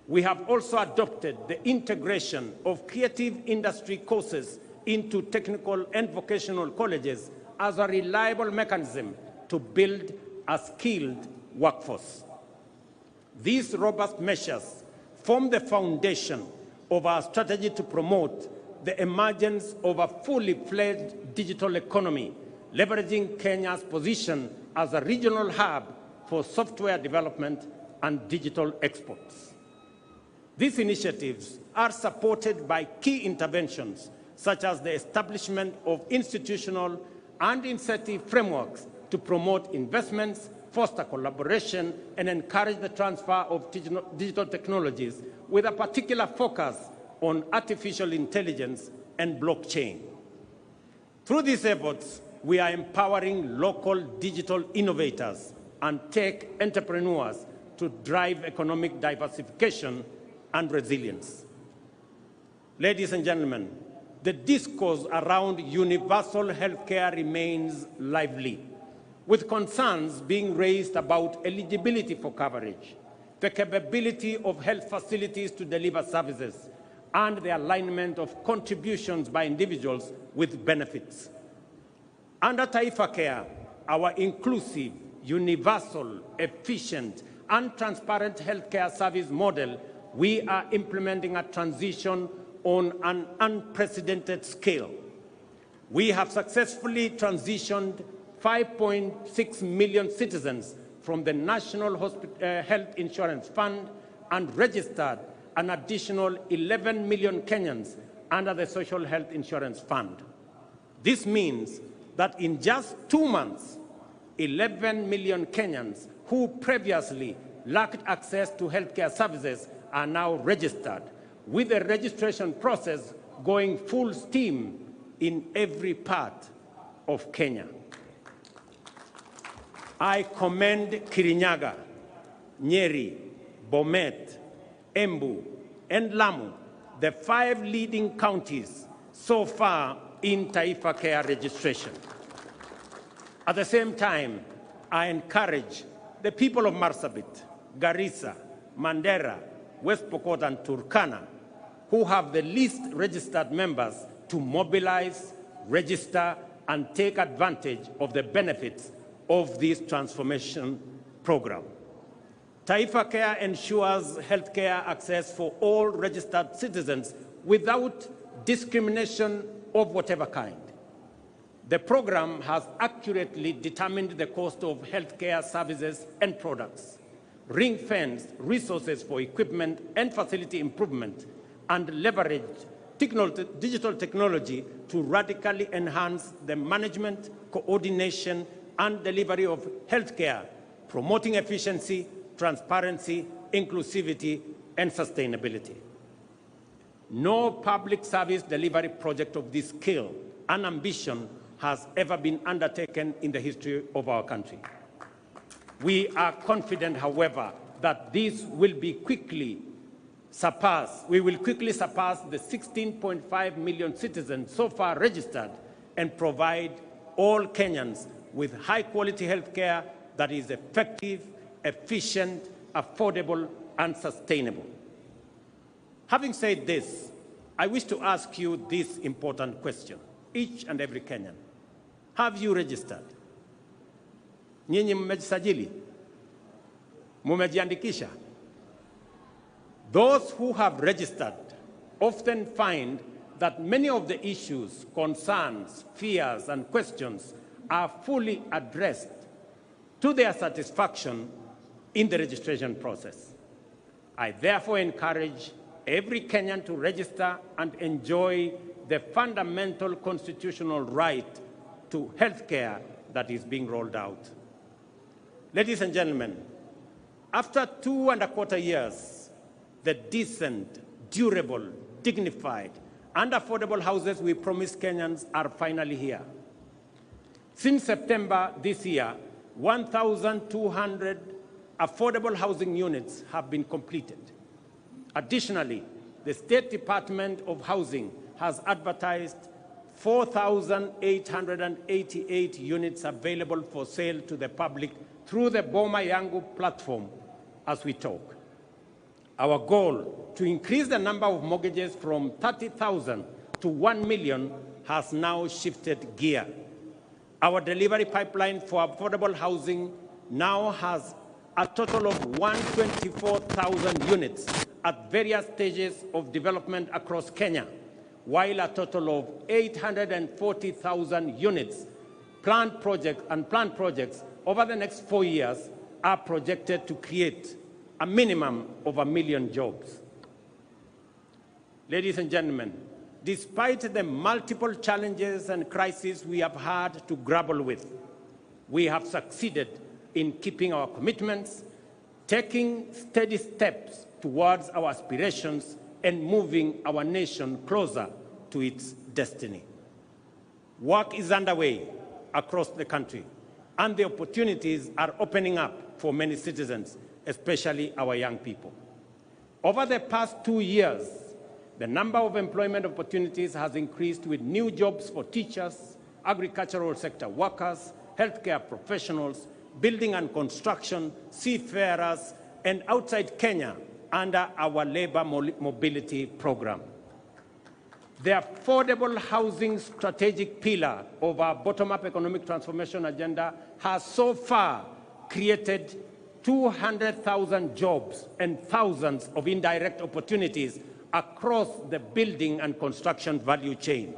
S5: We have also adopted the integration of creative industry courses into technical and vocational colleges as a reliable mechanism to build a skilled workforce. These robust measures form the foundation of our strategy to promote the emergence of a fully fledged digital economy, leveraging Kenya's position as a regional hub for software development and digital exports. These initiatives are supported by key interventions, such as the establishment of institutional and incentive frameworks to promote investments, foster collaboration, and encourage the transfer of digital technologies with a particular focus on artificial intelligence and blockchain. Through these efforts, we are empowering local digital innovators and tech entrepreneurs to drive economic diversification and resilience. Ladies and gentlemen, the discourse around universal healthcare remains lively, with concerns being raised about eligibility for coverage, the capability of health facilities to deliver services, and the alignment of contributions by individuals with benefits. Under Taifa Care, our inclusive, universal, efficient, and transparent healthcare service model, we are implementing a transition on an unprecedented scale. We have successfully transitioned 5.6 million citizens from the National Health Insurance Fund and registered an additional 11 million Kenyans under the Social Health Insurance Fund. This means that in just 2 months, 11 million Kenyans who previously lacked access to healthcare services are now registered, with the registration process going full steam in every part of Kenya. I commend Kirinyaga, Nyeri, Bomet, Embu, and Lamu, the 5 leading counties so far in Taifa Care registration. At the same time, I encourage the people of Marsabit, Garissa, Mandera, West Pokot, and Turkana, who have the least registered members, to mobilize, register, and take advantage of the benefits of this transformation program. Taifa Care ensures healthcare access for all registered citizens without discrimination of whatever kind. The program has accurately determined the cost of healthcare services and products. ring-fence resources for equipment and facility improvement, and leverage digital technology to radically enhance the management, coordination, and delivery of healthcare, promoting efficiency, transparency, inclusivity, and sustainability. No public service delivery project of this scale and ambition has ever been undertaken in the history of our country. We are confident, however, that this will be quickly surpassed. We will quickly surpass the 16.5 million citizens so far registered and provide all Kenyans with high-quality health care that is effective, efficient, affordable, and sustainable. Having said this, I wish to ask you this important question, each and every Kenyan. Have you registered? Nyinyi mmejisajili? Mumejiandikisha? Those who have registered often find that many of the issues, concerns, fears, and questions are fully addressed to their satisfaction in the registration process. I therefore encourage every Kenyan to register and enjoy the fundamental constitutional right to health care that is being rolled out. Ladies and gentlemen, after 2.25 years, the decent, durable, dignified, and affordable houses we promised Kenyans are finally here. Since September this year, 1,200 affordable housing units have been completed. Additionally, the State Department of Housing has advertised 4,888 units available for sale to the public through the Boma Yangu platform as we talk. Our goal to increase the number of mortgages from 30,000 to 1 million has now shifted gear. Our delivery pipeline for affordable housing now has a total of 124,000 units at various stages of development across Kenya, while a total of 840,000 units planned projects over the next 4 years are projected to create a minimum of 1 million jobs. Ladies and gentlemen, despite the multiple challenges and crises we have had to grapple with, we have succeeded in keeping our commitments, taking steady steps towards our aspirations, and moving our nation closer to its destiny. Work is underway across the country, and the opportunities are opening up for many citizens, especially our young people. Over the past 2 years, the number of employment opportunities has increased with new jobs for teachers, agricultural sector workers, healthcare professionals, building and construction, seafarers, and outside Kenya under our labor mobility program. The affordable housing strategic pillar of our bottom-up economic transformation agenda has so far created 200,000 jobs and thousands of indirect opportunities across the building and construction value chain.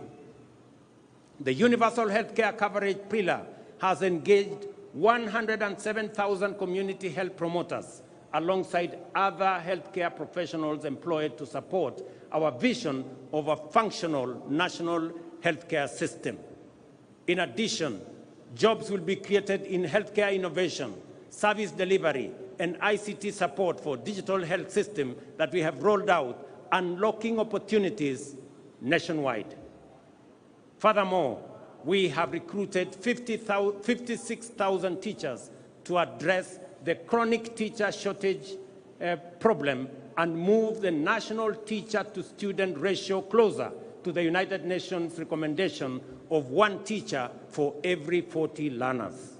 S5: The universal healthcare coverage pillar has engaged 107,000 community health promoters alongside other healthcare professionals employed to support our vision of a functional national healthcare system. In addition, jobs will be created in healthcare innovation, service delivery, and ICT support for digital health system that we have rolled out, unlocking opportunities nationwide. Furthermore, we have recruited 56,000 teachers to address the chronic teacher shortage problem and move the national teacher-to-student ratio closer to the United Nations recommendation of 1 teacher for every 40 learners.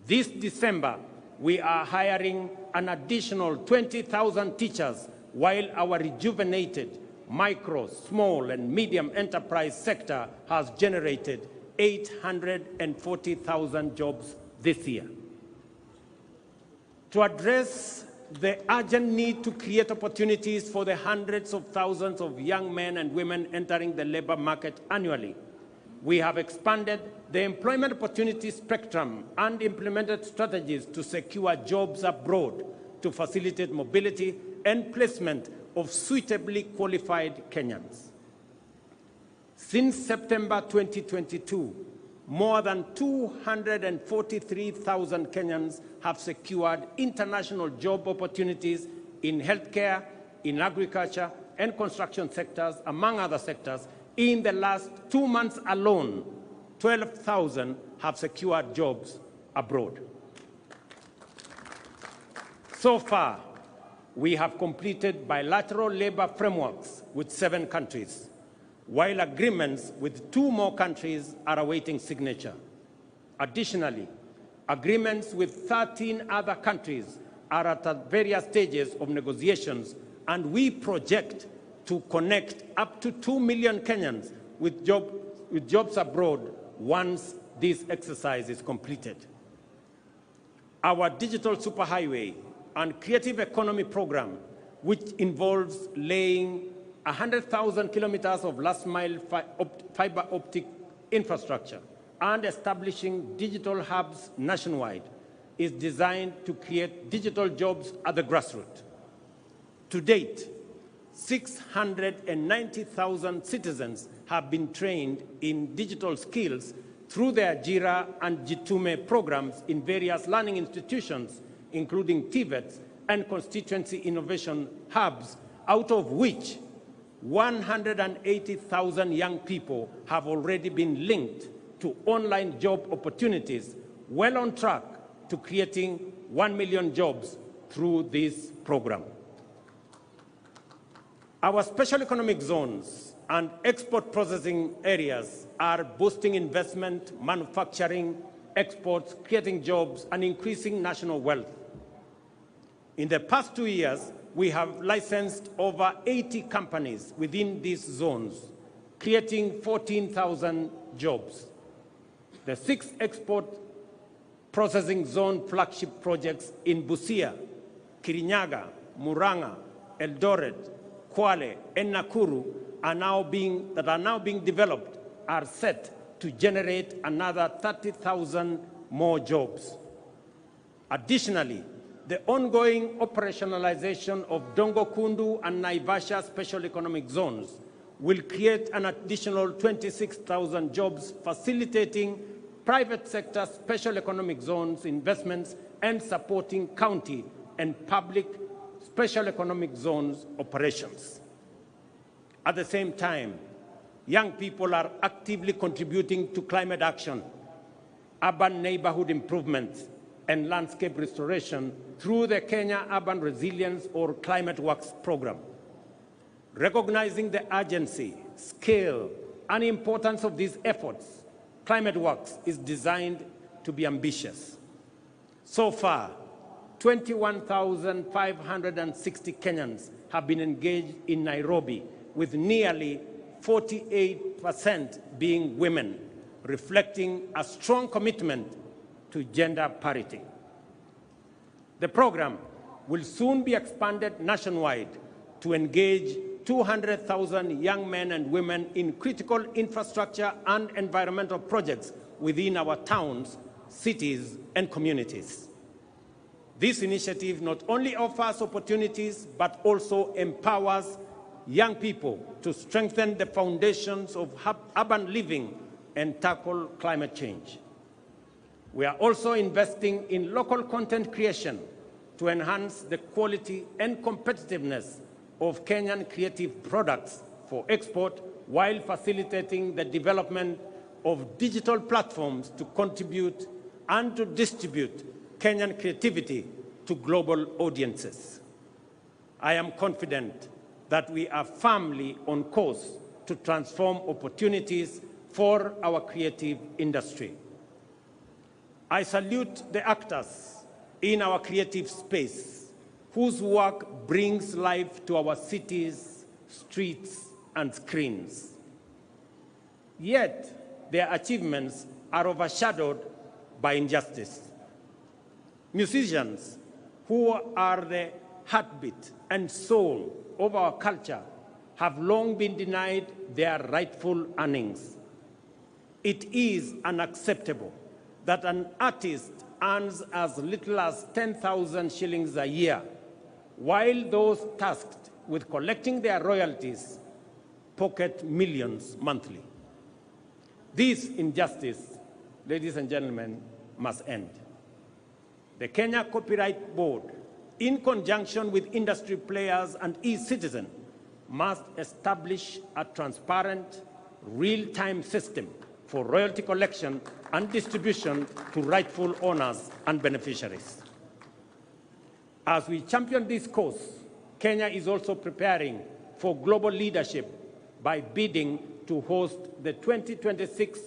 S5: This December, we are hiring an additional 20,000 teachers, while our rejuvenated micro, small, and medium enterprise sector has generated 840,000 jobs this year. To address the urgent need to create opportunities for the hundreds of thousands of young men and women entering the labor market annually, we have expanded the employment opportunity spectrum and implemented strategies to secure jobs abroad to facilitate mobility and placement of suitably qualified Kenyans. Since September 2022, more than 243,000 Kenyans have secured international job opportunities in healthcare, in agriculture, and construction sectors, among other sectors. In the last 2 months alone, 12,000 have secured jobs abroad. So far, we have completed bilateral labor frameworks with 7 countries, while agreements with 2 more countries are awaiting signature. Additionally, agreements with 13 other countries are at various stages of negotiations, and we project to connect up to 2 million Kenyans with jobs abroad once this exercise is completed. Our digital superhighway and creative economy program, which involves laying 100,000 kilometers of last-mile fiber optic infrastructure and establishing digital hubs nationwide, is designed to create digital jobs at the grassroots. To date, 690,000 citizens have been trained in digital skills through their Jira and Jitume programs in various learning institutions, including TVETs and constituency innovation hubs, out of which 180,000 young people have already been linked to online job opportunities, well on track to creating 1 million jobs through this program. Our special economic zones and export processing areas are boosting investment, manufacturing, exports, creating jobs, and increasing national wealth. In the past 2 years, we have licensed over 80 companies within these zones, creating 14,000 jobs. The 6 export processing zone flagship projects in Busia, Kirinyaga, Murang'a, Eldoret, Kwale, and Nakuru are now being developed are set to generate another 30,000 more jobs. Additionally, the ongoing operationalization of Dongo Kundu and Naivasha special economic zones will create an additional 26,000 jobs, facilitating private sector special economic zones investments and supporting county and public special economic zones operations. At the same time, young people are actively contributing to climate action, urban neighborhood improvements, and landscape restoration through the Kenya Urban Resilience or Climate Works program. Recognizing the urgency, scale, and importance of these efforts, Climate Works is designed to be ambitious. So far, 21,560 Kenyans have been engaged in Nairobi, with nearly 48% being women, reflecting a strong commitment to gender parity. The program will soon be expanded nationwide to engage 200,000 young men and women in critical infrastructure and environmental projects within our towns, cities, and communities. This initiative not only offers opportunities, but also empowers young people to strengthen the foundations of urban living and tackle climate change. We are also investing in local content creation to enhance the quality and competitiveness of Kenyan creative products for export, while facilitating the development of digital platforms to contribute and to distribute Kenyan creativity to global audiences. I am confident that we are firmly on course to transform opportunities for our creative industry. I salute the actors in our creative space whose work brings life to our cities, streets, and screens. Yet, their achievements are overshadowed by injustice. Musicians, who are the heartbeat and soul of our culture, have long been denied their rightful earnings. It is unacceptable that an artist earns as little as 10,000 shillings a year, while those tasked with collecting their royalties pocket millions monthly. This injustice, ladies and gentlemen, must end. The Kenya Copyright Board, in conjunction with industry players and e-citizen, must establish a transparent, real-time system for royalty collection and distribution to rightful owners and beneficiaries. As we champion this cause, Kenya is also preparing for global leadership by bidding to host the 2026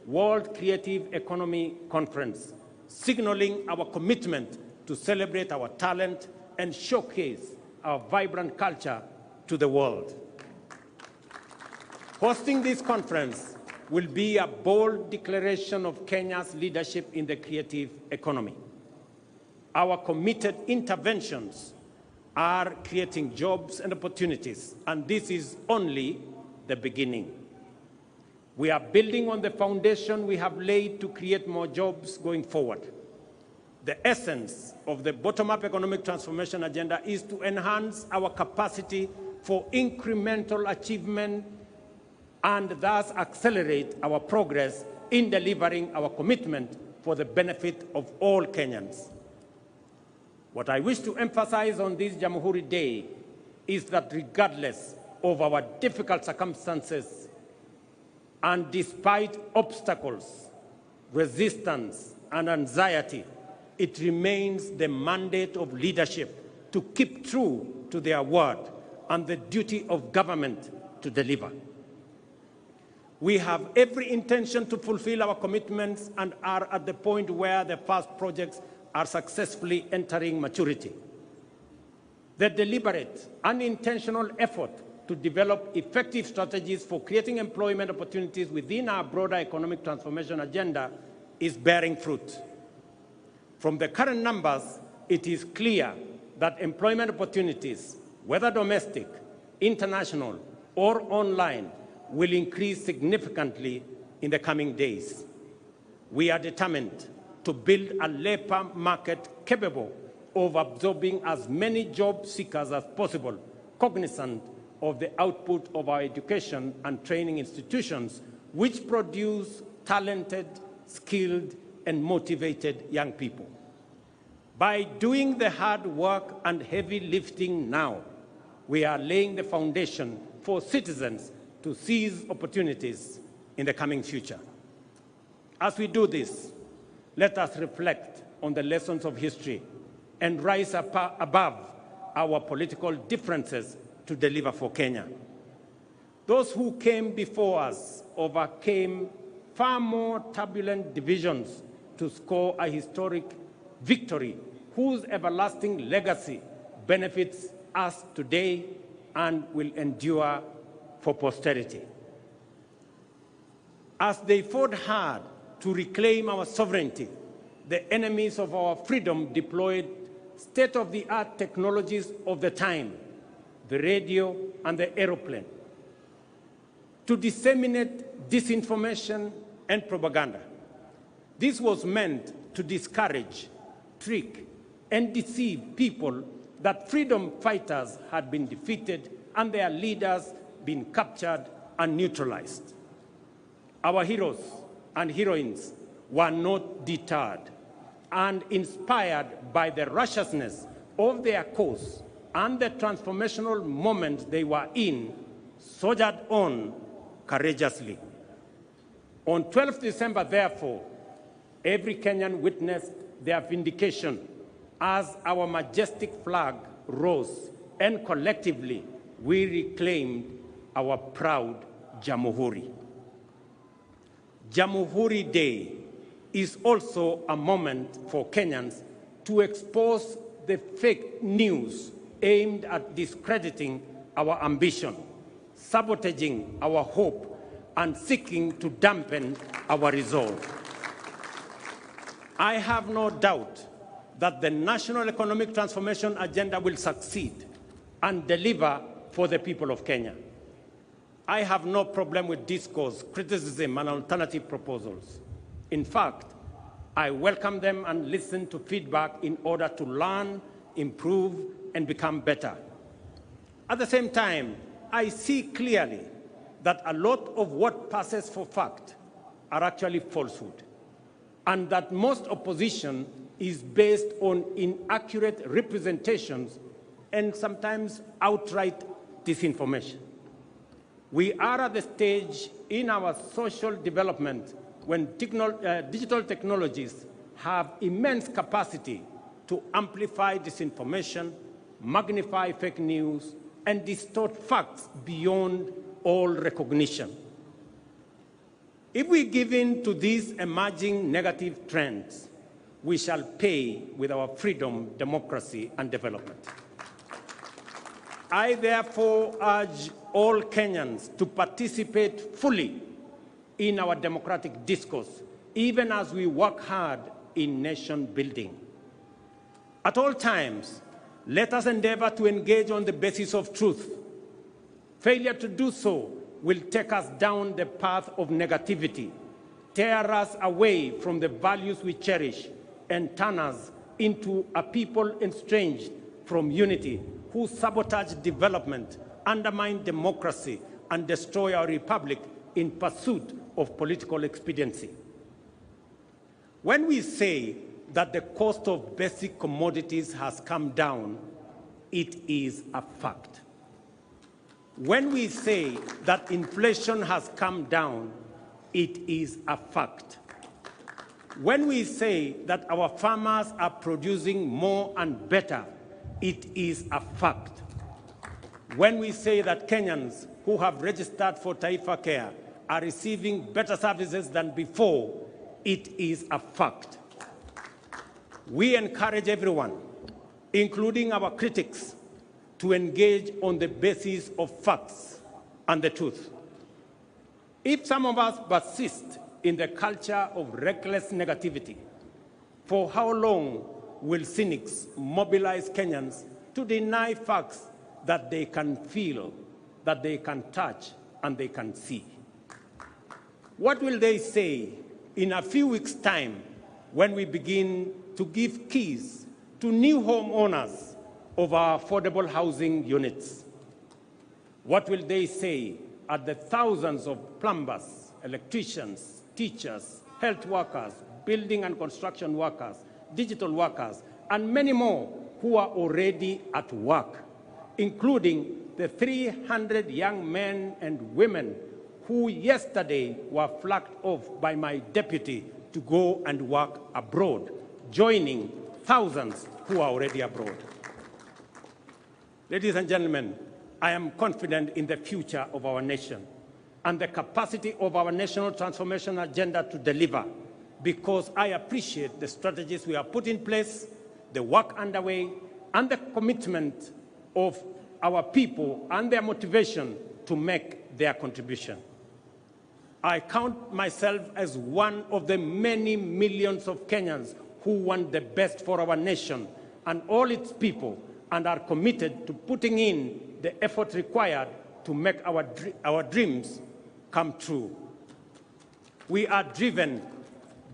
S5: World Creative Economy Conference, signaling our commitment to celebrate our talent and showcase our vibrant culture to the world. Hosting this conference will be a bold declaration of Kenya's leadership in the creative economy. Our committed interventions are creating jobs and opportunities, and this is only the beginning. We are building on the foundation we have laid to create more jobs going forward. The essence of the bottom-up economic transformation agenda is to enhance our capacity for incremental achievement and thus accelerate our progress in delivering our commitment for the benefit of all Kenyans. What I wish to emphasize on this Jamhuri Day is that regardless of our difficult circumstances and despite obstacles, resistance, and anxiety, it remains the mandate of leadership to keep true to their word and the duty of government to deliver. We have every intention to fulfill our commitments and are at the point where the first projects are successfully entering maturity. The deliberate and intentional effort to develop effective strategies for creating employment opportunities within our broader economic transformation agenda is bearing fruit. From the current numbers, it is clear that employment opportunities, whether domestic, international, or online, will increase significantly in the coming days. We are determined to build a labor market capable of absorbing as many job seekers as possible, cognizant of the output of our education and training institutions, which produce talented, skilled, and motivated young people. By doing the hard work and heavy lifting now, we are laying the foundation for citizens to seize opportunities in the coming future. As we do this, let us reflect on the lessons of history and rise above our political differences to deliver for Kenya. Those who came before us overcame far more turbulent divisions to score a historic victory whose everlasting legacy benefits us today and will endure for posterity. As they fought hard to reclaim our sovereignty, the enemies of our freedom deployed state-of-the-art technologies of the time, the radio and the aeroplane, to disseminate disinformation and propaganda. This was meant to discourage, trick, and deceive people that freedom fighters had been defeated and their leaders been captured and neutralized. Our heroes and heroines were not deterred, and inspired by the righteousness of their cause and the transformational moment they were in, soldiered on courageously. On 12th December, therefore, every Kenyan witnessed their vindication as our majestic flag rose, and collectively we reclaimed our proud Jamhuri. Jamhuri Day is also a moment for Kenyans to expose the fake news aimed at discrediting our ambition, sabotaging our hope, and seeking to dampen our resolve. I have no doubt that the National Economic Transformation Agenda will succeed and deliver for the people of Kenya. I have no problem with discourse, criticism, and alternative proposals. In fact, I welcome them and listen to feedback in order to learn, improve, and become better. At the same time, I see clearly that a lot of what passes for fact are actually falsehood, and that most opposition is based on inaccurate representations and sometimes outright disinformation. We are at the stage in our social development when digital technologies have immense capacity to amplify disinformation, magnify fake news, and distort facts beyond all recognition. If we give in to these emerging negative trends, we shall pay with our freedom, democracy, and development. I therefore urge all Kenyans to participate fully in our democratic discourse, even as we work hard in nation building. At all times, let us endeavor to engage on the basis of truth. Failure to do so will take us down the path of negativity, tear us away from the values we cherish, and turn us into a people estranged from unity, who sabotage development, undermine democracy, and destroy our republic in pursuit of political expediency. When we say that the cost of basic commodities has come down, it is a fact. When we say that inflation has come down, it is a fact. When we say that our farmers are producing more and better, it is a fact. When we say that Kenyans who have registered for Taifa Care are receiving better services than before, it is a fact. We encourage everyone, including our critics, to engage on the basis of facts and the truth. If some of us persist in the culture of reckless negativity, for how long will cynics mobilize Kenyans to deny facts that they can feel, that they can touch, and they can see? What will they say in a few weeks' time when we begin to give keys to new homeowners of our affordable housing units? What will they say at the thousands of plumbers, electricians, teachers, health workers, building and construction workers, digital workers, and many more who are already at work, including the 300 young men and women who yesterday were flagged off by my deputy to go and work abroad, joining thousands who are already abroad. Ladies and gentlemen, I am confident in the future of our nation and the capacity of our national transformation agenda to deliver, because I appreciate the strategies we have put in place, the work underway, and the commitment of our people and their motivation to make their contribution. I count myself as one of the many millions of Kenyans who want the best for our nation and all its people, and are committed to putting in the effort required to make our dreams come true. We are driven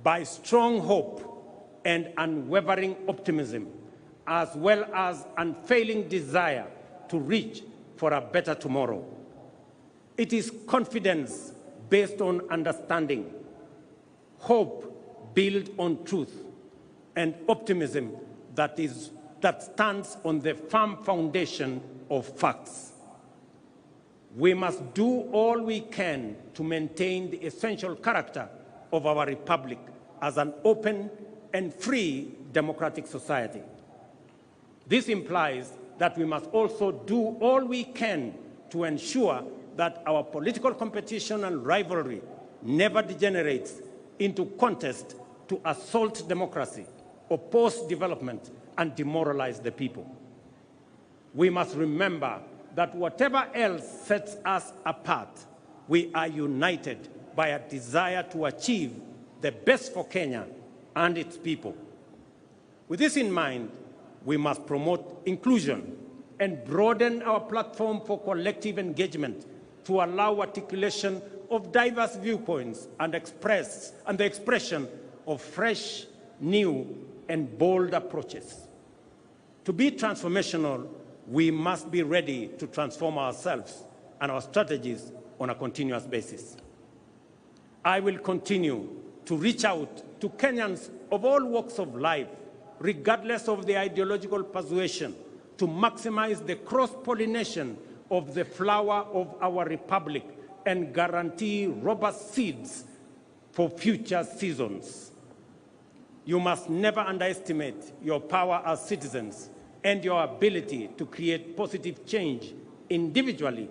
S5: by strong hope and unwavering optimism, as well as unfailing desire to reach for a better tomorrow. It is confidence based on understanding, hope built on truth, and optimism that stands on the firm foundation of facts. We must do all we can to maintain the essential character of our republic as an open and free democratic society. This implies that we must also do all we can to ensure that our political competition and rivalry never degenerates into contest to assault democracy, oppose development, and demoralize the people. We must remember that whatever else sets us apart, we are united by a desire to achieve the best for Kenya and its people. With this in mind, we must promote inclusion and broaden our platform for collective engagement to allow articulation of diverse viewpoints and the expression of fresh, new, and bold approaches. To be transformational, we must be ready to transform ourselves and our strategies on a continuous basis. I will continue to reach out to Kenyans of all walks of life, regardless of their ideological persuasion, to maximize the cross-pollination of the flower of our republic and guarantee robust seeds for future seasons. You must never underestimate your power as citizens and your ability to create positive change individually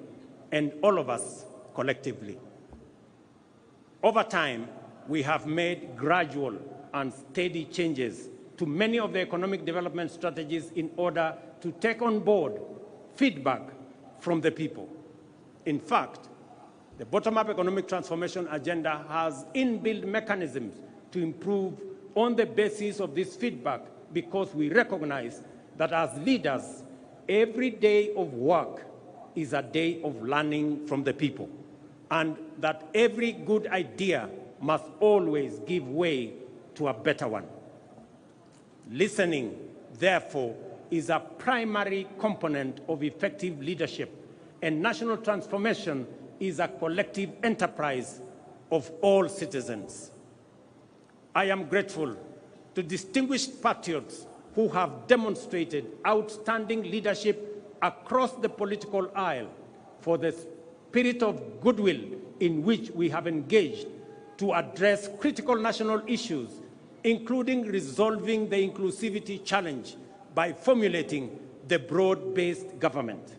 S5: and all of us collectively. Over time, we have made gradual and steady changes to many of the economic development strategies in order to take on board feedback from the people. In fact, the bottom-up economic transformation agenda has inbuilt mechanisms to improve on the basis of this feedback, because we recognize that as leaders, every day of work is a day of learning from the people, and that every good idea must always give way to a better one. Listening, therefore, is a primary component of effective leadership, and national transformation is a collective enterprise of all citizens. I am grateful to distinguished patriots who have demonstrated outstanding leadership across the political aisle for the spirit of goodwill in which we have engaged to address critical national issues, including resolving the inclusivity challenge by formulating the broad-based government.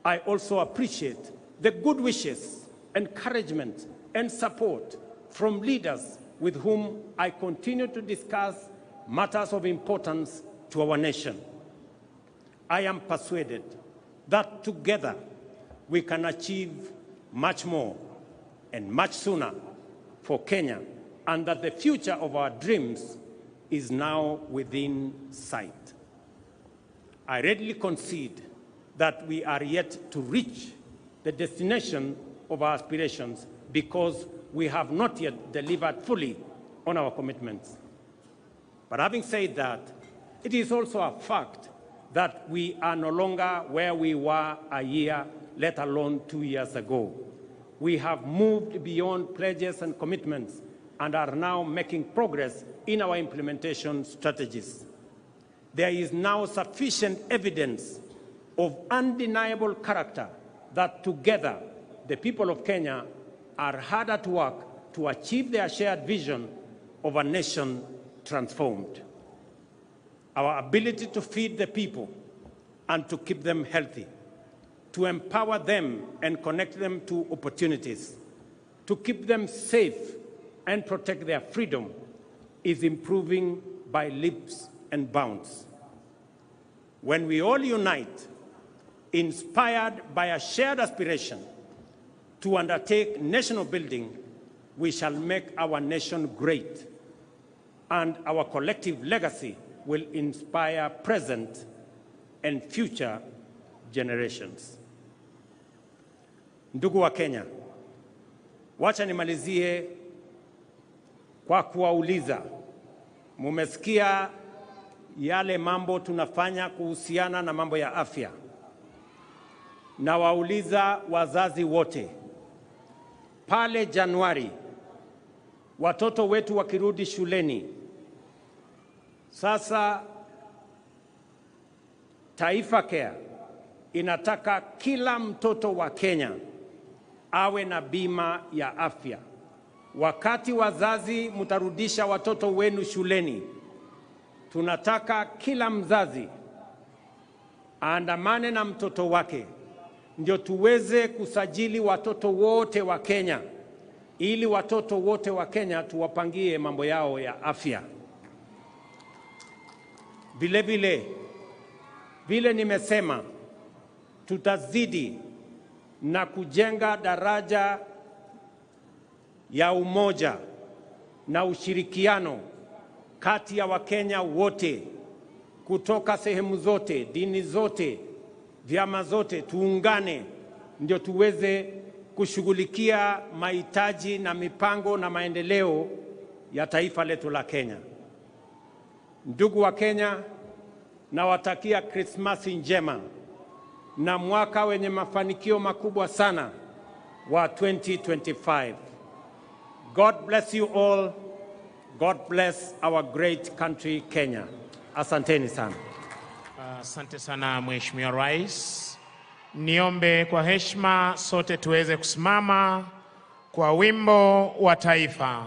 S5: I also appreciate the good wishes, encouragement, and support from leaders with whom I continue to discuss matters of importance to our nation. I am persuaded that together we can achieve much more and much sooner for Kenya, and that the future of our dreams is now within sight. I readily concede that we are yet to reach the destination of our aspirations because we have not yet delivered fully on our commitments. But having said that, it is also a fact that we are no longer where we were a year, let alone 2 years ago. We have moved beyond pledges and commitments and are now making progress in our implementation strategies. There is now sufficient evidence of undeniable character that together the people of Kenya are hard at work to achieve their shared vision of a nation transformed. Our ability to feed the people and to keep them healthy, to empower them and connect them to opportunities, to keep them safe and protect their freedom is improving by leaps and bounds. When we all unite, inspired by a shared aspiration to undertake national building, we shall make our nation great, and our collective legacy will inspire present and future generations. Ndugu wa Kenya, wacha nimalizie kwa kuwauliza, mumesikia yale mambo tunafanya kuhusiana na mambo ya afya. Na wauliza wazazi wote, pale Januari watoto wetu wakirudi shuleni, sasa Taifa Care inataka kila mtoto wa Kenya awe na bima ya afya. Wakati wazazi mtarudisha watoto wenu shuleni, tunataka kila mzazi aandamane na mtoto wake, ndio tuweze kusajili watoto wote wa Kenya, ili watoto wote wa Kenya tuwapangie mambo yao ya afya. Vile nimesema, tutazidi na kujenga daraja ya umoja na ushirikiano kati ya Wakenya wote kutoka sehemu zote, dini zote, vyama zote, tuungane ndio tuweze kushughulikia mahitaji na mipango na maendeleo ya taifa letu la Kenya. Ndugu wa Kenya, nawatakia Krismasi njema na mwaka wenye mafanikio makubwa sana wa 2025. God bless you all. God bless our great country Kenya. Asanteni sana.
S1: Asante sana Mheshimiwa Rais. Niombe kwa heshima sote tuweze kusimama kwa wimbo wa taifa.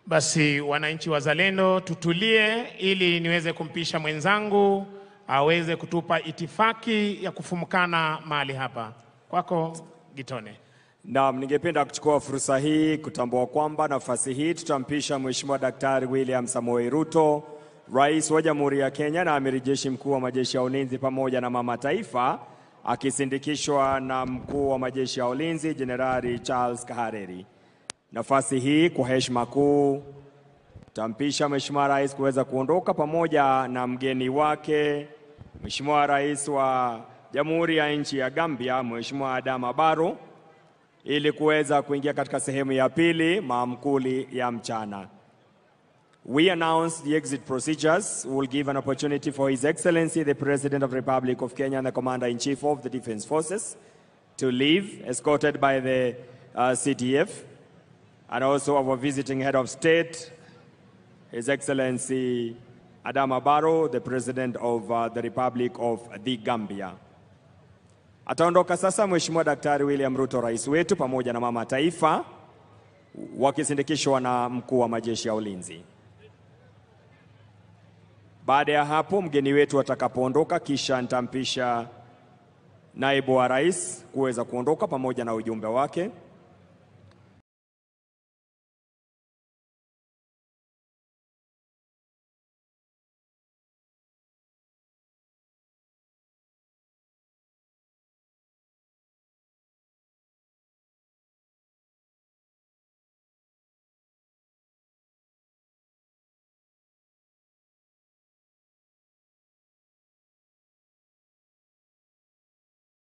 S1: Basi wananchi wazalendo, tutulie ili niweze kumpisha mwenzangu aweze kutupa itifaki ya kufumukana mahali hapa. Kwako Gitone.
S2: Naam, ningependa kuchukua fursa hii kutambua kwamba nafasi hii tutampisha Mheshimiwa Daktari William Samoei Ruto, Rais wa Jamhuri ya Kenya na Amiri Jeshi Mkuu wa Majeshi ya Ulinzi pamoja na Mama Taifa, akisindikishwa na Mkuu wa Majeshi ya Ulinzi Jenerali Charles Kahareri. Nafasi hii kwa heshima kuu tampisha Mheshimiwa Rais kuweza kuondoka pamoja na mgeni wake Mheshimiwa Rais wa Jamhuri ya nchi ya Gambia, Mheshimiwa Adama Barrow, ili kuweza kuingia katika sehemu ya pili maamkuli ya mchana. We announce the exit procedures. We will give an opportunity for His Excellency the President of the Republic of Kenya and the Commander-in-Chief of the Defense Forces to leave, escorted by the CDF, and also our visiting Head of State, His Excellency Adama Barrow, the President of the Republic of the Gambia. Ataondoka sasa Mheshimiwa Daktari William Ruto, Rais wetu, pamoja na Mama Taifa, wakisindikishwa na Mkuu wa Majeshi ya Ulinzi. Baada ya hapo mgeni wetu atakapoondoka, kisha nitampisha Naibu wa Rais kuweza kuondoka pamoja na ujumbe wake.